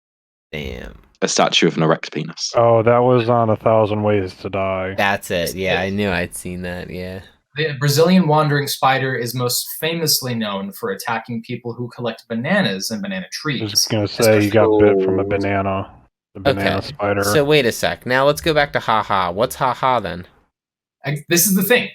Damn. A statue of an erect penis. Oh, that was on 1,000 Ways to Die. That's it. Yeah, I knew I'd seen that. Yeah. The Brazilian wandering spider is most famously known for attacking people who collect bananas and banana I trees. was gonna say he got bit from a banana. The banana Okay. spider. So wait a sec. Now let's go back to Haha. What's Haha then? This is the thing.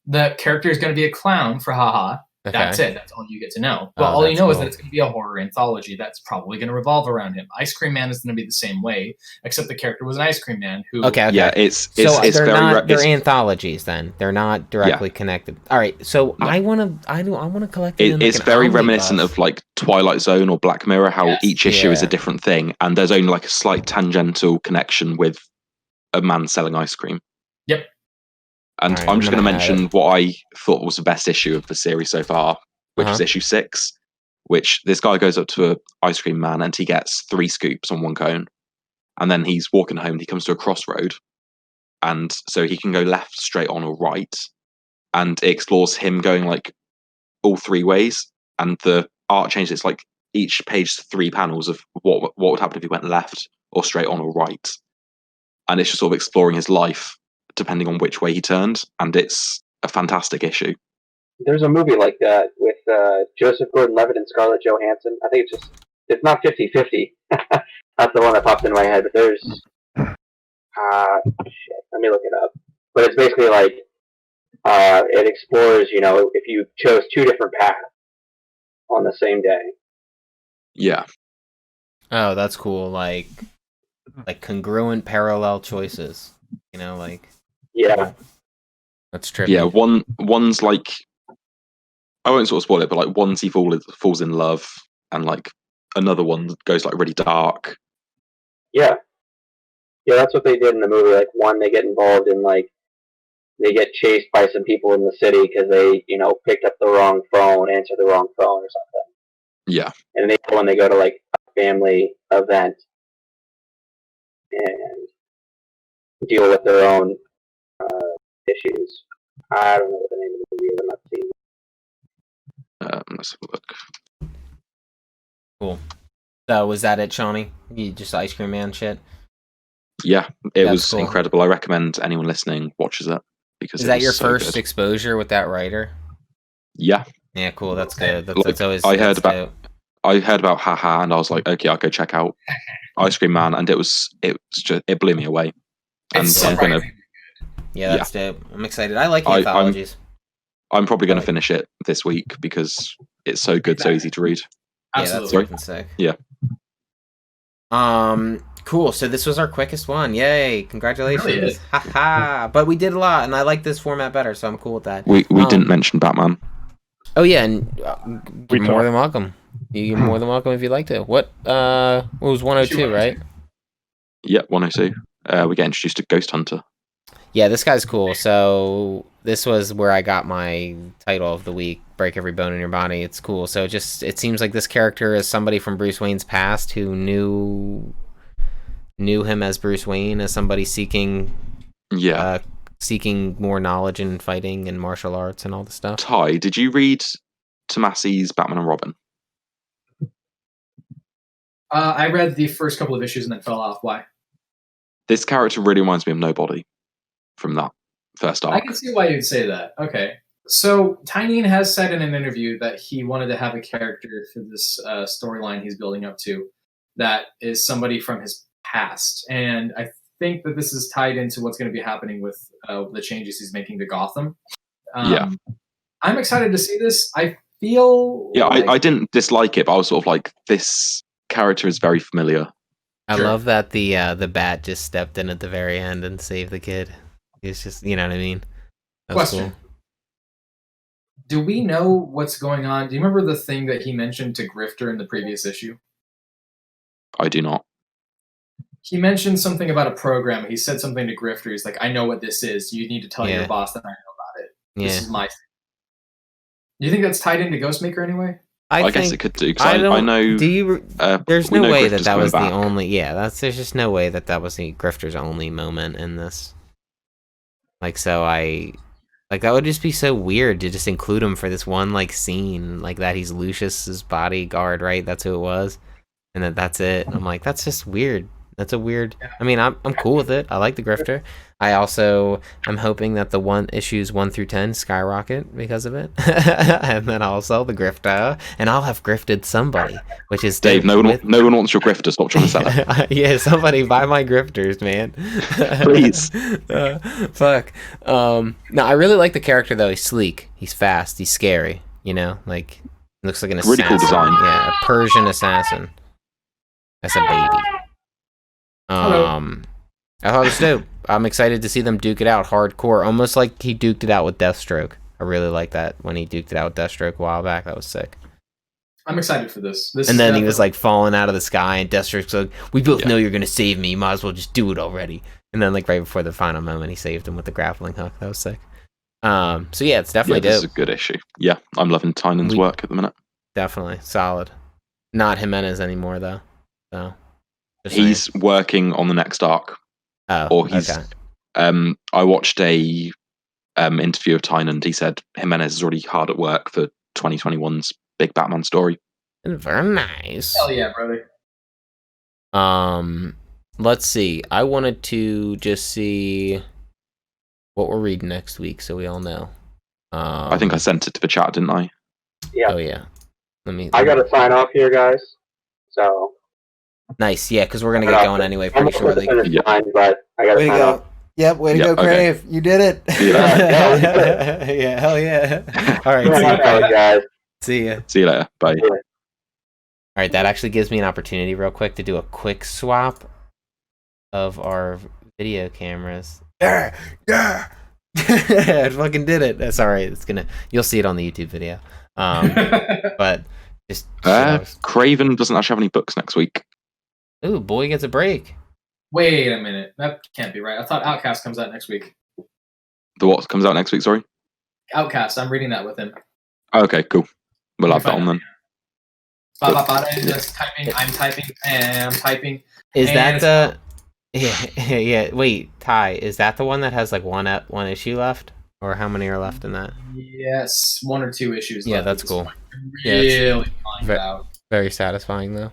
The character is going to be a clown for Haha. Okay. That's it. That's all you get to know. But Oh, all you that's know is cool. that it's going to be a horror anthology that's probably going to revolve around him. Ice Cream Man is going to be the same way, except the character was an Ice Cream Man who. Okay. Yeah, it's So they're very not. They're it's, anthologies then. They're not directly connected. All right. So No. I want to collect it. it's very reminiscent of like Twilight Zone or Black Mirror, how Yes. each issue is Yeah. a different thing, and there's only like a slight tangential connection with a man selling ice cream. Yep. And Alright, I'm I'm just going to gonna add mention what I thought was the best issue of the series so far, which was issue 6, which this guy goes up to an ice cream man and he gets 3 scoops on one cone. And then he's walking home and he comes to a crossroad. And so he can go left, straight on, or right. And it explores him going like all 3 ways. And the art changes. It's like each page 3 panels of what would happen if he went left or straight on or right. And it's just sort of exploring his life depending on which way he turned, and it's a fantastic issue. There's a movie like that with Joseph Gordon-Levitt and Scarlett Johansson. I think it's not 50-50. That's the one that popped in my head. But there's shit. Let me look it up. But it's basically like it explores, if you chose two different paths on the same day. Yeah. Oh, that's cool. Like congruent parallel choices. Like Yeah. that's trippy. Yeah, one's like, I won't sort of spoil it, but like one's he falls in love, and like another one goes like really dark. Yeah. Yeah, that's what they did in the movie. Like, one, they get involved in, like, they get chased by some people in the city because they, picked up the wrong phone, answered the wrong phone or something. Yeah. And they go to, like, a family event and deal with their own issues. I don't know what the name of the movie is. I'm not seeing it. Let's have a look. Cool. So was that it, Shawnee? You just Ice Cream Man shit? Yeah, it That's was cool. incredible. I recommend anyone listening watches it because Is it that was your so first good. exposure with that writer? Yeah. Yeah, cool. That's good. Like, That's always. I that's heard about Haha, and I was like, okay, I'll go check out Ice Cream Man, and it blew me away. And It's I'm gonna, surprising. Yeah, that's dope. I'm excited. I like anthologies. I'm probably gonna finish it this week because it's so good, so easy to read. Yeah, that's Absolutely. fucking sick. Yeah. Cool. So this was our quickest one. Yay! Congratulations. It really is. Haha. But we did a lot, and I like this format better, so I'm cool with that. We didn't mention Batman. Oh yeah, and We you're more talked. than welcome. You're more than welcome if you'd like to. What was 102, right? Yeah, 102. We get introduced to Ghost Hunter. Yeah, this guy's cool. So this was where I got my title of the week, Break Every Bone in Your Body. It's cool. So it seems like this character is somebody from Bruce Wayne's past who knew him as Bruce Wayne, as somebody seeking more knowledge in fighting and martial arts and all this stuff. Ty, did you read Tomasi's Batman and Robin? I read the first couple of issues and then fell off. Why? This character really reminds me of Nobody from that first arc. I can see why you'd say that. Okay. So Tynion has said in an interview that he wanted to have a character for this storyline he's building up to that is somebody from his past. And I think that this is tied into what's going to be happening with the changes he's making to Gotham. Yeah. I'm excited to see this. I feel I didn't dislike it, but I was sort of like, this character is very familiar. I Sure. love that the bat just stepped in at the very end and saved the kid. It's just, you know what I mean? That was Question. cool. Do we know what's going on? Do you remember the thing that he mentioned to Grifter in the previous issue? I do not. He mentioned something about a program. He said something to Grifter. He's like, I know what this is. You need to tell your boss that I know about it. This is my thing. Do you think that's tied into Ghostmaker anyway? I guess it could do, because I know... There's no way that was the back. only... Yeah, there's just no way that was the Grifter's only moment in this. Like, so that would just be so weird to just include him for this one, like, scene, like that he's Lucius's bodyguard, right? That's who it was. And that's it. And I'm like, that's just weird. That's a weird... I mean, I'm cool with it. I like the Grifter. I'm hoping that the issues 1 through 10 skyrocket because of it. And then I'll sell the Grifter, and I'll have grifted somebody, which is... Dave, no one wants your Grifter. Stop trying to sell it. Yeah, somebody buy my Grifters, man. Please. Fuck. No, I really like the character, though. He's sleek. He's fast. He's scary. Like... Looks like an assassin. Really cool design. Yeah, a Persian assassin. That's a baby. Hello. I thought it was dope. I'm excited to see them duke it out hardcore, almost like he duked it out with Deathstroke. I really like that when he duked it out with Deathstroke a while back. That was sick. I'm excited for this. And then he was like falling out of the sky, and Deathstroke's like, "We both know you're gonna save me. You might as well just do it already." And then, like right before the final moment, he saved him with the grappling hook. That was sick. So yeah, it's definitely this dope. is a good issue. Yeah, I'm loving Tynan's work at the minute. Definitely solid. Not Jimenez anymore though. So he's working on the next arc. Oh, or he's. Okay. I watched a interview of Tynan. He said Jimenez is already hard at work for 2021's big Batman story. Very nice. Hell yeah, brother. Let's see. I wanted to just see what we're reading next week, so we all know. I think I sent it to the chat, didn't I? Yeah. Oh yeah. I got to sign off here, guys. So. Nice, yeah, because we're gonna get going anyway I'm pretty shortly. Fine, but I got to sign off. Yep, way to go, Crave. Okay. You did it. Yeah, hell yeah. All right, see you guys. See ya. See you later. Bye. Yeah. All right, that actually gives me an opportunity real quick to do a quick swap of our video cameras. Yeah. I fucking did it. That's all right. You'll see it on the YouTube video. But just Craven doesn't actually have any books next week. ooh, boy gets a break. Wait a minute. That can't be right. I thought Outcast comes out next week. The what comes out next week, sorry? Outcast. I'm reading that with him. Okay, cool. We'll have that on then. Just typing. I'm typing. And I'm typing. Is that the... Yeah, wait, Ty, is that the one that has like one issue left? Or how many are left in that? Yes, 1 or 2 issues Yeah, left. that's cool. Really out. Very satisfying though.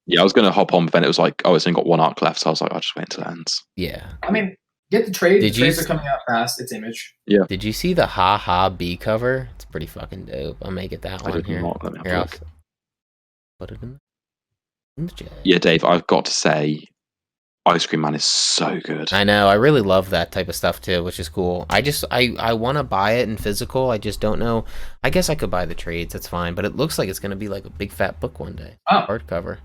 Yeah, I was going to hop on, but then it was like, oh, it's only got 1 arc left, so I was like, I'll just wait until it ends. Yeah. I mean, get the trade. Did The trades are coming out fast. It's Image. Yeah. Did you see the Ha Ha B cover? It's pretty fucking dope. I'll make it that one here. Not. Let me have Here, a I'll look. put it in the chat. Yeah, Dave, I've got to say, Ice Cream Man is so good. I know. I really love that type of stuff too, which is cool. I want to buy it in physical. I just don't know. I guess I could buy the trades. That's fine. But it looks like it's going to be like a big fat book one day. Oh. Hardcover.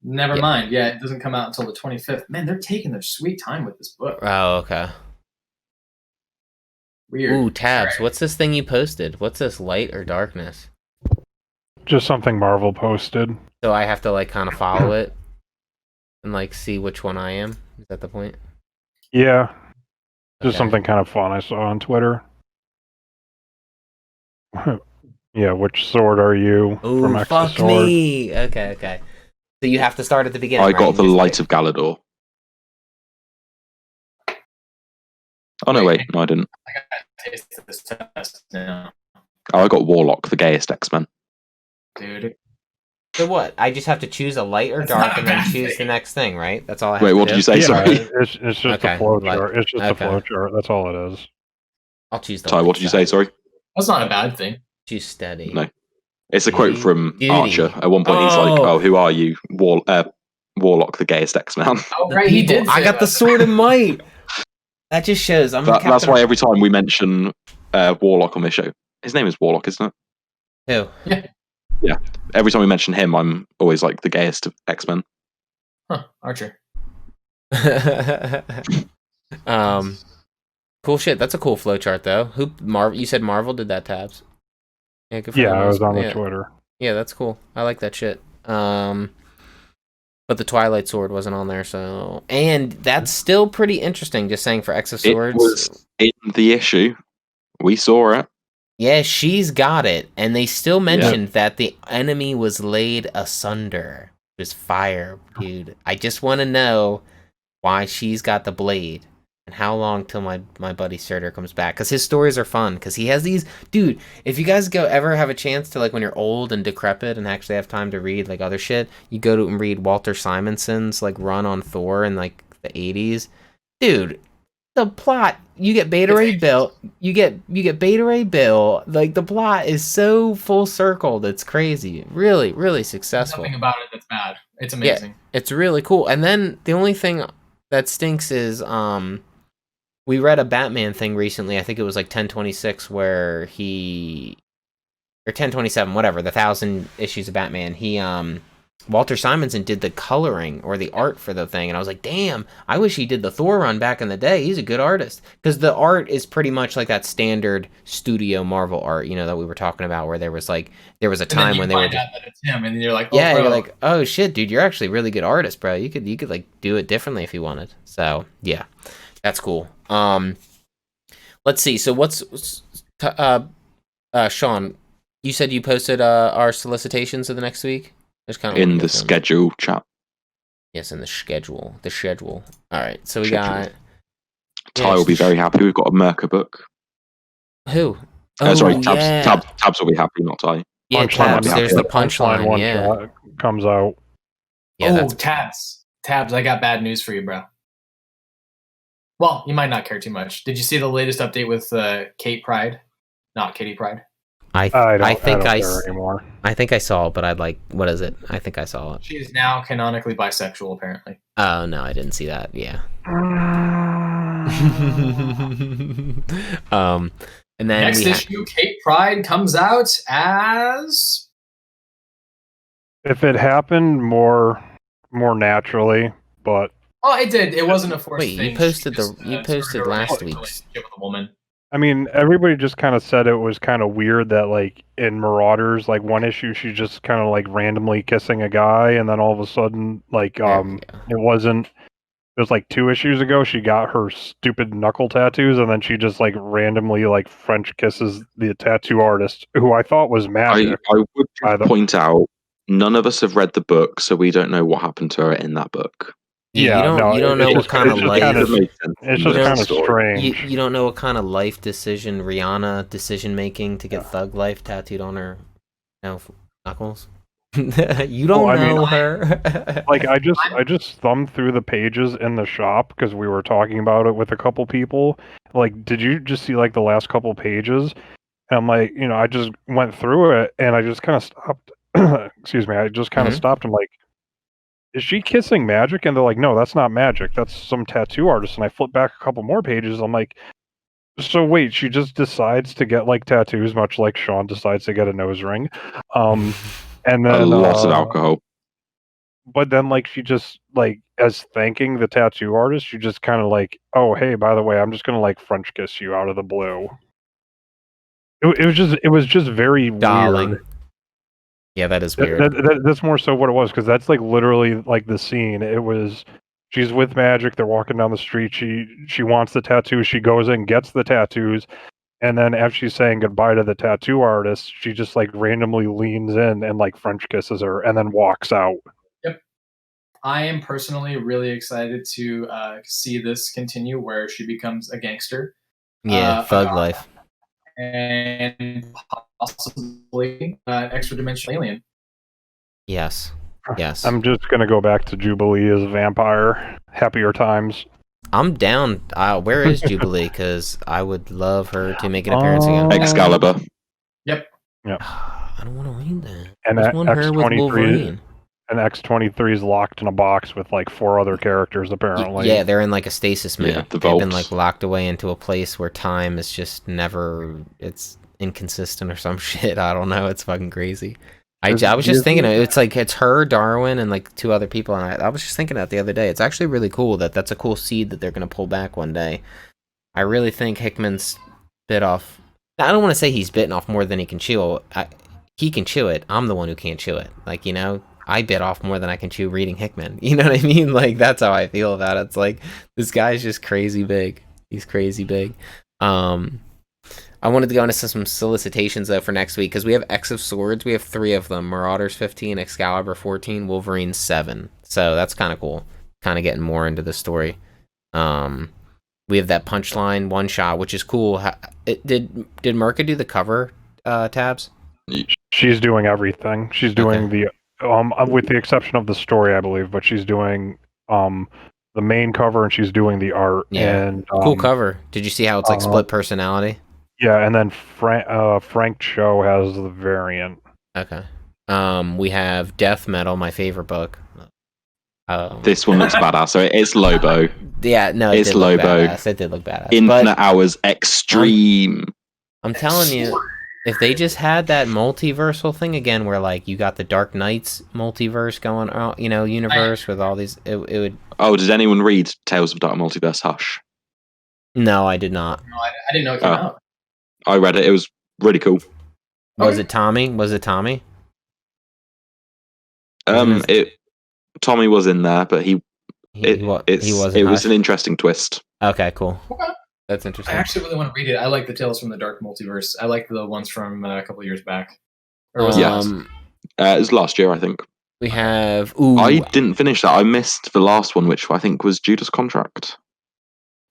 Never mind. Yeah, it doesn't come out until the 25th. Man, they're taking their sweet time with this book. Oh, okay. Weird. Ooh, Tabs. Right. What's this thing you posted? What's this, light or darkness? Just something Marvel posted. So I have to like kind of follow it and like see which one I am. Is that the point? Yeah. Just Okay. something kind of fun I saw on Twitter. Yeah, which sword are you from Ooh, X fuck Sword? me. Okay. So you have to start at the beginning. I right? got And the just, Light of Galador. Oh, no, wait. No, I didn't. I gotta taste this test now, Oh, I got Warlock, the gayest X-Men. dude. So what? I just have to choose a light or That's dark not a and then bad choose thing. the next thing, right? That's all I have Wait, to what do? did you say? Yeah, Sorry. it's just Okay, a flow like- chart. It's just a flow chart. That's all it is. I'll choose the Ty, light what did you say? side. Sorry. That's not a bad thing. Choose steady. No. It's a quote Duty. from Duty. Archer. At one point, he's like, Oh. "Oh, who are you, Warlock, the gayest X-Man?" Oh, The right. He people. did. I say got the that. sword of might. That just shows I'm That's Captain. why every time we mention Warlock on this show, his name is Warlock, isn't it? Who? Yeah. Every time we mention him, I'm always like the gayest of X-Men. Huh, Archer. Cool shit. That's a cool flowchart though. You said Marvel did that, Tabs. Yeah, good for Yeah, them. I was on the Yeah. Twitter. Yeah, that's cool. I like that shit. But the Twilight Sword wasn't on there, so and that's still pretty interesting. Just saying for X of It Swords. was in the issue. We saw it. Yeah, she's got it, and they still mentioned that the enemy was laid asunder. It was fire, dude. I just want to know why she's got the blade. And how long till my buddy Surtur comes back? Because his stories are fun. Because he has these... Dude, if you guys ever have a chance to, like, when you're old and decrepit and actually have time to read, like, other shit, you go to and read Walter Simonson's, like, run on Thor in, like, the 80s. Dude, the plot... You get Beta Ray Bill. You get Beta Ray Bill. Like, the plot is so full circled. It's crazy. Really, really successful. Nothing about it that's bad. It's amazing. It's really cool. And then the only thing that stinks is... we read a Batman thing recently. I think it was like 1026 where he... Or 1027, whatever. The 1,000 issues of Batman. He, Walter Simonson did the coloring or the art for the thing. And I was like, damn, I wish he did the Thor run back in the day. He's a good artist. Because the art is pretty much like that standard studio Marvel art, you know, that we were talking about where there was a time when they were... Find out that it's him, and you're like, oh, Yeah, bro. you're like, oh shit, dude, you're actually a really good artist, bro. You could like do it differently if you wanted. So yeah, that's cool. Let's see. So Sean, you said you posted our solicitations of the next week. Just kind of In the schedule chat. Yes, in the schedule. The schedule. All right. So we Schedule. got. Ty will be very happy. We've got a Merca book. Who? Sorry, Tabs. yeah. Tabs will be happy, not Ty. Yeah, Punchline Tabs. one, There's yeah. the punchline. one Yeah. shot comes out. Yeah. Oh, That's Tabs. I got bad news for you, bro. Well, you might not care too much. Did you see the latest update with Kate Pride? Not Kitty Pride. I don't care anymore. I think I saw it, but I'd like, what is it? I think I saw it. She is now canonically bisexual, apparently. Oh no, I didn't see that. Yeah. And then Next issue, Kate Pride comes out as. If it happened more naturally, but Oh, it did. It wasn't a forced Wait, thing. you posted She just, you started posted a last romantic week's. relationship with a woman. I mean, everybody just kind of said it was kind of weird that, like, in Marauders, like, one issue she's just kind of, like, randomly kissing a guy, and then all of a sudden, like, There we go. it wasn't, it was, like, 2 issues ago, she got her stupid knuckle tattoos, and then she just, like, randomly, like, French kisses the tattoo artist, who I thought was magic. I would point out, none of us have read the book, so we don't know what happened to her in that book. You don't know what kind of life. It's just kind of strange. You don't know what kind of life decision Rihanna decision making to get Thug Life tattooed on her, knuckles. You don't know her. Like I just thumbed through the pages in the shop because we were talking about it with a couple people. Like, did you just see like the last couple pages? And I'm like, I just went through it and I just kind of stopped. Excuse me. I just kind of stopped. I'm like, is she kissing magic? And they're like, no, that's not magic. That's some tattoo artist. And I flip back a couple more pages. I'm like, so wait, she just decides to get like tattoos, much like Sean decides to get a nose ring. And then a lot of alcohol. But then like she just like, as thanking the tattoo artist, she just kind of like, oh, hey, by the way, I'm just going to like French kiss you out of the blue. It was just very weird. Yeah, that is weird. That's more so what it was, because that's like literally like the scene. It was, she's with Magic. They're walking down the street. She wants the tattoos. She goes in, gets the tattoos, and then as she's saying goodbye to the tattoo artist, she just like randomly leans in and like French kisses her, and then walks out. Yep. I am personally really excited to see this continue, where she becomes a gangster. Yeah, Thug Life. And possibly an extra-dimensional alien. Yes. I'm just gonna go back to Jubilee as a vampire. Happier times. I'm down. Where is Jubilee? Because I would love her to make an appearance again. Excalibur. Yep. I don't want to read that. And I want her with Wolverine. And X-23 is locked in a box with like 4 other characters, apparently. Yeah, they're in like a stasis mode. Yeah, They've been like locked away into a place where time is just never. It's inconsistent or some shit. I don't know. It's fucking crazy. I was just thinking, it's like it's her, Darwin, and like 2 other people, and I was just thinking that the other day. It's actually really cool that's a cool seed that they're gonna pull back one day. I really think Hickman's bit off. I don't want to say he's bitten off more than he can chew. He can chew it. I'm the one who can't chew it. Like, I bit off more than I can chew reading Hickman. You know what I mean? Like, that's how I feel about it. It's like, this guy's just crazy big. He's crazy big. I wanted to go into some solicitations, though, for next week, because we have X of Swords. We have 3 of them. Marauders 15, Excalibur 14, Wolverine 7. So that's kind of cool. Kind of getting more into the story. We have that Punchline one-shot, which is cool. Did Merca do the cover tabs? She's doing everything. She's doing the... with the exception of the story, I believe, but she's doing the main cover and she's doing the art. Yeah, and cool cover. Did you see how it's like split personality? Yeah, and then Frank Cho has the variant. Okay. We have Death Metal, my favorite book. This one looks badass. So it's Lobo. Yeah, no, it's Lobo. It did look badass. Infinite Hours Extreme. I'm telling you. If they just had that multiversal thing again, where like you got the Dark Knights multiverse going on, universe with all these, it would. Oh, did anyone read Tales of Dark Multiverse? Hush. No, I did not. No, I didn't know it came out. I read it. It was really cool. Was it Tommy? Was it Tommy? Tommy was in there, but he wasn't. It was an interesting twist. Okay, cool. Okay. That's interesting. I actually really want to read it. I like the Tales from the Dark Multiverse. I like the ones from a couple of years back. Or was it was last year, I think. We have. I didn't finish that. I missed the last one, which I think was Judas Contract.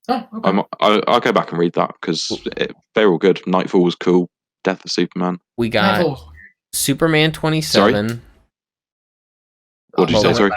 Oh, okay. I'll go back and read that because they're all good. Nightfall was cool. Death of Superman. We got Superman 27. Sorry? What did you say? Sorry.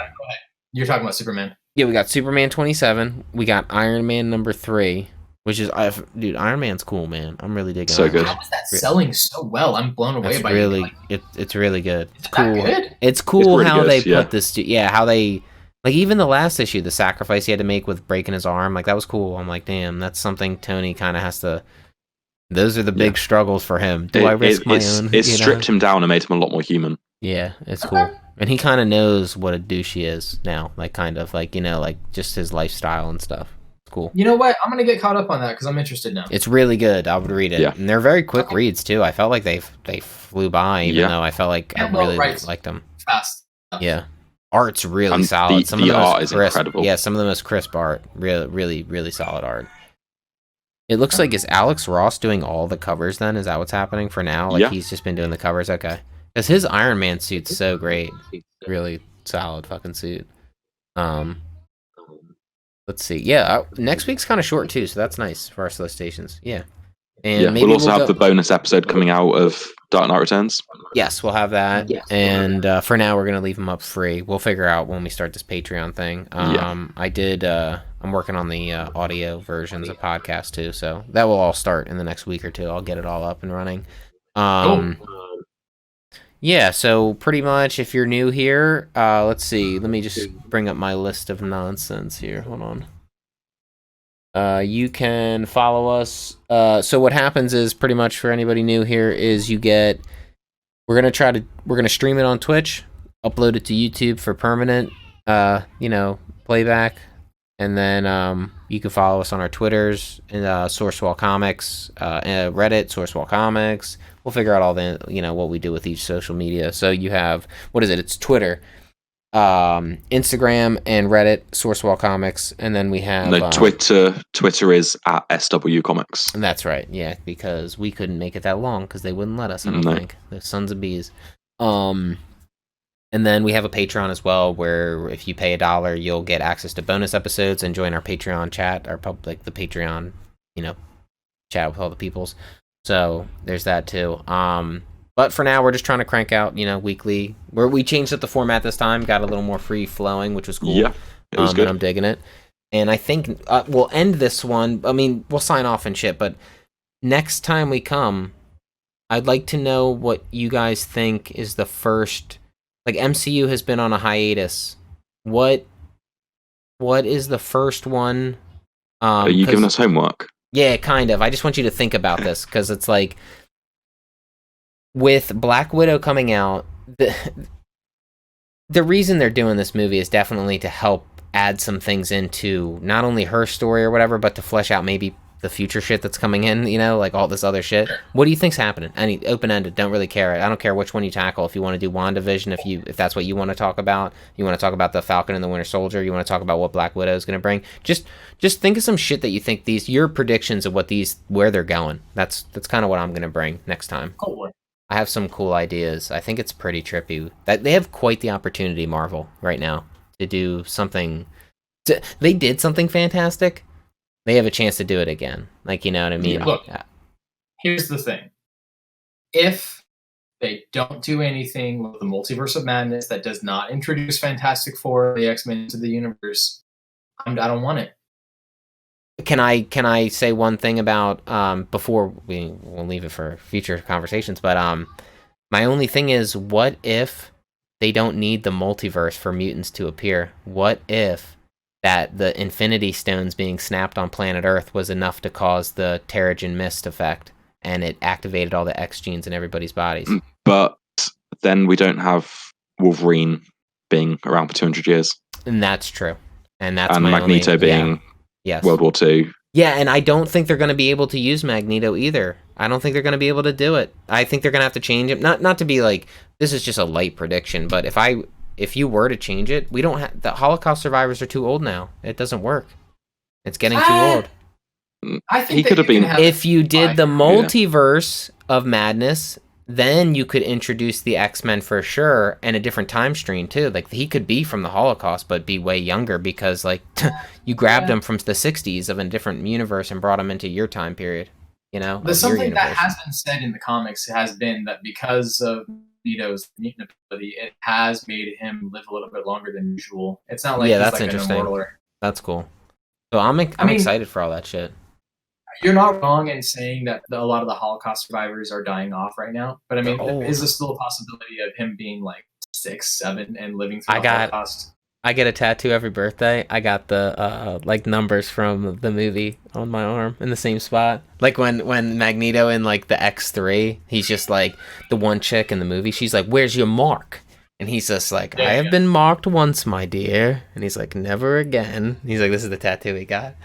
You're talking about Superman. Yeah, we got Superman 27. We got Iron Man number 3, which is dude, Iron Man's cool, man. I'm really digging So Iron good. Man. How is that selling so well? I'm blown away That's by really it. it's really good. It's Is that cool. good? It's cool really how good, they yeah. put this. How they like even the last issue, the sacrifice he had to make with breaking his arm. Like that was cool. I'm like, damn, that's something Tony kind of has to. Those are the big struggles for him. Do I risk my own? It stripped him down and made him a lot more human. Yeah, it's cool. And he kind of knows what a douche he is now. Like kind of like like just his lifestyle and stuff. It's cool. You know what? I'm gonna get caught up on that because I'm interested now. It's really good. I would read it. Yeah. And they're very quick reads too. I felt like they flew by, even though I felt like I really liked them. Fast. Yeah. Art's really And solid. the art is incredible. Yeah, some of the most crisp art. Really, really solid art. It looks like, is Alex Ross doing all the covers then? Is that what's happening for now? Like he's just been doing the covers? Okay. Because his Iron Man suit's so great. Really solid fucking suit. Let's see. Yeah, next week's kind of short too, so that's nice for our solicitations. Yeah. And maybe we'll also have the bonus episode coming out of Dark Knight Returns. Yes, we'll have that. And for now, we're going to leave them up free. We'll figure out when we start this Patreon thing. I'm working on the audio versions of podcasts too, so that will all start in the next week or two. I'll get it all up and running. Yeah, so pretty much if you're new here, let's see. Let me just bring up my list of nonsense here. Hold on. You can follow us. So what happens is pretty much for anybody new here is we're gonna stream it on Twitch, upload it to YouTube for permanent, playback, and then you can follow us on our Twitters, Sourcewell Comics, Reddit, Sourcewell Comics. We'll figure out all the what we do with each social media. So you have it's Twitter, Instagram and Reddit, Sourcewell Comics, and then we have Twitter is at SW Comics. And that's right, yeah, because we couldn't make it that long because they wouldn't let us. I don't think the sons of bees. And then we have a Patreon as well, where if you pay $1, you'll get access to bonus episodes and join our Patreon chat, the Patreon, chat with all the peoples. So there's that too. But for now, we're just trying to crank out, weekly. We changed up the format this time, got a little more free flowing, which was cool. Yeah, it was good. And I'm digging it. And I think we'll end this one. I mean, we'll sign off and shit, but next time we come, I'd like to know what you guys think is the first. Like MCU has been on a hiatus. What is the first one? Are you giving us homework? Yeah, kind of. I just want you to think about this because it's like with Black Widow coming out, the reason they're doing this movie is definitely to help add some things into not only her story or whatever, but to flesh out maybe the future shit that's coming in, like all this other shit. What do you think's happening? Any open-ended, don't really care. I don't care which one you tackle. If you want to do WandaVision, if that's what you want to talk about, you want to talk about the Falcon and the Winter Soldier, you want to talk about what Black Widow is going to bring, just think of some shit that you think your predictions of where they're going. That's kind of what I'm going to bring next time. Cool. I have some cool ideas. I think it's pretty trippy. That they have quite the opportunity, Marvel, right now, to do something. They did something fantastic. They have a chance to do it again. Like, you know what I mean? Look, here's the thing. If they don't do anything with the Multiverse of Madness that does not introduce Fantastic Four, the X-Men into the universe, I don't want it. Can I say one thing about before we'll leave it for future conversations? But my only thing is, what if they don't need the multiverse for mutants to appear? What if that the Infinity Stones being snapped on planet Earth was enough to cause the Terrigen Mist effect, and it activated all the X genes in everybody's bodies? But then we don't have Wolverine being around for 200 years. And that's true. And that's Magneto being World War II. Yeah, and I don't think they're going to be able to use Magneto either. I don't think they're going to be able to do it. I think they're going to have to change it. Not to be like, this is just a light prediction, but if you were to change it, we don't have the Holocaust survivors are too old now. It doesn't work. It's getting too old. I think he could have been. If you did the multiverse of madness, then you could introduce the X-Men for sure, and a different time stream too. Like he could be from the Holocaust, but be way younger because like you grabbed him from the '60s of a different universe and brought him into your time period. There's something that has been said in the comics has been that because of Magneto's mutant ability, it has made him live a little bit longer than usual. It's not like Yeah, he's that's like an interesting. immortal. That's cool. So I'm mean- excited for all that shit. You're not wrong in saying that a lot of the Holocaust survivors are dying off right now, but I mean, They're old. is there still a possibility of him being like 6, 7 and living through I the got- Holocaust? I get a tattoo every birthday. I got the like numbers from the movie on my arm in the same spot. Like when Magneto in like the X3, he's just like the one chick in the movie. She's like, "Where's your mark?" And he's just like, Yeah, "I have yeah. been marked once, my dear." And he's like, "Never again." He's like, "This is the tattoo he got."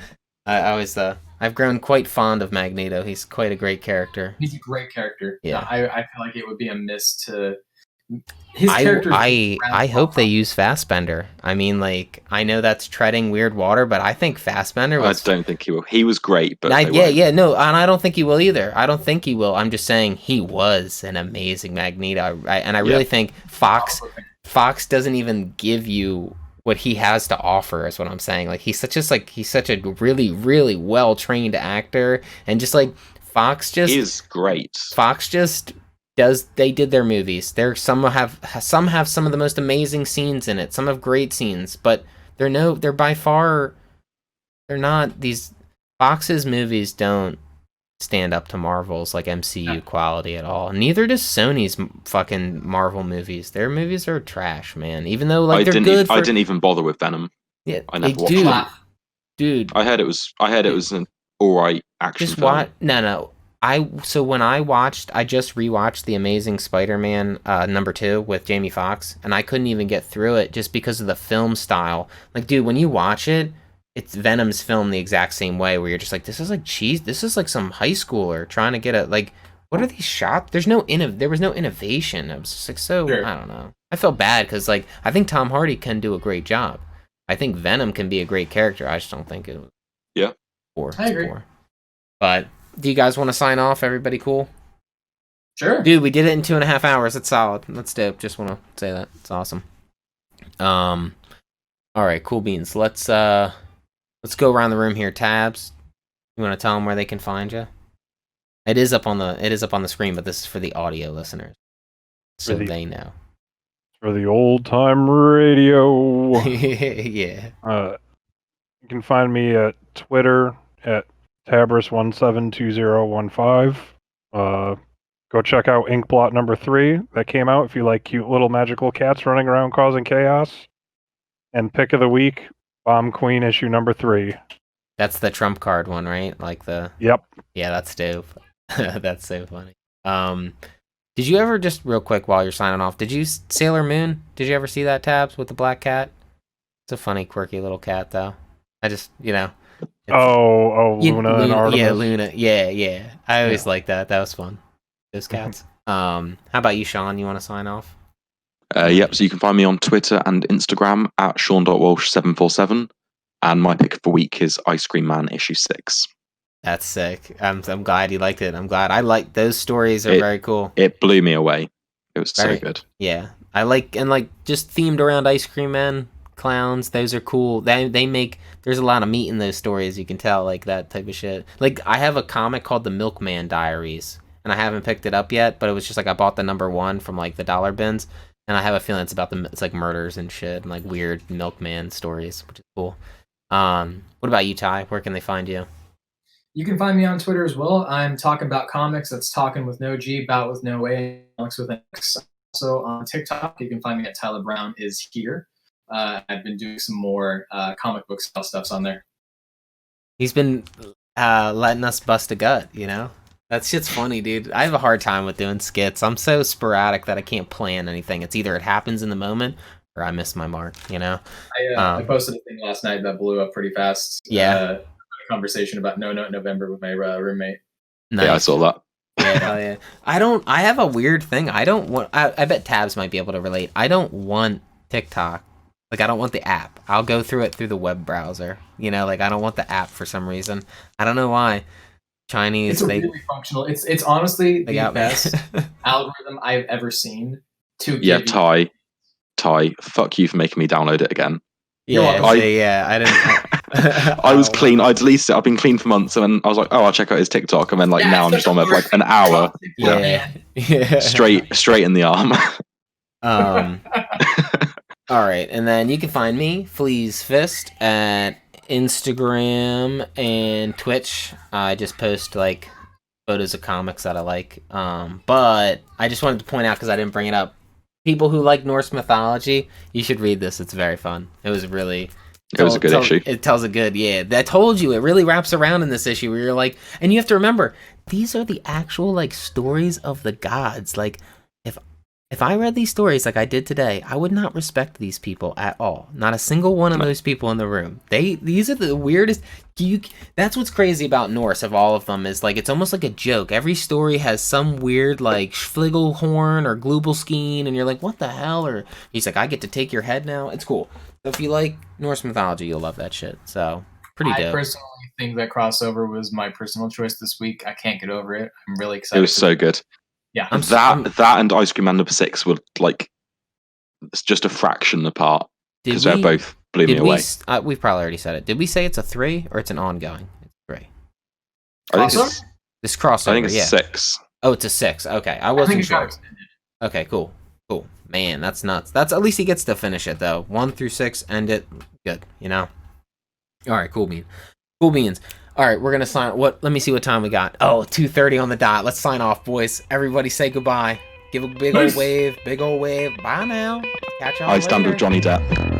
I always I've grown quite fond of Magneto. He's quite a great character. He's a great character. Yeah. I feel like it would be a miss to his character. I hope they use Fassbender. I mean, like, I know that's treading weird water, but I think Fassbender I was. don't think he will. He was great, but they Yeah, won't. yeah, no, and I don't think he will either. I don't think he will. I'm just saying he was an amazing Magneto, and I really think Fox doesn't even give you what he has to offer. Is what I'm saying. Like he's such a really really well trained actor, and just like Fox just He is great. Fox just does. They did their movies. Some have some of the most amazing scenes in it. Some have great scenes, but they're by far they're not these. Fox's movies don't stand up to Marvel's like MCU quality at all. Neither does Sony's fucking Marvel movies. Their movies are trash, man. Even though like they're good. I didn't even bother with Venom. Yeah, I never watched it. Dude. I heard it was an alright action Just film. watch. No. When I just rewatched The Amazing Spider-Man #2 with Jamie Foxx, and I couldn't even get through it just because of the film style. Like, dude, when you watch it, it's Venom's filmed the exact same way, where you're just like, this is like cheese. This is like some high schooler trying to get a like. What are these shots? There was no innovation. It was just like Sure. I don't know. I felt bad because like I think Tom Hardy can do a great job. I think Venom can be a great character. I just don't think it was. Yeah. Poor. I agree. Poor. But do you guys want to sign off? Everybody cool? Sure. Dude, we did it in 2.5 hours. That's solid. That's dope. Just want to say that. It's awesome. All right, cool beans. Let's go around the room here. Tabs, you want to tell them where they can find you? It is up on the screen, but this is for the audio listeners, so they know. For the old time radio. Yeah. You can find me at Twitter at Tabris172015. Go check out Inkblot #3 that came out if you like cute little magical cats running around causing chaos. And pick of the week, Bomb Queen issue #3. That's the trump card one, right? Like the. Yep. Yeah, that's dope. That's so funny. Did you ever, just real quick while you're signing off, did you Sailor Moon? Did you ever see that, Tabs, with the black cat? It's a funny, quirky little cat, though. I just, Luna and Artemis. Yeah, Luna. Yeah. I always liked that. That was fun. Those cats. How about you, Sean? You want to sign off? Yep, so you can find me on Twitter and Instagram at Sean.Walsh747. And my pick of the week is Ice Cream Man issue 6. That's sick. I'm glad you liked it. I'm glad. I like those stories. Are very cool. It blew me away. It was so good. Yeah, I like, and like just themed around ice cream men, clowns. Those are cool. They make. There's a lot of meat in those stories. You can tell, like that type of shit. Like I have a comic called The Milkman Diaries, and I haven't picked it up yet. But it was just like I bought the #1 from like the dollar bins, and I have a feeling it's about it's like murders and shit and like weird milkman stories, which is cool. What about you, Ty? Where can they find you? You can find me on Twitter as well. I'm talking about comics. That's talking with no G, about with no A, comics with an X. Also on TikTok, you can find me at Tyler Brown is here. I've been doing some more comic book style stuffs on there. He's been letting us bust a gut, you know? That shit's funny, dude. I have a hard time with doing skits. I'm so sporadic that I can't plan anything. It's either it happens in the moment or I miss my mark, you know? I posted a thing last night that blew up pretty fast. Yeah. A conversation about No Note November with my roommate. Nice. Yeah, I saw that. Yeah, hell yeah. I have a weird thing. I bet Tabs might be able to relate. I don't want TikTok. Like, I don't want the app. I'll go through it through the web browser. You know, like, I don't want the app for some reason. I don't know why. Chinese, it's really functional. It's honestly the best me. algorithm I've ever seen. Ty, fuck you for making me download it again. Yeah, I didn't. I was clean. I deleted it. I've been clean for months, and then I was like, "Oh, I'll check out his TikTok." And then like now I'm just on there for like an hour. Yeah. Straight in the arm. All right, and then you can find me, Flea's Fist, at Instagram and Twitch. I just post like photos of comics that I like. But I just wanted to point out because I didn't bring it up. People who like Norse mythology, you should read this. It's very fun. It was a good issue. It tells a good, I told you, it really wraps around in this issue where you're like, and you have to remember, these are the actual like stories of the gods. Like, if I read these stories like I did today, I would not respect these people at all. Not a single one of those people in the room. These are the weirdest. That's what's crazy about Norse of all of them is like it's almost like a joke. Every story has some weird like Schfligelhorn or Glubelskeen, and you're like, what the hell? Or he's like, I get to take your head now. It's cool. So if you like Norse mythology, you'll love that shit. So pretty dope. I personally think that crossover was my personal choice this week. I can't get over it. I'm really excited. It was so good. Yeah, that and Ice Cream Man #6 were like it's just a fraction apart because they both blew me away. We've probably already said it. Did we say it's a 3 or it's an ongoing? It's 3. I think it's this crossover. I think it's 6. Oh, it's a 6. Okay, I wasn't sure. Okay, cool. Man, that's nuts. That's at least he gets to finish it though. 1 through 6, end it. Good, you know. All right, cool beans. All right, we're gonna sign. Let me see what time we got. Oh, 2:30 on the dot. Let's sign off, boys. Everybody say goodbye. Give a big old wave. Bye now. Catch y'all later. I stand with Johnny Depp.